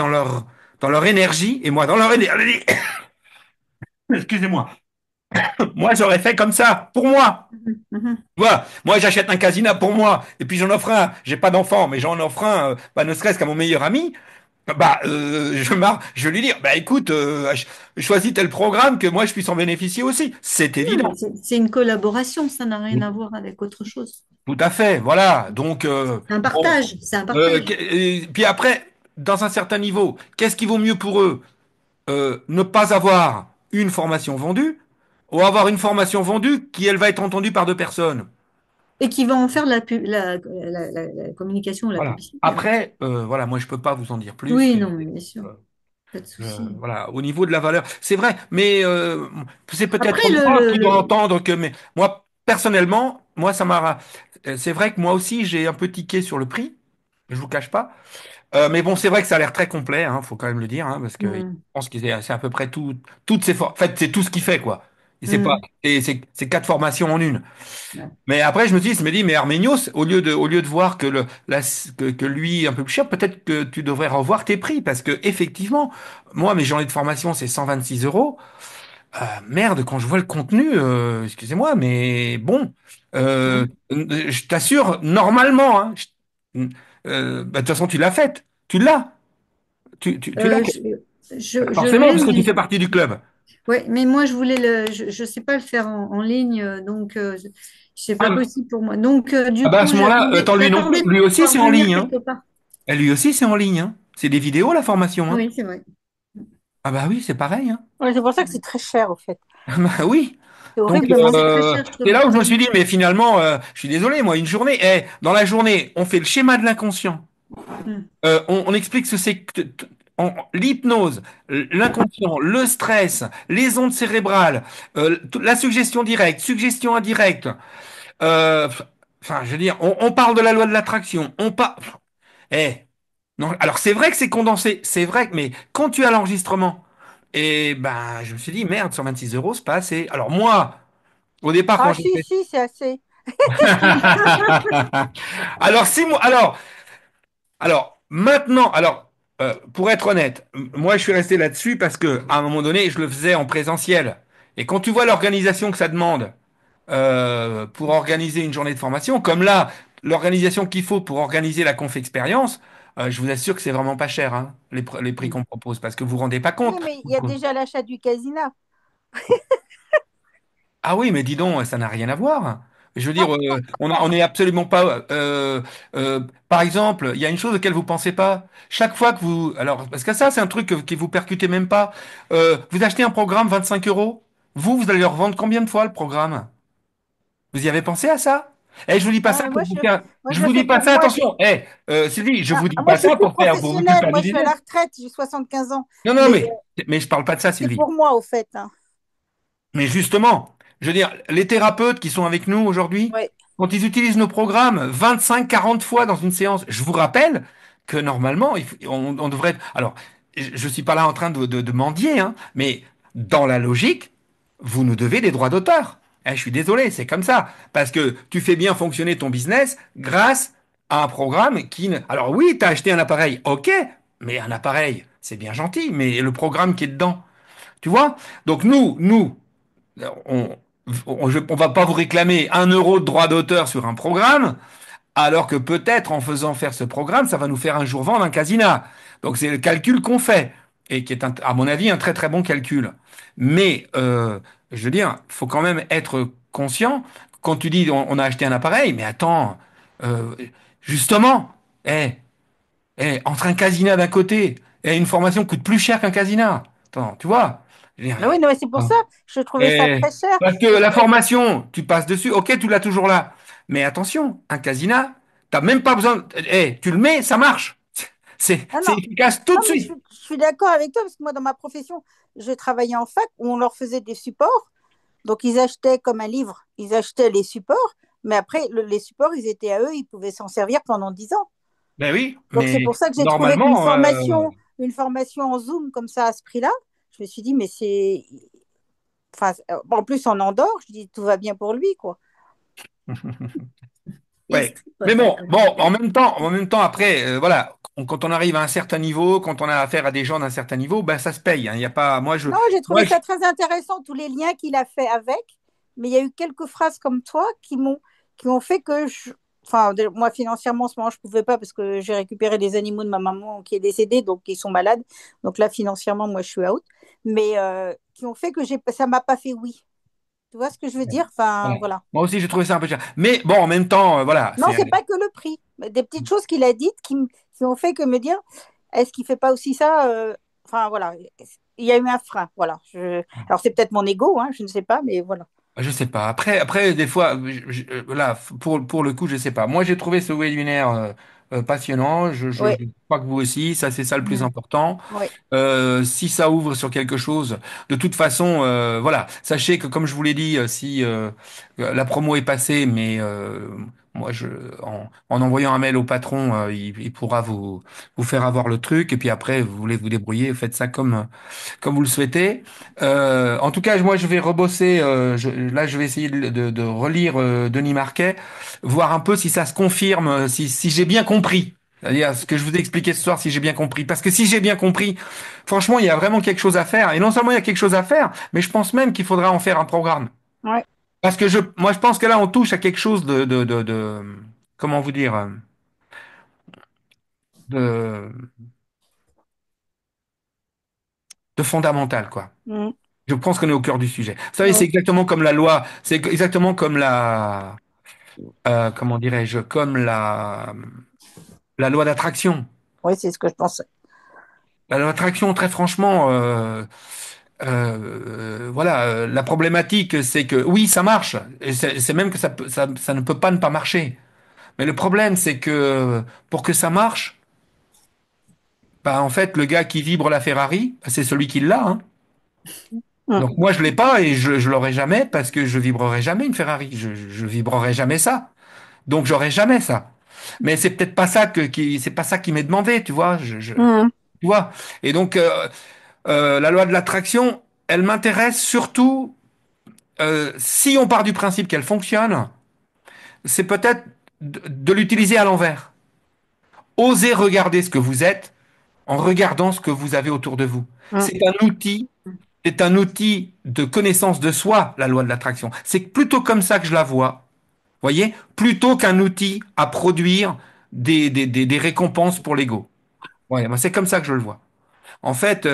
leur énergie, et moi, dans leur énergie, excusez-moi, moi, j'aurais fait comme ça, pour moi. Mhm, mhm. Tu vois, moi, j'achète un casino pour moi, et puis j'en offre un. J'ai pas d'enfant, mais j'en offre un, bah, ne serait-ce qu'à mon meilleur ami. Bah, je vais lui dire, bah, écoute, choisis tel programme que moi, je puisse en bénéficier aussi. C'est Non, mais évident. c'est une collaboration, ça n'a rien à voir avec autre chose. Tout à fait, voilà. Donc, C'est un bon, partage, c'est un partage. et puis après, dans un certain niveau, qu'est-ce qui vaut mieux pour eux? Ne pas avoir une formation vendue ou avoir une formation vendue qui, elle, va être entendue par deux personnes. Et qui va en faire la communication ou la Voilà. publicité, ouais. Après, voilà, moi, je peux pas vous en dire plus. Oui, non, mais bien sûr, Euh, pas de souci. voilà, au niveau de la valeur, c'est vrai, mais c'est peut-être Après, moi qui dois entendre que, mais moi, personnellement, moi, c'est vrai que moi aussi, j'ai un peu tiqué sur le prix, je vous cache pas. Mais bon, c'est vrai que ça a l'air très complet, hein, faut quand même le dire, hein, parce que je hmm, pense que c'est à peu près toutes en fait, c'est tout ce qu'il fait, quoi. Et c'est pas, hmm, c'est quatre formations en une. ouais. Mais après, je me dis, mais Arménios, au lieu de voir que lui un peu plus cher, peut-être que tu devrais revoir tes prix, parce que effectivement, moi, mes journées de formation, c'est 126 euros. Merde, quand je vois le contenu, excusez-moi, mais bon, Hmm. je t'assure, normalement, hein, bah, de toute façon, tu l'as faite, tu l'as. Tu l'as Euh, je, je forcément, l'ai, parce que tu mais fais partie du club. ouais, mais moi je voulais je sais pas le faire en ligne, donc c'est pas Ah, possible pour moi. Donc ah du bah à coup, ce moment-là, attends, lui non plus. j'attendais de Lui aussi, pouvoir c'est en venir ligne, hein. quelque part. Et lui aussi, c'est en ligne, hein. C'est des vidéos, la formation, hein. Oui, c'est vrai. Ah bah oui, c'est pareil, hein. Ouais, c'est pour ça que c'est très cher, au fait. Ah bah oui. C'est Donc, horriblement C'est cher. très cher, je c'est trouve. là où je me suis dit, mais finalement, je suis désolé, moi, une journée, dans la journée, on fait le schéma de l'inconscient. Hmm. On explique ce que c'est que l'hypnose, l'inconscient, le stress, les ondes cérébrales, la suggestion directe, suggestion indirecte. Euh, enfin, je veux dire, on parle de la loi de l'attraction. Eh, non, alors c'est vrai que c'est condensé, c'est vrai, mais quand tu as l'enregistrement, et ben, je me suis dit, merde, 126 euros, c'est pas assez. Alors moi, au départ, quand Ah, j'ai si, fait... si, c'est assez. Alors, si moi, maintenant, pour être honnête, moi, je suis resté là-dessus parce que, à un moment donné, je le faisais en présentiel. Et quand tu vois l'organisation que ça demande, pour organiser une journée de formation, comme là, l'organisation qu'il faut pour organiser la conf expérience, je vous assure que c'est vraiment pas cher, hein, les prix qu'on propose, parce que vous vous rendez pas Oui, compte. mais il y a déjà l'achat du casina. Ah oui, mais dis donc, ça n'a rien à voir. Je veux dire, on est absolument pas. Par exemple, il y a une chose auquel vous pensez pas. Chaque fois que vous, alors, parce que ça, c'est un truc que vous percutez même pas. Vous achetez un programme 25 euros. Vous allez le revendre combien de fois le programme? Vous y avez pensé à ça? Eh, je vous dis pas Non, ça mais pour vous faire. moi, Je je le vous dis fais pas pour ça, moi. attention. Sylvie, je Ah, vous dis moi, pas je suis ça plus pour vous faire professionnelle. du Moi, je suis à business. la retraite. J'ai 75 ans. Non, non, Mais mais je parle pas de ça, c'est Sylvie. pour moi, au fait, hein. Mais justement, je veux dire, les thérapeutes qui sont avec nous aujourd'hui, Ouais. quand ils utilisent nos programmes 25, 40 fois dans une séance, je vous rappelle que normalement, on devrait... Alors, je suis pas là en train de mendier, hein, mais dans la logique, vous nous devez des droits d'auteur. Je suis désolé, c'est comme ça. Parce que tu fais bien fonctionner ton business grâce à un programme qui... Alors oui, tu as acheté un appareil, ok, mais un appareil, c'est bien gentil, mais le programme qui est dedans. Tu vois? Donc on, on va pas vous réclamer 1 euro de droit d'auteur sur un programme, alors que peut-être en faisant faire ce programme, ça va nous faire un jour vendre un casina. Donc c'est le calcul qu'on fait, et qui est, à mon avis, un très très bon calcul. Mais, je veux dire, faut quand même être conscient, quand tu dis on a acheté un appareil, mais attends, euh, justement, eh, entre un casina d'un côté et une formation coûte plus cher qu'un casina. Attends, tu vois? Je veux dire, Mais oui, non, mais c'est pour ça, je trouvais ça eh, très cher. parce que Et je la trouvais... formation, tu passes dessus, ok, tu l'as toujours là. Mais attention, un casina, t'as même pas besoin. Tu le mets, ça marche. Non, C'est non, efficace tout non, de mais suite. je suis d'accord avec toi, parce que moi, dans ma profession, je travaillais en fac où on leur faisait des supports. Donc, ils achetaient comme un livre, ils achetaient les supports, mais après, les supports, ils étaient à eux, ils pouvaient s'en servir pendant 10 ans. Ben oui, Donc, c'est mais pour ça que j'ai trouvé qu'une normalement, une formation en Zoom comme ça, à ce prix-là, je me suis dit, mais c'est... Enfin, en plus, en Andorre, je dis, tout va bien pour lui, quoi. ouais. Pas Mais bon, d'accord. bon, en même temps, après, voilà, quand on arrive à un certain niveau, quand on a affaire à des gens d'un certain niveau, ben ça se paye, hein. Il y a pas, Non, j'ai moi, trouvé ça très intéressant, tous les liens qu'il a fait avec, mais il y a eu quelques phrases comme toi qui ont fait que enfin, moi, financièrement, en ce moment, je ne pouvais pas parce que j'ai récupéré des animaux de ma maman qui est décédée, donc ils sont malades. Donc là, financièrement, moi, je suis out. Mais qui ont fait que ça m'a pas fait oui. Tu vois ce que je veux dire? Enfin, voilà. voilà. Moi aussi, j'ai trouvé ça un peu cher. Mais bon, en même temps, voilà, Non, c'est pas que le prix. Mais des petites choses qu'il a dites qui ont fait que me dire, est-ce qu'il fait pas aussi ça Enfin, voilà. Il y a eu un frein. Voilà. Alors, c'est peut-être mon ego, hein, je ne sais pas, mais voilà. je sais pas. Après, des fois, là, pour le coup, je sais pas. Moi, j'ai trouvé ce webinaire passionnant. Oui. Je crois que vous aussi. Ça, c'est ça le plus Mm. important. Oui. Si ça ouvre sur quelque chose, de toute façon, voilà. Sachez que, comme je vous l'ai dit, si la promo est passée, mais moi, en envoyant un mail au patron, il pourra vous faire avoir le truc. Et puis après, vous voulez vous débrouiller, faites ça comme vous le souhaitez. En tout cas, moi, je vais rebosser. Là, je vais essayer de relire Denis Marquet, voir un peu si ça se confirme, si j'ai bien compris. C'est-à-dire ce que je vous ai expliqué ce soir, si j'ai bien compris. Parce que si j'ai bien compris, franchement, il y a vraiment quelque chose à faire. Et non seulement il y a quelque chose à faire, mais je pense même qu'il faudra en faire un programme. Ouais. Parce que moi, je pense que là, on touche à quelque chose comment vous dire, de, de fondamental, quoi. Mm. Je pense qu'on est au cœur du sujet. Vous savez, c'est Ouais. exactement comme la loi, c'est exactement comme comment dirais-je, comme la loi d'attraction. Oui, c'est ce que je pensais. La loi d'attraction, très franchement, voilà, la problématique, c'est que oui, ça marche. Et c'est même que ça ne peut pas ne pas marcher. Mais le problème, c'est que pour que ça marche, bah, en fait, le gars qui vibre la Ferrari, bah, c'est celui qui l'a, hein. Mm. Donc moi, je l'ai pas et je l'aurai jamais parce que je vibrerai jamais une Ferrari. Je vibrerai jamais ça. Donc j'aurai jamais ça. Mais c'est peut-être pas ça c'est pas ça qui m'est demandé, tu vois. Mm. Tu vois. Et donc la loi de l'attraction, elle m'intéresse surtout si on part du principe qu'elle fonctionne, c'est peut-être de l'utiliser à l'envers. Osez regarder ce que vous êtes en regardant ce que vous avez autour de vous. Mm. C'est un outil. C'est un outil de connaissance de soi, la loi de l'attraction. C'est plutôt comme ça que je la vois. Voyez, plutôt qu'un outil à produire des récompenses pour l'ego. Ouais, moi, c'est comme ça que je le vois. En fait,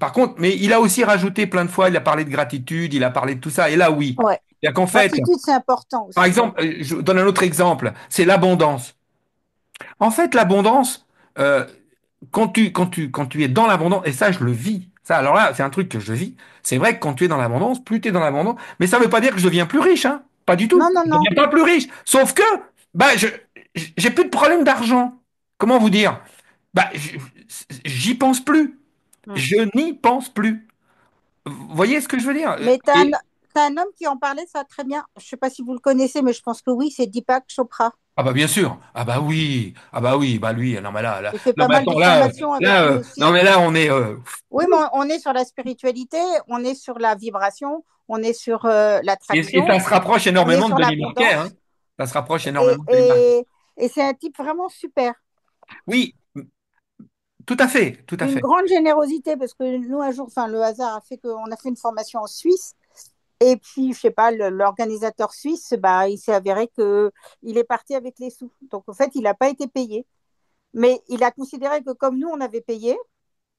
par contre, mais il a aussi rajouté plein de fois, il a parlé de gratitude, il a parlé de tout ça, et là, oui. Ouais. C'est-à-dire qu'en fait, Gratitude, c'est important par aussi. exemple, je donne un autre exemple, c'est l'abondance. En fait, l'abondance, euh, quand tu es dans l'abondance, et ça, je le vis. Ça, alors là, c'est un truc que je vis. C'est vrai que quand tu es dans l'abondance, plus tu es dans l'abondance, mais ça ne veut pas dire que je deviens plus riche, hein. Pas du tout. Non, non, Je ne non. deviens pas plus riche. Sauf que, bah, j'ai plus de problème d'argent. Comment vous dire? Bah, j'y pense plus. Mm. Je n'y pense plus. Vous voyez ce que je veux dire? Mais t'as un homme qui en parlait, ça très bien. Je sais pas si vous le connaissez, mais je pense que oui, c'est Deepak Chopra. Ah bah bien sûr. Ah bah oui, bah lui. Non mais Il fait non pas mais mal de attends formations avec lui non aussi. mais là on est, Oui, mais on est sur la spiritualité, on est sur la vibration, on est sur et ça l'attraction, se rapproche on est énormément de sur Denis Marquet, hein. l'abondance. Ça se rapproche Et, énormément de Denis Marquet. et, et c'est un type vraiment super. Oui, Tout à fait, tout à Une fait. grande générosité parce que nous, un jour, enfin, le hasard a fait qu'on a fait une formation en Suisse. Et puis, je sais pas, l'organisateur suisse, bah, il s'est avéré que il est parti avec les sous. Donc, en fait, il n'a pas été payé. Mais il a considéré que comme nous, on avait payé,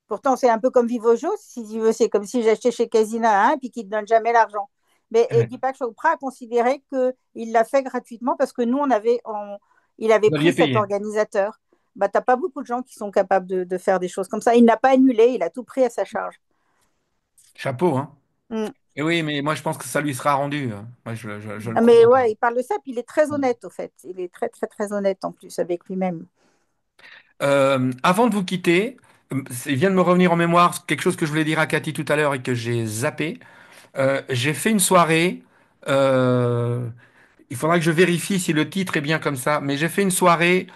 pourtant, c'est un peu comme Vivojo, si tu veux, c'est comme si j'achetais chez Casina un puis qu'il ne te donne jamais l'argent. Mais et Ouais. Deepak Chopra a considéré qu'il l'a fait gratuitement parce que nous, il avait Vous pris aviez cet payé. organisateur. Bah, t'as pas beaucoup de gens qui sont capables de faire des choses comme ça. Il n'a pas annulé, il a tout pris à sa charge. Chapeau, hein. Mm. Et oui, mais moi, je pense que ça lui sera rendu. Moi, je le Ah, crois. mais ouais, il parle de ça, puis il est très honnête, au fait. Il est très, très, très honnête en plus avec lui-même. Avant de vous quitter, il vient de me revenir en mémoire quelque chose que je voulais dire à Cathy tout à l'heure et que j'ai zappé. J'ai fait une soirée. euh, il faudra que je vérifie si le titre est bien comme ça, mais j'ai fait une soirée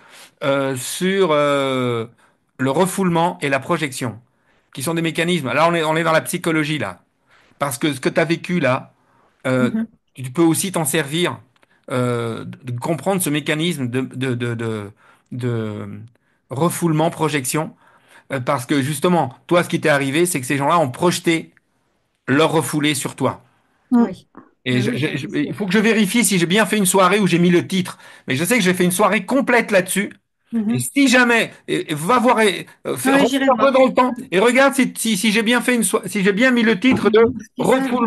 sur le refoulement et la projection, qui sont des mécanismes. Là, on est dans la psychologie, là. Parce que ce que tu as vécu, là, euh, Mhm. tu peux aussi t'en servir, de comprendre ce mécanisme de refoulement, projection. Parce que justement, toi, ce qui t'est arrivé, c'est que ces gens-là ont projeté leur refoulé sur toi. Mm. Oui. Et Oui, ça c'est il sûr. faut que je vérifie si j'ai bien fait une soirée où j'ai mis le titre. Mais je sais que j'ai fait une soirée complète là-dessus. Et Mhm. si jamais, va voir, Ah oui, remonte j'irai un peu voir. dans le temps et regarde si j'ai bien fait si j'ai bien mis le titre de Mhm. Ce qu'ils savent.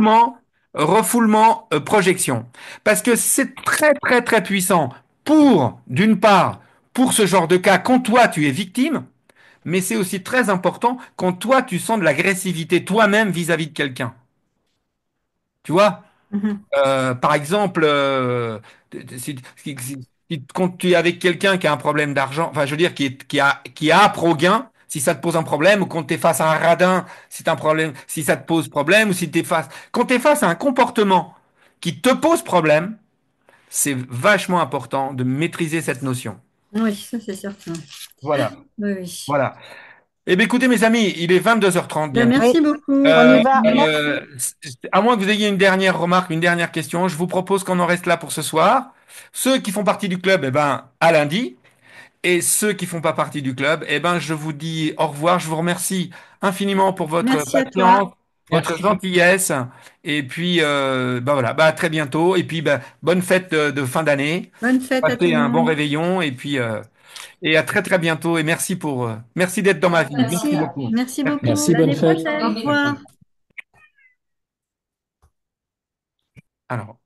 refoulement, projection. Parce que c'est très, très, très puissant pour, d'une part, pour ce genre de cas, quand toi tu es victime, mais c'est aussi très important quand toi tu sens de l'agressivité toi-même vis-à-vis de quelqu'un. Tu vois? Mhm. Par exemple, quand tu es avec quelqu'un qui a un problème d'argent, enfin, je veux dire, qui a pro gain, si ça te pose un problème, ou quand tu es face à un radin, si t'as un problème, si ça te pose problème, ou si tu es quand tu es face à un comportement qui te pose problème, c'est vachement important de maîtriser cette notion. Oui, ça c'est certain. Voilà, Oui, oui. voilà. Eh bien, écoutez, mes amis, il est 22h30 Ben, bientôt. Oui, merci beaucoup. on y Euh, va. Merci. euh, à moins que vous ayez une dernière remarque, une dernière question, je vous propose qu'on en reste là pour ce soir. Ceux qui font partie du club, eh ben, à lundi. Et ceux qui font pas partie du club, eh ben, je vous dis au revoir. Je vous remercie infiniment pour votre Merci à toi. patience, votre Merci. gentillesse. Et puis, ben voilà, bah, à très bientôt. Et puis, ben, bonne fête de fin d'année. Bonne fête à tout Passez le un bon monde. réveillon. Et puis, et à très, très bientôt. Et merci d'être dans ma vie. Merci Merci. beaucoup. Merci Merci. beaucoup. À Merci, bonne l'année fête. Au prochaine. revoir. Alors.